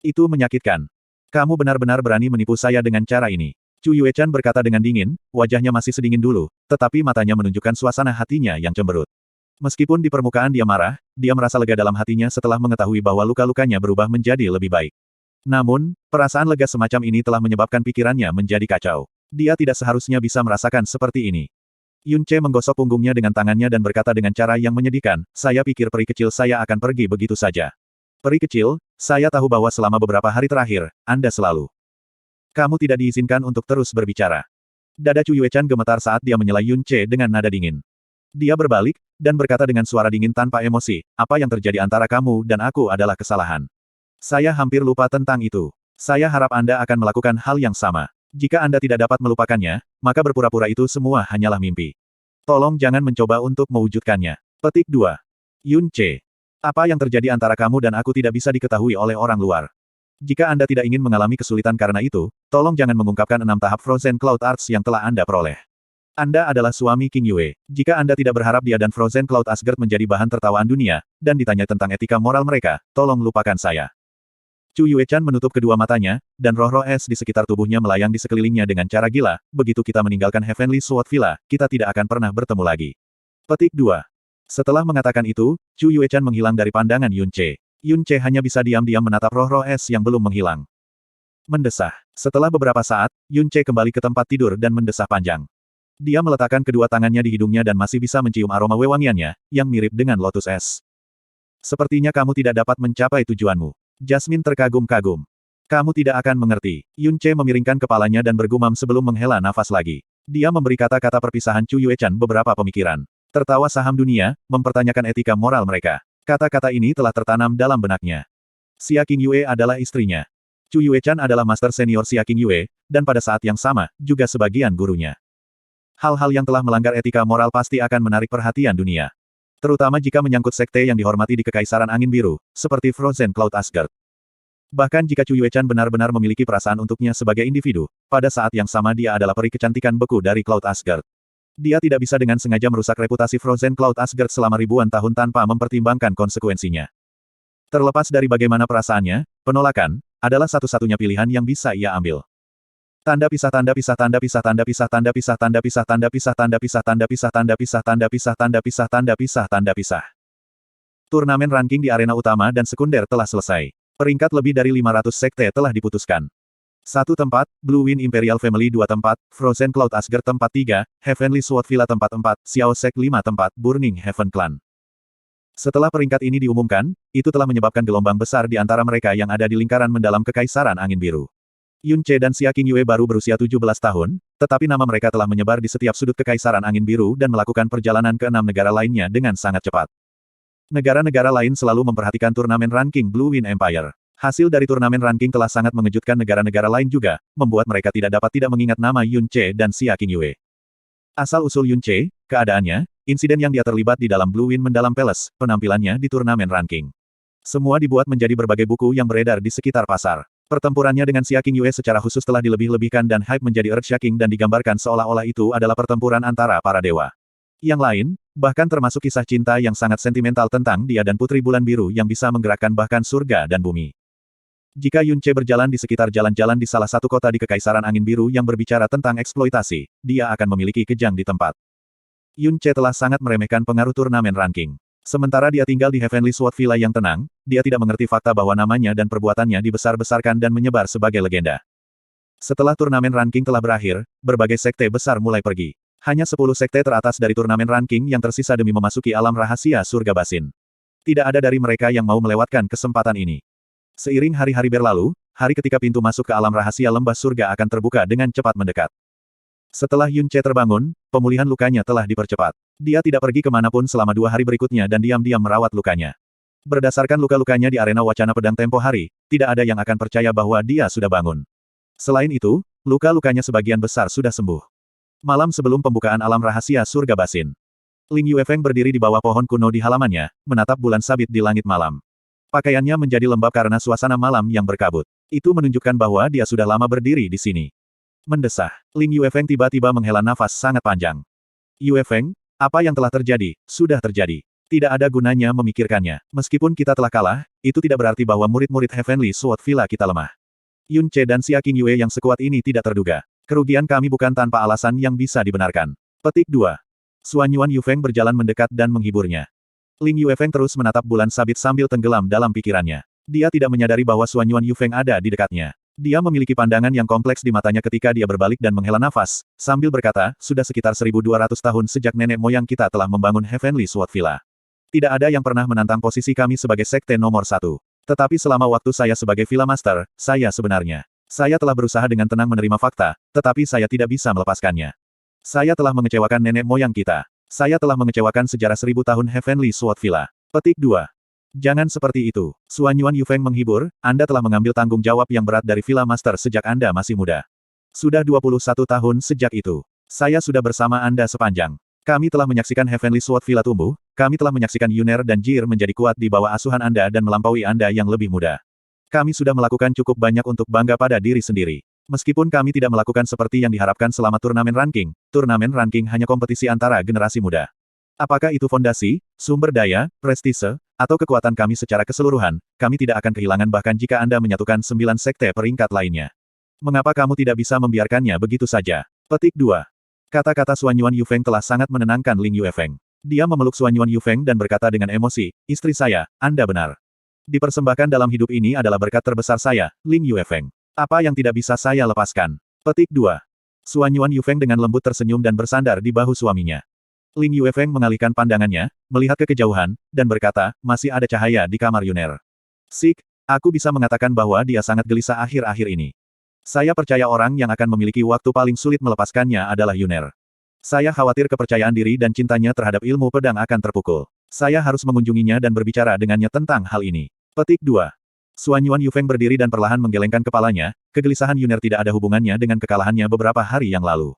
Itu menyakitkan. Kamu benar-benar berani menipu saya dengan cara ini. Chu Yuechan berkata dengan dingin, wajahnya masih sedingin dulu, tetapi matanya menunjukkan suasana hatinya yang cemberut. Meskipun di permukaan dia marah, dia merasa lega dalam hatinya setelah mengetahui bahwa luka-lukanya berubah menjadi lebih baik. Namun, perasaan lega semacam ini telah menyebabkan pikirannya menjadi kacau. Dia tidak seharusnya bisa merasakan seperti ini. Yun Ce menggosok punggungnya dengan tangannya dan berkata dengan cara yang menyedihkan, saya pikir peri kecil saya akan pergi begitu saja. Peri kecil, saya tahu bahwa selama beberapa hari terakhir, Anda selalu. Kamu tidak diizinkan untuk terus berbicara. Dada Chu Yuechan gemetar saat dia menyela Yun Ce dengan nada dingin. Dia berbalik, dan berkata dengan suara dingin tanpa emosi, apa yang terjadi antara kamu dan aku adalah kesalahan. Saya hampir lupa tentang itu. Saya harap Anda akan melakukan hal yang sama. Jika Anda tidak dapat melupakannya, maka berpura-pura itu semua hanyalah mimpi. Tolong jangan mencoba untuk mewujudkannya. Petik 2. Yun Ce. Apa yang terjadi antara kamu dan aku tidak bisa diketahui oleh orang luar. Jika Anda tidak ingin mengalami kesulitan karena itu, tolong jangan mengungkapkan 6 tahap Frozen Cloud Arts yang telah Anda peroleh. Anda adalah suami King Yue. Jika Anda tidak berharap dia dan Frozen Cloud Asgard menjadi bahan tertawaan dunia, dan ditanya tentang etika moral mereka, tolong lupakan saya. Chu Yuechan menutup kedua matanya, dan roh-roh es di sekitar tubuhnya melayang di sekelilingnya dengan cara gila, begitu kita meninggalkan Heavenly Sword Villa, kita tidak akan pernah bertemu lagi. Petik 2. Setelah mengatakan itu, Chu Yuechan menghilang dari pandangan Yun Ce. Yun Ce hanya bisa diam-diam menatap roh-roh es yang belum menghilang. Mendesah. Setelah beberapa saat, Yun Ce kembali ke tempat tidur dan mendesah panjang. Dia meletakkan kedua tangannya di hidungnya dan masih bisa mencium aroma wewangiannya, yang mirip dengan lotus es. Sepertinya kamu tidak dapat mencapai tujuanmu. Jasmine terkagum-kagum. Kamu tidak akan mengerti. Yun Ce memiringkan kepalanya dan bergumam sebelum menghela nafas lagi. Dia memberi kata-kata perpisahan Chu Yuechan beberapa pemikiran. Tertawa saham dunia, mempertanyakan etika moral mereka. Kata-kata ini telah tertanam dalam benaknya. Xia King Yue adalah istrinya. Chu Yuechan adalah master senior Xia King Yue, dan pada saat yang sama, juga sebagian gurunya. Hal-hal yang telah melanggar etika moral pasti akan menarik perhatian dunia. Terutama jika menyangkut sekte yang dihormati di Kekaisaran Angin Biru, seperti Frozen Cloud Asgard. Bahkan jika Chu Yuechan benar-benar memiliki perasaan untuknya sebagai individu, pada saat yang sama dia adalah peri kecantikan beku dari Cloud Asgard. Dia tidak bisa dengan sengaja merusak reputasi Frozen Cloud Asgard selama ribuan tahun tanpa mempertimbangkan konsekuensinya. Terlepas dari bagaimana perasaannya, penolakan adalah satu-satunya pilihan yang bisa ia ambil. Tanda pisah tanda pisah tanda pisah tanda pisah tanda pisah tanda pisah tanda pisah tanda pisah tanda pisah tanda pisah tanda pisah tanda pisah tanda pisah tanda pisah. Turnamen ranking di arena utama dan sekunder telah selesai. Peringkat lebih dari 500 sekte telah diputuskan. 1 tempat, Blue Wind Imperial Family 2 tempat, Frozen Cloud Asgard tempat 3, Heavenly Sword Villa tempat 4, Xiao Sek 5 tempat, Burning Heaven Clan. Setelah peringkat ini diumumkan, itu telah menyebabkan gelombang besar di antara mereka yang ada di lingkaran mendalam Kekaisaran Angin Biru. Yun Ce dan Xia Qingyue baru berusia 17 tahun, tetapi nama mereka telah menyebar di setiap sudut Kekaisaran Angin Biru dan melakukan perjalanan ke 6 negara lainnya dengan sangat cepat. Negara-negara lain selalu memperhatikan turnamen ranking Blue Wind Empire. Hasil dari turnamen ranking telah sangat mengejutkan negara-negara lain juga, membuat mereka tidak dapat tidak mengingat nama Yun Ce dan Xia Qingyue. Asal-usul Yun Ce, keadaannya, insiden yang dia terlibat di dalam Blue Wind Mendalam Palace, penampilannya di turnamen ranking. Semua dibuat menjadi berbagai buku yang beredar di sekitar pasar. Pertempurannya dengan Xia Qingyue secara khusus telah dilebih-lebihkan dan hype menjadi earth-shaking dan digambarkan seolah-olah itu adalah pertempuran antara para dewa. Yang lain, bahkan termasuk kisah cinta yang sangat sentimental tentang dia dan Putri Bulan Biru yang bisa menggerakkan bahkan surga dan bumi. Jika Yun Ce berjalan di sekitar jalan-jalan di salah satu kota di Kekaisaran Angin Biru yang berbicara tentang eksploitasi, dia akan memiliki kejang di tempat. Yun Ce telah sangat meremehkan pengaruh turnamen ranking. Sementara dia tinggal di Heavenly Sword Villa yang tenang, dia tidak mengerti fakta bahwa namanya dan perbuatannya dibesar-besarkan dan menyebar sebagai legenda. Setelah turnamen ranking telah berakhir, berbagai sekte besar mulai pergi. Hanya 10 sekte teratas dari turnamen ranking yang tersisa demi memasuki alam rahasia surga basin. Tidak ada dari mereka yang mau melewatkan kesempatan ini. Seiring hari-hari berlalu, hari ketika pintu masuk ke alam rahasia lembah surga akan terbuka dengan cepat mendekat. Setelah Yun Ce terbangun, pemulihan lukanya telah dipercepat. Dia tidak pergi kemanapun selama 2 hari berikutnya dan diam-diam merawat lukanya. Berdasarkan luka-lukanya di arena wacana pedang tempo hari, tidak ada yang akan percaya bahwa dia sudah bangun. Selain itu, luka-lukanya sebagian besar sudah sembuh. Malam sebelum pembukaan alam rahasia surga basin, Ling Yuefeng berdiri di bawah pohon kuno di halamannya, menatap bulan sabit di langit malam. Pakaiannya menjadi lembab karena suasana malam yang berkabut. Itu menunjukkan bahwa dia sudah lama berdiri di sini. Mendesah, Ling Yuefeng tiba-tiba menghela nafas sangat panjang. Yuefeng, apa yang telah terjadi, sudah terjadi. Tidak ada gunanya memikirkannya. Meskipun kita telah kalah, itu tidak berarti bahwa murid-murid Heavenly Sword Villa kita lemah. Yun Ce dan Xia Qingyue yang sekuat ini tidak terduga. Kerugian kami bukan tanpa alasan yang bisa dibenarkan. Petik 2. Suan Yuan Yufeng berjalan mendekat dan menghiburnya. Ling Yuefeng terus menatap bulan sabit sambil tenggelam dalam pikirannya. Dia tidak menyadari bahwa Suan Yuan Yufeng ada di dekatnya. Dia memiliki pandangan yang kompleks di matanya ketika dia berbalik dan menghela nafas, sambil berkata, sudah sekitar 1200 tahun sejak nenek moyang kita telah membangun Heavenly Sword Villa. Tidak ada yang pernah menantang posisi kami sebagai sekte nomor 1. Tetapi selama waktu saya sebagai Villa Master, saya sebenarnya. Saya telah berusaha dengan tenang menerima fakta, tetapi saya tidak bisa melepaskannya. Saya telah mengecewakan nenek moyang kita. Saya telah mengecewakan sejarah 1000 tahun Heavenly Sword Villa. Petik 2. Jangan seperti itu. Suan Yuan Yufeng menghibur, Anda telah mengambil tanggung jawab yang berat dari Villa Master sejak Anda masih muda. Sudah 21 tahun sejak itu. Saya sudah bersama Anda sepanjang. Kami telah menyaksikan Heavenly Sword Villa tumbuh, kami telah menyaksikan Yuner dan Jir menjadi kuat di bawah asuhan Anda dan melampaui Anda yang lebih muda. Kami sudah melakukan cukup banyak untuk bangga pada diri sendiri. Meskipun kami tidak melakukan seperti yang diharapkan selama turnamen ranking hanya kompetisi antara generasi muda. Apakah itu fondasi, sumber daya, prestise, atau kekuatan kami secara keseluruhan, kami tidak akan kehilangan bahkan jika Anda menyatukan 9 sekte peringkat lainnya. Mengapa kamu tidak bisa membiarkannya begitu saja? Petik 2. Kata-kata Suan Yuan Yufeng telah sangat menenangkan Ling Yuefeng. Dia memeluk Suan Yuan Yufeng dan berkata dengan emosi, istri saya, Anda benar. Dipersembahkan dalam hidup ini adalah berkat terbesar saya, Ling Yuefeng. Apa yang tidak bisa saya lepaskan? Petik 2. Suan Yuan Yufeng dengan lembut tersenyum dan bersandar di bahu suaminya. Ling Yuefeng mengalihkan pandangannya, melihat ke kejauhan, dan berkata, masih ada cahaya di kamar Yuner. Sik, aku bisa mengatakan bahwa dia sangat gelisah akhir-akhir ini. Saya percaya orang yang akan memiliki waktu paling sulit melepaskannya adalah Yuner. Saya khawatir kepercayaan diri dan cintanya terhadap ilmu pedang akan terpukul. Saya harus mengunjunginya dan berbicara dengannya tentang hal ini. Petik 2. Suan Yuan Yufeng berdiri dan perlahan menggelengkan kepalanya, kegelisahan Yuner tidak ada hubungannya dengan kekalahannya beberapa hari yang lalu.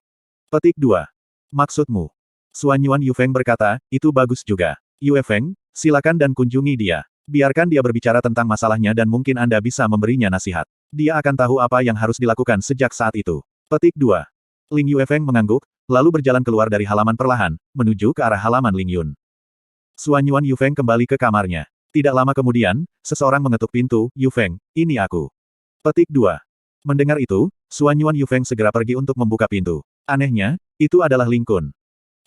Petik 2. Maksudmu? Suan Yuan Yufeng berkata, itu bagus juga. Yuefeng, silakan dan kunjungi dia. Biarkan dia berbicara tentang masalahnya dan mungkin Anda bisa memberinya nasihat. Dia akan tahu apa yang harus dilakukan sejak saat itu. Petik 2. Ling Yuefeng mengangguk, lalu berjalan keluar dari halaman perlahan, menuju ke arah halaman Ling Yun. Suan Yuan Yufeng kembali ke kamarnya. Tidak lama kemudian, seseorang mengetuk pintu, Yufeng, ini aku. Petik 2. Mendengar itu, Suan Yuan Yufeng segera pergi untuk membuka pintu. Anehnya, itu adalah Ling Kun.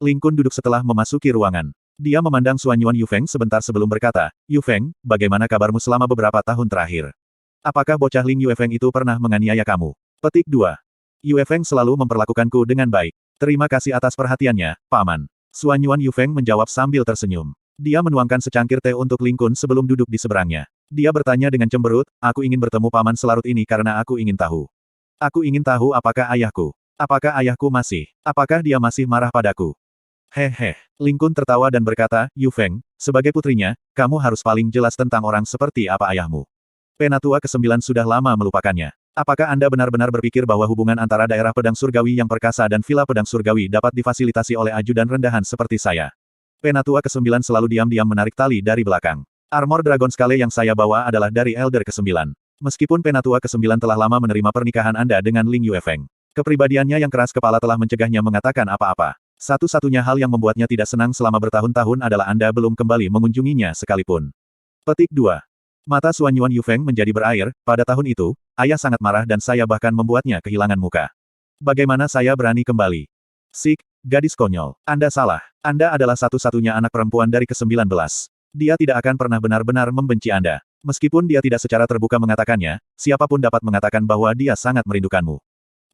Ling Kun duduk setelah memasuki ruangan. Dia memandang Suan Yuan Yufeng sebentar sebelum berkata, Yufeng, bagaimana kabarmu selama beberapa tahun terakhir? Apakah bocah Ling Yufeng itu pernah menganiaya kamu? Petik 2. Yufeng selalu memperlakukanku dengan baik. Terima kasih atas perhatiannya, Paman. Suan Yuan Yufeng menjawab sambil tersenyum. Dia menuangkan secangkir teh untuk Ling Kun sebelum duduk di seberangnya. Dia bertanya dengan cemberut, aku ingin bertemu Paman selarut ini karena aku ingin tahu. Aku ingin tahu apakah ayahku. Apakah ayahku masih? Apakah dia masih marah padaku? Hehe. Ling Kun tertawa dan berkata, Yufeng, sebagai putrinya, kamu harus paling jelas tentang orang seperti apa ayahmu. Penatua ke-9 sudah lama melupakannya. Apakah Anda benar-benar berpikir bahwa hubungan antara daerah pedang surgawi yang perkasa dan villa pedang surgawi dapat difasilitasi oleh ajudan rendahan seperti saya? Penatua ke-9 selalu diam-diam menarik tali dari belakang. Armor Dragon Scale yang saya bawa adalah dari Elder ke-9. Meskipun Penatua ke-9 telah lama menerima pernikahan Anda dengan Ling Yufeng, kepribadiannya yang keras kepala telah mencegahnya mengatakan apa-apa. Satu-satunya hal yang membuatnya tidak senang selama bertahun-tahun adalah Anda belum kembali mengunjunginya sekalipun. Petik 2. Mata Suan Yuan Yufeng menjadi berair, pada tahun itu, ayah sangat marah dan saya bahkan membuatnya kehilangan muka. Bagaimana saya berani kembali? Sik, gadis konyol. Anda salah. Anda adalah satu-satunya anak perempuan dari ke-19. Dia tidak akan pernah benar-benar membenci Anda. Meskipun dia tidak secara terbuka mengatakannya, siapapun dapat mengatakan bahwa dia sangat merindukanmu.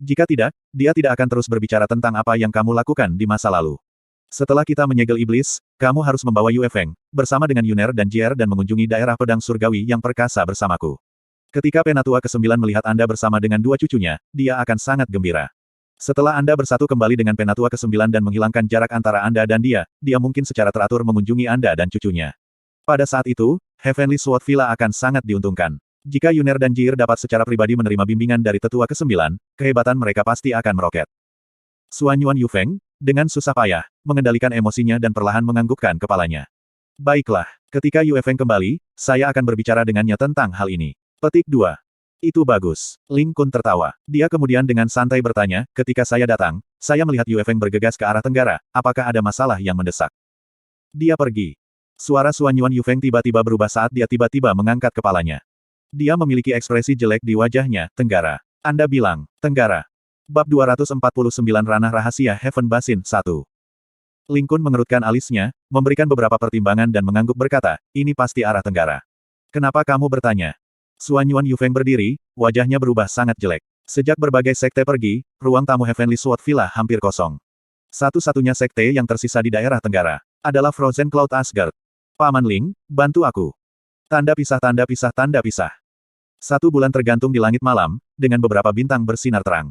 Jika tidak, dia tidak akan terus berbicara tentang apa yang kamu lakukan di masa lalu. Setelah kita menyegel iblis, kamu harus membawa Yufeng, bersama dengan Yuner dan Jier dan mengunjungi daerah pedang surgawi yang perkasa bersamaku. Ketika Penatua ke-9 melihat Anda bersama dengan dua cucunya, dia akan sangat gembira. Setelah Anda bersatu kembali dengan Penatua ke-9 dan menghilangkan jarak antara Anda dan dia mungkin secara teratur mengunjungi Anda dan cucunya. Pada saat itu, Heavenly Sword Villa akan sangat diuntungkan. Jika Yuner dan Jier dapat secara pribadi menerima bimbingan dari tetua ke-9, kehebatan mereka pasti akan meroket. Suan Yuan Yufeng, dengan susah payah, mengendalikan emosinya dan perlahan menganggukkan kepalanya. Baiklah, ketika Yufeng kembali, saya akan berbicara dengannya tentang hal ini. Petik 2. Itu bagus. Ling Kun tertawa. Dia kemudian dengan santai bertanya, ketika saya datang, saya melihat Yufeng bergegas ke arah tenggara, apakah ada masalah yang mendesak? Dia pergi. Suara Suan Yuan Yufeng tiba-tiba berubah saat dia tiba-tiba mengangkat kepalanya. Dia memiliki ekspresi jelek di wajahnya, Tenggara. Anda bilang, Tenggara. Bab 249 Ranah Rahasia Heaven Basin 1. Ling Kun mengerutkan alisnya, memberikan beberapa pertimbangan dan mengangguk berkata, ini pasti arah Tenggara. Kenapa kamu bertanya? Suan Yuan Yufeng berdiri, wajahnya berubah sangat jelek. Sejak berbagai sekte pergi, ruang tamu Heavenly Sword Villa hampir kosong. Satu-satunya sekte yang tersisa di daerah Tenggara adalah Frozen Cloud Asgard. Paman Ling, bantu aku. Tanda pisah, tanda pisah, tanda pisah. 1 bulan tergantung di langit malam, dengan beberapa bintang bersinar terang.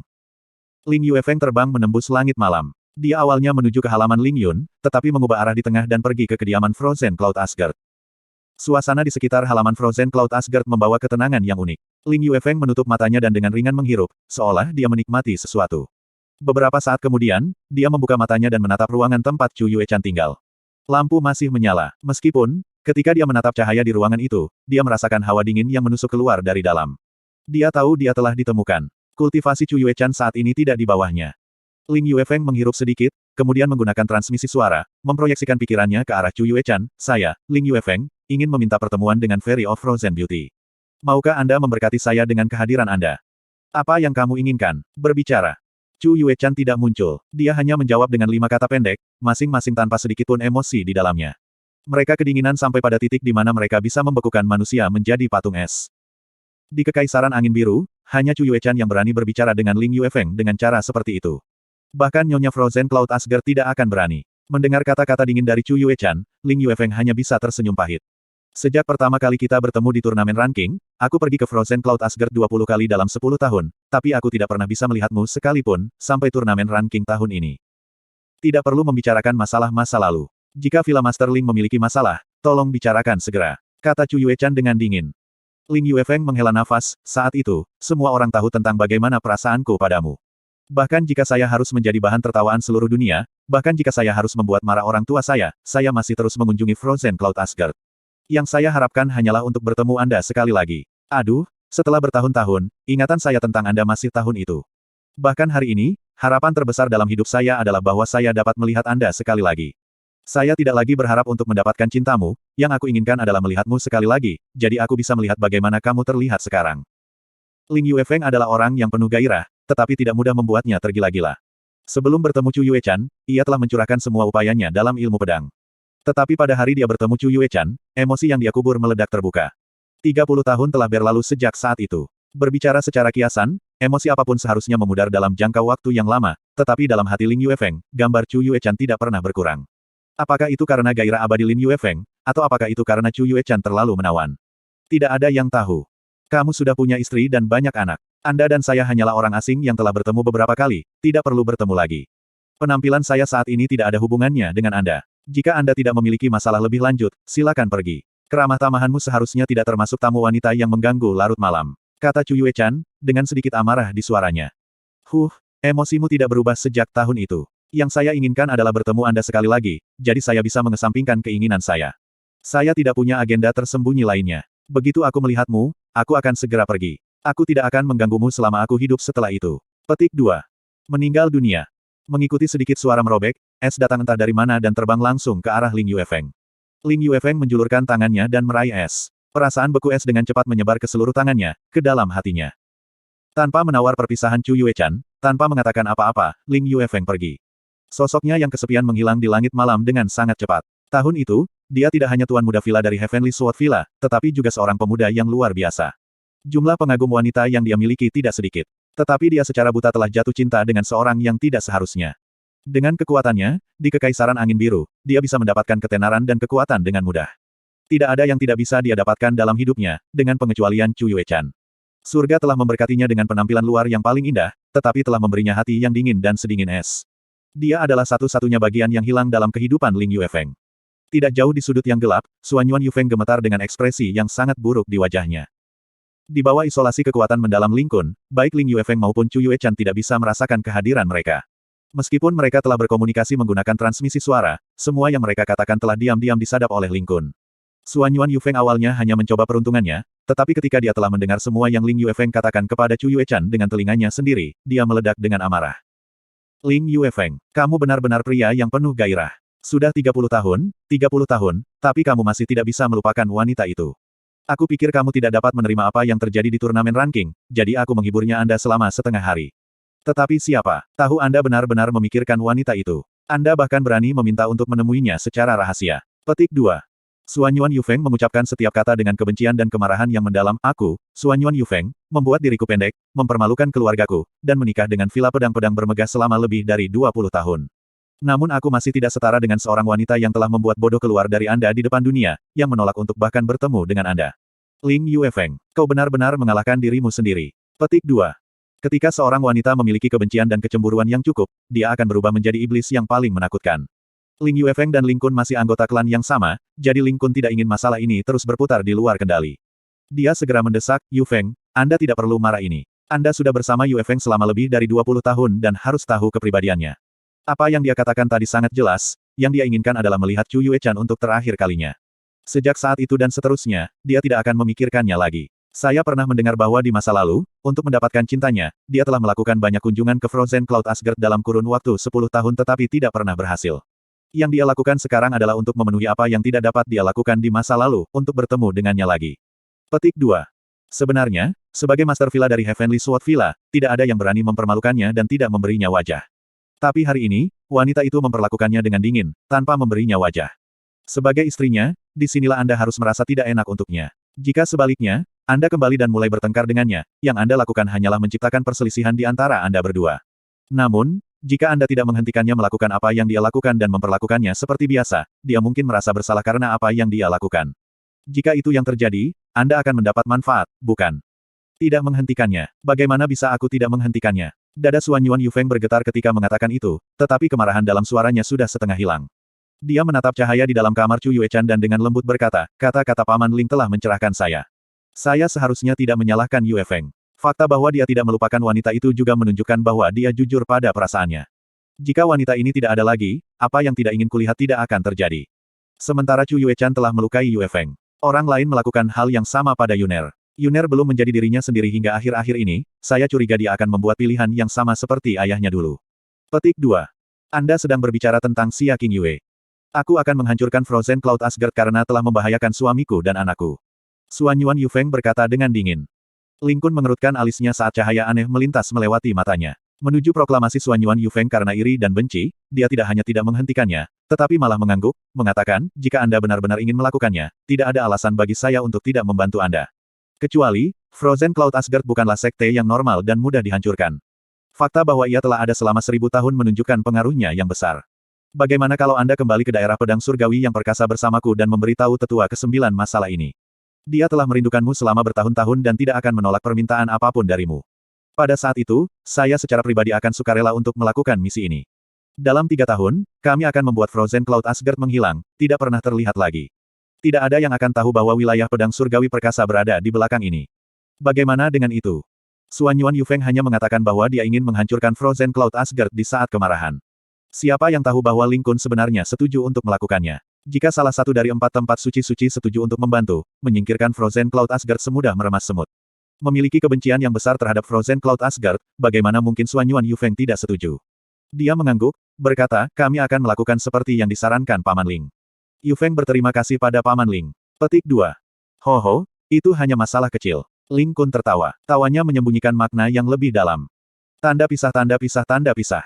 Ling Yufeng terbang menembus langit malam. Dia awalnya menuju ke halaman Ling Yun, tetapi mengubah arah di tengah dan pergi ke kediaman Frozen Cloud Asgard. Suasana di sekitar halaman Frozen Cloud Asgard membawa ketenangan yang unik. Ling Yufeng menutup matanya dan dengan ringan menghirup, seolah dia menikmati sesuatu. Beberapa saat kemudian, dia membuka matanya dan menatap ruangan tempat Chu Yuechan tinggal. Lampu masih menyala, meskipun, ketika dia menatap cahaya di ruangan itu, dia merasakan hawa dingin yang menusuk keluar dari dalam. Dia tahu dia telah ditemukan. Kultivasi Chu Yuechan saat ini tidak di bawahnya. Ling Yufeng menghirup sedikit, kemudian menggunakan transmisi suara, memproyeksikan pikirannya ke arah Chu Yuechan, saya, Ling Yufeng, ingin meminta pertemuan dengan Fairy of Frozen Beauty. Maukah Anda memberkati saya dengan kehadiran Anda? Apa yang kamu inginkan? Berbicara. Chu Yuechan tidak muncul. Dia hanya menjawab dengan 5 kata pendek, masing-masing tanpa sedikitpun emosi di dalamnya. Mereka kedinginan sampai pada titik di mana mereka bisa membekukan manusia menjadi patung es. Di Kekaisaran Angin Biru, hanya Chu Yuechan yang berani berbicara dengan Ling Yufeng dengan cara seperti itu. Bahkan Nyonya Frozen Cloud Asgard tidak akan berani. Mendengar kata-kata dingin dari Chu Yuechan, Ling Yufeng hanya bisa tersenyum pahit. Sejak pertama kali kita bertemu di turnamen ranking, aku pergi ke Frozen Cloud Asgard 20 kali dalam 10 tahun, tapi aku tidak pernah bisa melihatmu sekalipun, sampai turnamen ranking tahun ini. Tidak perlu membicarakan masalah masa lalu. Jika Villa Master Ling memiliki masalah, tolong bicarakan segera, kata Chu Yuechan dengan dingin. Ling Yufeng menghela nafas, saat itu, semua orang tahu tentang bagaimana perasaanku padamu. Bahkan jika saya harus menjadi bahan tertawaan seluruh dunia, bahkan jika saya harus membuat marah orang tua saya masih terus mengunjungi Frozen Cloud Asgard. Yang saya harapkan hanyalah untuk bertemu Anda sekali lagi. Aduh, setelah bertahun-tahun, ingatan saya tentang Anda masih tahun itu. Bahkan hari ini, harapan terbesar dalam hidup saya adalah bahwa saya dapat melihat Anda sekali lagi. Saya tidak lagi berharap untuk mendapatkan cintamu, yang aku inginkan adalah melihatmu sekali lagi, jadi aku bisa melihat bagaimana kamu terlihat sekarang. Ling Yufeng adalah orang yang penuh gairah, tetapi tidak mudah membuatnya tergila-gila. Sebelum bertemu Chu Yuechan, ia telah mencurahkan semua upayanya dalam ilmu pedang. Tetapi pada hari dia bertemu Chu Yuechan, emosi yang dia kubur meledak terbuka. 30 tahun telah berlalu sejak saat itu. Berbicara secara kiasan, emosi apapun seharusnya memudar dalam jangka waktu yang lama, tetapi dalam hati Lin Yuefeng, gambar Chu Yuechan tidak pernah berkurang. Apakah itu karena gairah abadi Lin Yuefeng, atau apakah itu karena Chu Yuechan terlalu menawan? Tidak ada yang tahu. Kamu sudah punya istri dan banyak anak. Anda dan saya hanyalah orang asing yang telah bertemu beberapa kali, tidak perlu bertemu lagi. Penampilan saya saat ini tidak ada hubungannya dengan Anda. Jika Anda tidak memiliki masalah lebih lanjut, silakan pergi. Keramah tamahanmu seharusnya tidak termasuk tamu wanita yang mengganggu larut malam, kata Chu Yuechan, dengan sedikit amarah di suaranya. Emosimu tidak berubah sejak tahun itu. Yang saya inginkan adalah bertemu Anda sekali lagi, jadi saya bisa mengesampingkan keinginan saya. Saya tidak punya agenda tersembunyi lainnya. Begitu aku melihatmu, aku akan segera pergi. Aku tidak akan mengganggumu selama aku hidup setelah itu. Petik 2. Meninggal dunia. Mengikuti sedikit suara merobek, es datang entah dari mana dan terbang langsung ke arah Lin Yuefeng. Lin Yuefeng menjulurkan tangannya dan meraih es. Perasaan beku es dengan cepat menyebar ke seluruh tangannya, ke dalam hatinya. Tanpa menawar perpisahan Chu Yuechan, tanpa mengatakan apa-apa, Lin Yuefeng pergi. Sosoknya yang kesepian menghilang di langit malam dengan sangat cepat. Tahun itu, dia tidak hanya tuan muda villa dari Heavenly Sword Villa, tetapi juga seorang pemuda yang luar biasa. Jumlah pengagum wanita yang dia miliki tidak sedikit. Tetapi dia secara buta telah jatuh cinta dengan seorang yang tidak seharusnya. Dengan kekuatannya, di Kekaisaran Angin Biru, dia bisa mendapatkan ketenaran dan kekuatan dengan mudah. Tidak ada yang tidak bisa dia dapatkan dalam hidupnya, dengan pengecualian Chu Yuechan. Surga telah memberkatinya dengan penampilan luar yang paling indah, tetapi telah memberinya hati yang dingin dan sedingin es. Dia adalah satu-satunya bagian yang hilang dalam kehidupan Lin Yuefeng. Tidak jauh di sudut yang gelap, Suan Yuan Yufeng gemetar dengan ekspresi yang sangat buruk di wajahnya. Di bawah isolasi kekuatan mendalam Ling Kun, baik Lin Yuefeng maupun Chu Yuechan tidak bisa merasakan kehadiran mereka. Meskipun mereka telah berkomunikasi menggunakan transmisi suara, semua yang mereka katakan telah diam-diam disadap oleh Ling Kun. Suan Yuan Yufeng awalnya hanya mencoba peruntungannya, tetapi ketika dia telah mendengar semua yang Lin Yuefeng katakan kepada Chu Yuechan dengan telinganya sendiri, dia meledak dengan amarah. Lin Yuefeng, kamu benar-benar pria yang penuh gairah. Sudah 30 tahun, tapi kamu masih tidak bisa melupakan wanita itu. Aku pikir kamu tidak dapat menerima apa yang terjadi di turnamen ranking, jadi aku menghiburnya Anda selama setengah hari. Tetapi siapa tahu Anda benar-benar memikirkan wanita itu. Anda bahkan berani meminta untuk menemuinya secara rahasia. Petik 2. Suan Yuan Yufeng mengucapkan setiap kata dengan kebencian dan kemarahan yang mendalam. Aku, Suan Yuan Yufeng, membuat diriku pendek, mempermalukan keluargaku, dan menikah dengan villa pedang-pedang bermegah selama lebih dari 20 tahun. Namun aku masih tidak setara dengan seorang wanita yang telah membuat bodoh keluar dari Anda di depan dunia, yang menolak untuk bahkan bertemu dengan Anda. Lin Yuefeng, kau benar-benar mengalahkan dirimu sendiri. Petik 2. Ketika seorang wanita memiliki kebencian dan kecemburuan yang cukup, dia akan berubah menjadi iblis yang paling menakutkan. Lin Yuefeng dan Ling Kun masih anggota klan yang sama, jadi Ling Kun tidak ingin masalah ini terus berputar di luar kendali. Dia segera mendesak, Yufeng, Anda tidak perlu marah ini. Anda sudah bersama Yuefeng selama lebih dari 20 tahun dan harus tahu kepribadiannya. Apa yang dia katakan tadi sangat jelas, yang dia inginkan adalah melihat Chu Yuechan untuk terakhir kalinya. Sejak saat itu dan seterusnya, dia tidak akan memikirkannya lagi. Saya pernah mendengar bahwa di masa lalu, untuk mendapatkan cintanya, dia telah melakukan banyak kunjungan ke Frozen Cloud Asgard dalam kurun waktu 10 tahun tetapi tidak pernah berhasil. Yang dia lakukan sekarang adalah untuk memenuhi apa yang tidak dapat dia lakukan di masa lalu, untuk bertemu dengannya lagi. Petik 2. Sebenarnya, sebagai Master Villa dari Heavenly Sword Villa, tidak ada yang berani mempermalukannya dan tidak memberinya wajah. Tapi hari ini, wanita itu memperlakukannya dengan dingin, tanpa memberinya wajah. Sebagai istrinya, disinilah Anda harus merasa tidak enak untuknya. Jika sebaliknya, Anda kembali dan mulai bertengkar dengannya, yang Anda lakukan hanyalah menciptakan perselisihan di antara Anda berdua. Namun, jika Anda tidak menghentikannya melakukan apa yang dia lakukan dan memperlakukannya seperti biasa, dia mungkin merasa bersalah karena apa yang dia lakukan. Jika itu yang terjadi, Anda akan mendapat manfaat, bukan? Tidak menghentikannya. Bagaimana bisa aku tidak menghentikannya? Dada Suan Yuan Yufeng bergetar ketika mengatakan itu, tetapi kemarahan dalam suaranya sudah setengah hilang. Dia menatap cahaya di dalam kamar Chu Yuechan dan dengan lembut berkata, kata-kata Paman Ling telah mencerahkan saya. Saya seharusnya tidak menyalahkan Yuefeng. Fakta bahwa dia tidak melupakan wanita itu juga menunjukkan bahwa dia jujur pada perasaannya. Jika wanita ini tidak ada lagi, apa yang tidak ingin kulihat tidak akan terjadi. Sementara Chu Yuechan telah melukai Yuefeng. Orang lain melakukan hal yang sama pada Yuner. Yuner belum menjadi dirinya sendiri hingga akhir-akhir ini, saya curiga dia akan membuat pilihan yang sama seperti ayahnya dulu. Petik 2. Anda sedang berbicara tentang Xia King Yue. Aku akan menghancurkan Frozen Cloud Asgard karena telah membahayakan suamiku dan anakku. Suan Yuan Yufeng berkata dengan dingin. Ling Kun mengerutkan alisnya saat cahaya aneh melintas melewati matanya. Menuju proklamasi Suanyuan Yufeng karena iri dan benci, dia tidak hanya tidak menghentikannya, tetapi malah mengangguk, mengatakan, jika Anda benar-benar ingin melakukannya, tidak ada alasan bagi saya untuk tidak membantu Anda. Kecuali, Frozen Cloud Asgard bukanlah sekte yang normal dan mudah dihancurkan. Fakta bahwa ia telah ada selama 1000 tahun menunjukkan pengaruhnya yang besar. Bagaimana kalau Anda kembali ke daerah pedang surgawi yang perkasa bersamaku dan memberitahu tetua ke-9 masalah ini? Dia telah merindukanmu selama bertahun-tahun dan tidak akan menolak permintaan apapun darimu. Pada saat itu, saya secara pribadi akan sukarela untuk melakukan misi ini. Dalam 3 tahun, kami akan membuat Frozen Cloud Asgard menghilang, tidak pernah terlihat lagi. Tidak ada yang akan tahu bahwa wilayah pedang surgawi perkasa berada di belakang ini. Bagaimana dengan itu? Suanyuan Yufeng hanya mengatakan bahwa dia ingin menghancurkan Frozen Cloud Asgard di saat kemarahan. Siapa yang tahu bahwa Ling Kun sebenarnya setuju untuk melakukannya? Jika salah satu dari 4 tempat suci-suci setuju untuk membantu, menyingkirkan Frozen Cloud Asgard semudah meremas semut. Memiliki kebencian yang besar terhadap Frozen Cloud Asgard, bagaimana mungkin Suanyuan Yufeng tidak setuju? Dia mengangguk, berkata, kami akan melakukan seperti yang disarankan Paman Ling. Yufeng berterima kasih pada Paman Ling. Petik 2. Ho, itu hanya masalah kecil. Ling Kun tertawa. Tawanya menyembunyikan makna yang lebih dalam. Tanda pisah, tanda pisah, tanda pisah.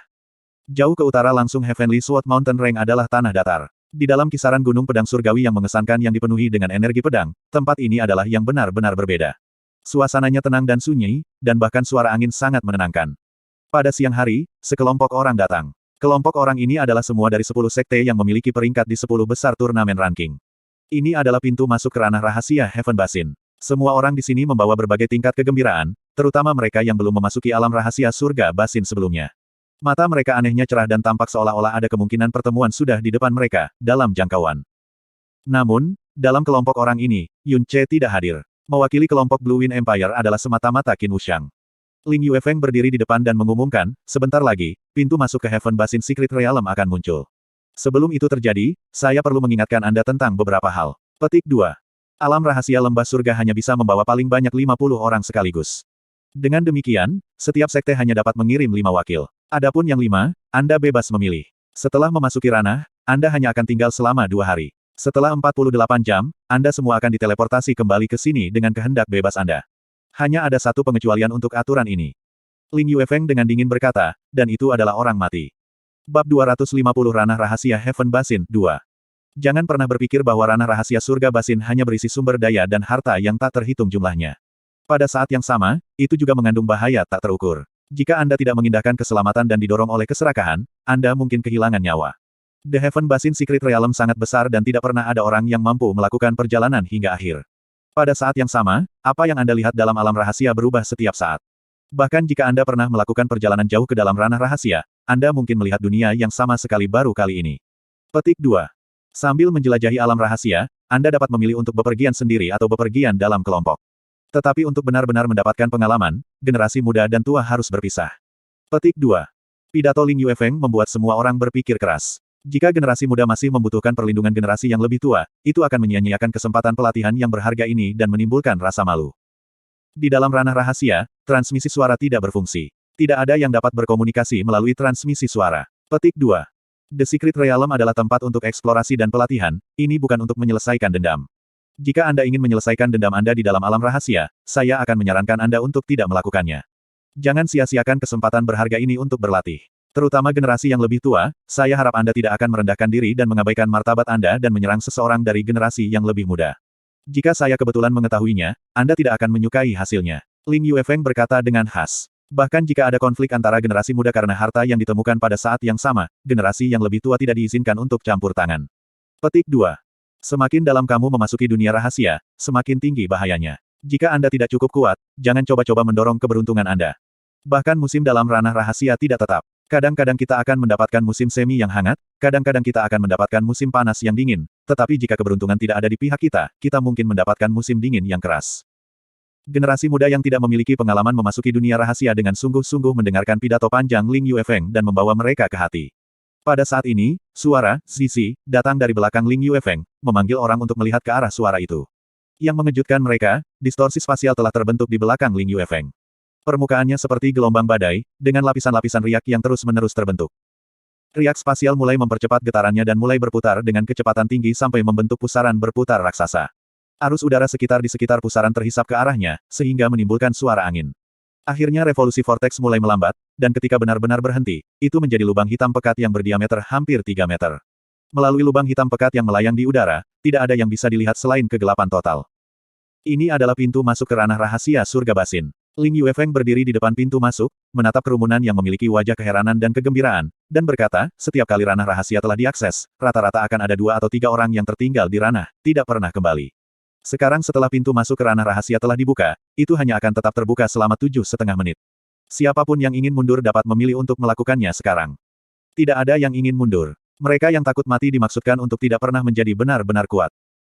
Jauh ke utara langsung Heavenly Sword Mountain Range adalah tanah datar. Di dalam kisaran gunung pedang surgawi yang mengesankan yang dipenuhi dengan energi pedang, tempat ini adalah yang benar-benar berbeda. Suasananya tenang dan sunyi, dan bahkan suara angin sangat menenangkan. Pada siang hari, sekelompok orang datang. Kelompok orang ini adalah semua dari 10 sekte yang memiliki peringkat di 10 besar turnamen ranking. Ini adalah pintu masuk ke ranah rahasia Heaven Basin. Semua orang di sini membawa berbagai tingkat kegembiraan, terutama mereka yang belum memasuki alam rahasia surga Basin sebelumnya. Mata mereka anehnya cerah dan tampak seolah-olah ada kemungkinan pertemuan sudah di depan mereka, dalam jangkauan. Namun, dalam kelompok orang ini, Yun Che tidak hadir. Mewakili kelompok Blue Wind Empire adalah semata-mata Qin Wuxiang. Ling Yuefeng berdiri di depan dan mengumumkan, sebentar lagi, pintu masuk ke Heaven Basin Secret Realm akan muncul. Sebelum itu terjadi, saya perlu mengingatkan Anda tentang beberapa hal. Petik 2. Alam rahasia lembah surga hanya bisa membawa paling banyak 50 orang sekaligus. Dengan demikian, setiap sekte hanya dapat mengirim 5 wakil. Adapun yang 5, Anda bebas memilih. Setelah memasuki ranah, Anda hanya akan tinggal selama 2 hari. Setelah 48 jam, Anda semua akan diteleportasi kembali ke sini dengan kehendak bebas Anda. Hanya ada satu pengecualian untuk aturan ini. Ling Yuefeng dengan dingin berkata, dan itu adalah orang mati. Bab 250 Ranah Rahasia Heaven Basin, 2. Jangan pernah berpikir bahwa ranah rahasia surga Basin hanya berisi sumber daya dan harta yang tak terhitung jumlahnya. Pada saat yang sama, itu juga mengandung bahaya tak terukur. Jika Anda tidak mengindahkan keselamatan dan didorong oleh keserakahan, Anda mungkin kehilangan nyawa. The Heaven Basin Secret Realm sangat besar dan tidak pernah ada orang yang mampu melakukan perjalanan hingga akhir. Pada saat yang sama, apa yang Anda lihat dalam alam rahasia berubah setiap saat. Bahkan jika Anda pernah melakukan perjalanan jauh ke dalam ranah rahasia, Anda mungkin melihat dunia yang sama sekali baru kali ini. Petik 2. Sambil menjelajahi alam rahasia, Anda dapat memilih untuk bepergian sendiri atau bepergian dalam kelompok. Tetapi untuk benar-benar mendapatkan pengalaman, generasi muda dan tua harus berpisah. Petik 2. Pidato Ling Yuefeng membuat semua orang berpikir keras. Jika generasi muda masih membutuhkan perlindungan generasi yang lebih tua, itu akan menyia-nyiakan kesempatan pelatihan yang berharga ini dan menimbulkan rasa malu. Di dalam ranah rahasia, transmisi suara tidak berfungsi. Tidak ada yang dapat berkomunikasi melalui transmisi suara. Petik 2. The Secret Realm adalah tempat untuk eksplorasi dan pelatihan, ini bukan untuk menyelesaikan dendam. Jika Anda ingin menyelesaikan dendam Anda di dalam alam rahasia, saya akan menyarankan Anda untuk tidak melakukannya. Jangan sia-siakan kesempatan berharga ini untuk berlatih. Terutama generasi yang lebih tua, saya harap Anda tidak akan merendahkan diri dan mengabaikan martabat Anda dan menyerang seseorang dari generasi yang lebih muda. Jika saya kebetulan mengetahuinya, Anda tidak akan menyukai hasilnya. Ling Yuefeng berkata dengan khas. Bahkan jika ada konflik antara generasi muda karena harta yang ditemukan pada saat yang sama, generasi yang lebih tua tidak diizinkan untuk campur tangan. Petik 2. Semakin dalam kamu memasuki dunia rahasia, semakin tinggi bahayanya. Jika Anda tidak cukup kuat, jangan coba-coba mendorong keberuntungan Anda. Bahkan musim dalam ranah rahasia tidak tetap. Kadang-kadang kita akan mendapatkan musim semi yang hangat, kadang-kadang kita akan mendapatkan musim panas yang dingin, tetapi jika keberuntungan tidak ada di pihak kita, kita mungkin mendapatkan musim dingin yang keras. Generasi muda yang tidak memiliki pengalaman memasuki dunia rahasia dengan sungguh-sungguh mendengarkan pidato panjang Ling Yuefeng dan membawa mereka ke hati. Pada saat ini, suara, Zizi, datang dari belakang Ling Yuefeng, memanggil orang untuk melihat ke arah suara itu. Yang mengejutkan mereka, distorsi spasial telah terbentuk di belakang Ling Yuefeng. Permukaannya seperti gelombang badai, dengan lapisan-lapisan riak yang terus-menerus terbentuk. Riak spasial mulai mempercepat getarannya dan mulai berputar dengan kecepatan tinggi sampai membentuk pusaran berputar raksasa. Arus udara sekitar di sekitar pusaran terhisap ke arahnya, sehingga menimbulkan suara angin. Akhirnya revolusi vortex mulai melambat, dan ketika benar-benar berhenti, itu menjadi lubang hitam pekat yang berdiameter hampir 3 meter. Melalui lubang hitam pekat yang melayang di udara, tidak ada yang bisa dilihat selain kegelapan total. Ini adalah pintu masuk ke ranah rahasia surga basin. Ling Yuefeng berdiri di depan pintu masuk, menatap kerumunan yang memiliki wajah keheranan dan kegembiraan, dan berkata, setiap kali ranah rahasia telah diakses, rata-rata akan ada 2 atau 3 orang yang tertinggal di ranah, tidak pernah kembali. Sekarang setelah pintu masuk ke ranah rahasia telah dibuka, itu hanya akan tetap terbuka selama 7,5 menit. Siapapun yang ingin mundur dapat memilih untuk melakukannya sekarang. Tidak ada yang ingin mundur. Mereka yang takut mati dimaksudkan untuk tidak pernah menjadi benar-benar kuat.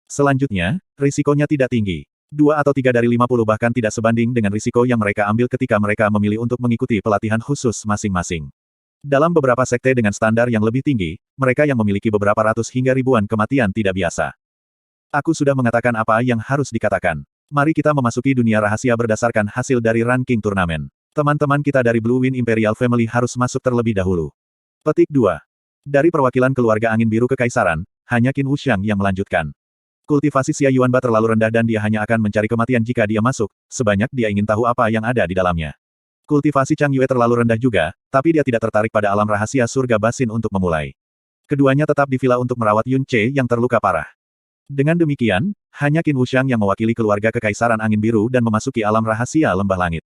Selanjutnya, risikonya tidak tinggi. 2 atau 3 dari 50 bahkan tidak sebanding dengan risiko yang mereka ambil ketika mereka memilih untuk mengikuti pelatihan khusus masing-masing. Dalam beberapa sekte dengan standar yang lebih tinggi, mereka yang memiliki beberapa ratus hingga ribuan kematian tidak biasa. Aku sudah mengatakan apa yang harus dikatakan. Mari kita memasuki dunia rahasia berdasarkan hasil dari ranking turnamen. Teman-teman kita dari Blue Wind Imperial Family harus masuk terlebih dahulu. Petik 2. Dari perwakilan keluarga angin biru kekaisaran, hanya Qin Wuxiang yang melanjutkan. Kultivasi Xia Yuanba terlalu rendah dan dia hanya akan mencari kematian jika dia masuk, sebanyak dia ingin tahu apa yang ada di dalamnya. Kultivasi Chang Yue terlalu rendah juga, tapi dia tidak tertarik pada alam rahasia surga basin untuk memulai. Keduanya tetap di villa untuk merawat Yun Che yang terluka parah. Dengan demikian, hanya Qin Wuxiang yang mewakili keluarga kekaisaran angin biru dan memasuki alam rahasia lembah langit.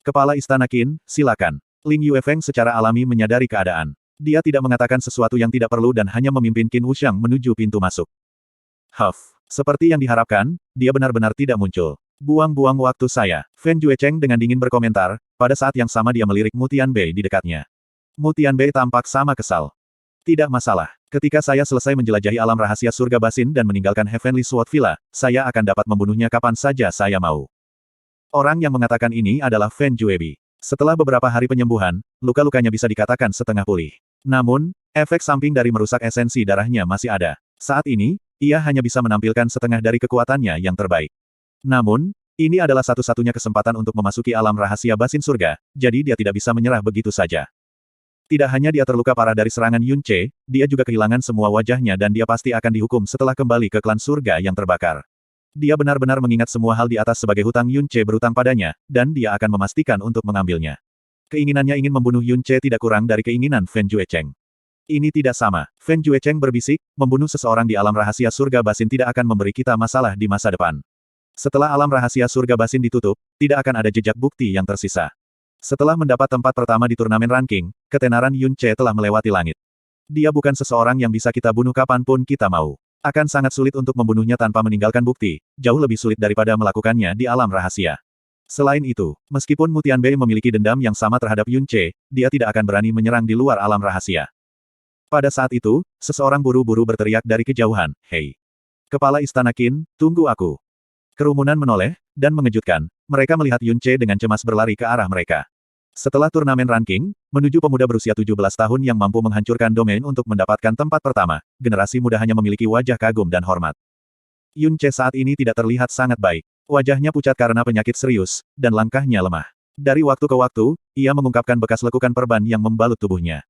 Kepala Istana Qin, silakan. Ling Yuefeng secara alami menyadari keadaan. Dia tidak mengatakan sesuatu yang tidak perlu dan hanya memimpin Qin Wuxiang menuju pintu masuk. Seperti yang diharapkan, dia benar-benar tidak muncul. Buang-buang waktu saya. Fen Juecheng dengan dingin berkomentar, pada saat yang sama dia melirik Mu Tianbei di dekatnya. Mu Tianbei tampak sama kesal. Tidak masalah. Ketika saya selesai menjelajahi alam rahasia surga basin dan meninggalkan Heavenly Sword Villa, saya akan dapat membunuhnya kapan saja saya mau. Orang yang mengatakan ini adalah Fen Juebi. Setelah beberapa hari penyembuhan, luka-lukanya bisa dikatakan setengah pulih. Namun, efek samping dari merusak esensi darahnya masih ada. Saat ini, ia hanya bisa menampilkan setengah dari kekuatannya yang terbaik. Namun, ini adalah satu-satunya kesempatan untuk memasuki alam rahasia basin surga, jadi dia tidak bisa menyerah begitu saja. Tidak hanya dia terluka parah dari serangan Yun Che, dia juga kehilangan semua wajahnya dan dia pasti akan dihukum setelah kembali ke klan surga yang terbakar. Dia benar-benar mengingat semua hal di atas sebagai hutang Yun Che berutang padanya, dan dia akan memastikan untuk mengambilnya. Keinginannya ingin membunuh Yun Che tidak kurang dari keinginan Fen Juecheng. Ini tidak sama. Fen Juecheng berbisik, membunuh seseorang di alam rahasia surga basin tidak akan memberi kita masalah di masa depan. Setelah alam rahasia surga basin ditutup, tidak akan ada jejak bukti yang tersisa. Setelah mendapat tempat pertama di turnamen ranking, ketenaran Yun Che telah melewati langit. Dia bukan seseorang yang bisa kita bunuh kapanpun kita mau. Akan sangat sulit untuk membunuhnya tanpa meninggalkan bukti, jauh lebih sulit daripada melakukannya di alam rahasia. Selain itu, meskipun Mu Tianbei memiliki dendam yang sama terhadap Yun Che, dia tidak akan berani menyerang di luar alam rahasia. Pada saat itu, seseorang buru-buru berteriak dari kejauhan, "Hei! Kepala Istana Qin, tunggu aku!" Kerumunan menoleh, dan mengejutkan, mereka melihat Yun Che dengan cemas berlari ke arah mereka. Setelah turnamen ranking, menuju pemuda berusia 17 tahun yang mampu menghancurkan domain untuk mendapatkan tempat pertama, generasi muda hanya memiliki wajah kagum dan hormat. Yun Che saat ini tidak terlihat sangat baik. Wajahnya pucat karena penyakit serius, dan langkahnya lemah. Dari waktu ke waktu, ia mengungkapkan bekas lekukan perban yang membalut tubuhnya.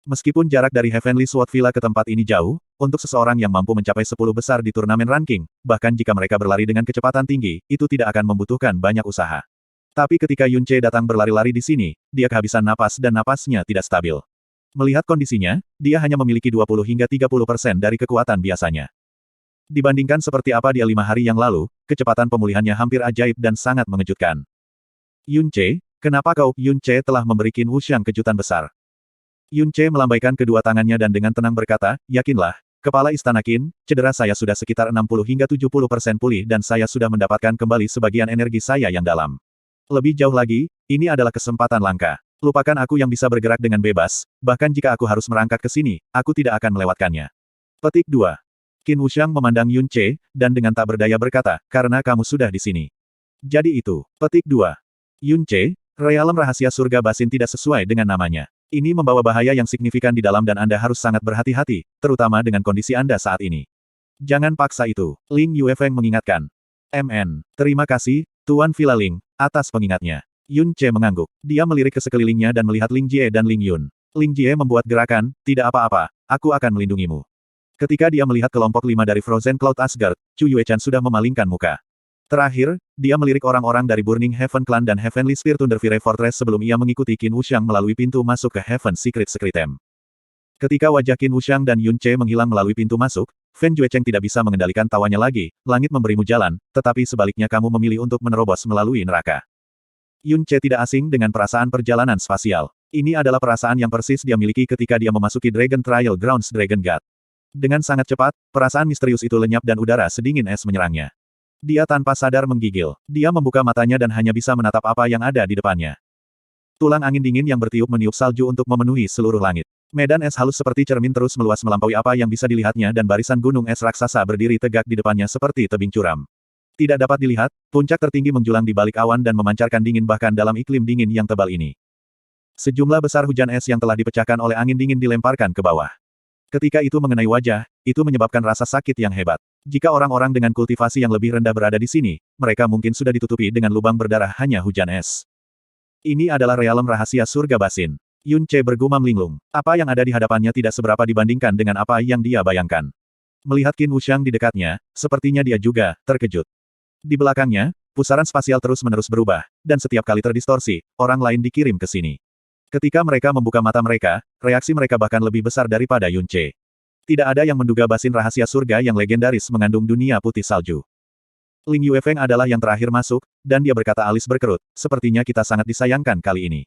Meskipun jarak dari Heavenly Sword Villa ke tempat ini jauh, untuk seseorang yang mampu mencapai 10 besar di turnamen ranking, bahkan jika mereka berlari dengan kecepatan tinggi, itu tidak akan membutuhkan banyak usaha. Tapi ketika Yun Che datang berlari-lari di sini, dia kehabisan napas dan napasnya tidak stabil. Melihat kondisinya, dia hanya memiliki 20 hingga 30% dari kekuatan biasanya. Dibandingkan seperti apa dia 5 hari yang lalu, kecepatan pemulihannya hampir ajaib dan sangat mengejutkan. Yun Che, kenapa kau? Yun Che telah memberi Qin Wuxiang kejutan besar. Yun Che melambaikan kedua tangannya dan dengan tenang berkata, yakinlah, Kepala Istana Qin, cedera saya sudah sekitar 60 hingga 70% pulih dan saya sudah mendapatkan kembali sebagian energi saya yang dalam. Lebih jauh lagi, ini adalah kesempatan langka. Lupakan aku yang bisa bergerak dengan bebas, bahkan jika aku harus merangkak ke sini, aku tidak akan melewatkannya. Petik 2. Qin Wuxiang memandang Yun Che, dan dengan tak berdaya berkata, karena kamu sudah di sini. Jadi itu. Petik 2. Yun Che, realem rahasia surga basin tidak sesuai dengan namanya. Ini membawa bahaya yang signifikan di dalam dan Anda harus sangat berhati-hati, terutama dengan kondisi Anda saat ini. Jangan paksa itu. Ling Yuefeng mengingatkan. Terima kasih, Tuan Villa Ling, atas pengingatnya. Yun Che mengangguk. Dia melirik ke sekelilingnya dan melihat Ling Jie dan Ling Yun. Ling Jie membuat gerakan, tidak apa-apa, aku akan melindungimu. Ketika dia melihat kelompok 5 dari Frozen Cloud Asgard, Chu Yuechan sudah memalingkan muka. Terakhir, dia melirik orang-orang dari Burning Heaven Clan dan Heavenly Spear Thunderfire Fortress sebelum ia mengikuti Qin Wuxiang melalui pintu masuk ke Heaven Secret Secretem. Ketika wajah Qin Wuxiang dan Yun Ce menghilang melalui pintu masuk, Fen Juecheng tidak bisa mengendalikan tawanya lagi, langit memberimu jalan, tetapi sebaliknya kamu memilih untuk menerobos melalui neraka. Yun Ce tidak asing dengan perasaan perjalanan spasial. Ini adalah perasaan yang persis dia miliki ketika dia memasuki Dragon Trial Grounds Dragon God. Dengan sangat cepat, perasaan misterius itu lenyap dan udara sedingin es menyerangnya. Dia tanpa sadar menggigil. Dia membuka matanya dan hanya bisa menatap apa yang ada di depannya. Tulang angin dingin yang bertiup meniup salju untuk memenuhi seluruh langit. Medan es halus seperti cermin terus meluas melampaui apa yang bisa dilihatnya dan barisan gunung es raksasa berdiri tegak di depannya seperti tebing curam. Tidak dapat dilihat, puncak tertinggi menjulang di balik awan dan memancarkan dingin bahkan dalam iklim dingin yang tebal ini. Sejumlah besar hujan es yang telah dipecahkan oleh angin dingin dilemparkan ke bawah. Ketika itu mengenai wajah, itu menyebabkan rasa sakit yang hebat. Jika orang-orang dengan kultivasi yang lebih rendah berada di sini, mereka mungkin sudah ditutupi dengan lubang berdarah hanya hujan es. Ini adalah realem rahasia surga basin. Yun Ce bergumam linglung. Apa yang ada di hadapannya tidak seberapa dibandingkan dengan apa yang dia bayangkan. Melihat Qin Wuxiang di dekatnya, sepertinya dia juga terkejut. Di belakangnya, pusaran spasial terus-menerus berubah, dan setiap kali terdistorsi, orang lain dikirim ke sini. Ketika mereka membuka mata mereka, reaksi mereka bahkan lebih besar daripada Yun Ce. Tidak ada yang menduga basin rahasia surga yang legendaris mengandung dunia putih salju. Ling Yuefeng adalah yang terakhir masuk, dan dia berkata alis berkerut, sepertinya kita sangat disayangkan kali ini.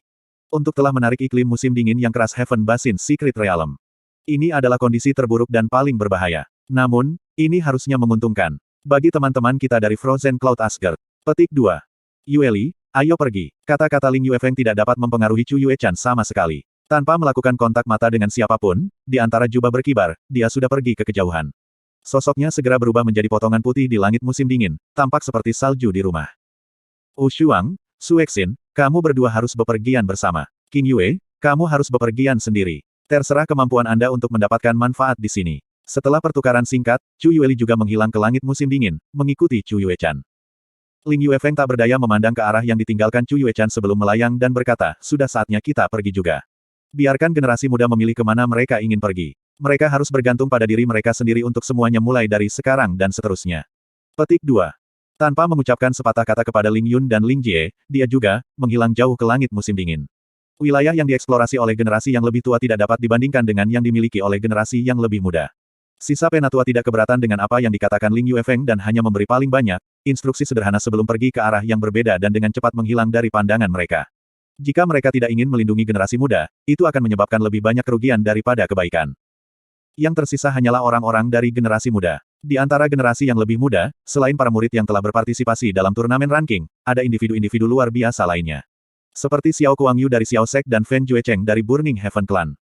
Untuk telah menarik iklim musim dingin yang keras Heaven Basin Secret Realm. Ini adalah kondisi terburuk dan paling berbahaya. Namun, ini harusnya menguntungkan. Bagi teman-teman kita dari Frozen Cloud Asgard. Petik 2. Yueli, ayo pergi. Kata-kata Ling Yuefeng tidak dapat mempengaruhi Chu Yuechan sama sekali. Tanpa melakukan kontak mata dengan siapapun, di antara jubah berkibar, dia sudah pergi ke kejauhan. Sosoknya segera berubah menjadi potongan putih di langit musim dingin, tampak seperti salju di rumah. Wu Shuang, Su Exin, kamu berdua harus bepergian bersama. Qing Yue, kamu harus bepergian sendiri. Terserah kemampuan Anda untuk mendapatkan manfaat di sini. Setelah pertukaran singkat, Chu Yueli juga menghilang ke langit musim dingin, mengikuti Chu Yuechan. Ling Yuefeng tak berdaya memandang ke arah yang ditinggalkan Chu Yuechan sebelum melayang dan berkata, sudah saatnya kita pergi juga. Biarkan generasi muda memilih kemana mereka ingin pergi. Mereka harus bergantung pada diri mereka sendiri untuk semuanya mulai dari sekarang dan seterusnya. Petik 2. Tanpa mengucapkan sepatah kata kepada Ling Yun dan Ling Jie, dia juga menghilang jauh ke langit musim dingin. Wilayah yang dieksplorasi oleh generasi yang lebih tua tidak dapat dibandingkan dengan yang dimiliki oleh generasi yang lebih muda. Sisa penatua tidak keberatan dengan apa yang dikatakan Ling Yuefeng dan hanya memberi paling banyak instruksi sederhana sebelum pergi ke arah yang berbeda dan dengan cepat menghilang dari pandangan mereka. Jika mereka tidak ingin melindungi generasi muda, itu akan menyebabkan lebih banyak kerugian daripada kebaikan. Yang tersisa hanyalah orang-orang dari generasi muda. Di antara generasi yang lebih muda, selain para murid yang telah berpartisipasi dalam turnamen ranking, ada individu-individu luar biasa lainnya. Seperti Xiao Kuangyu dari Xiao Sek dan Fen Juecheng dari Burning Heaven Clan.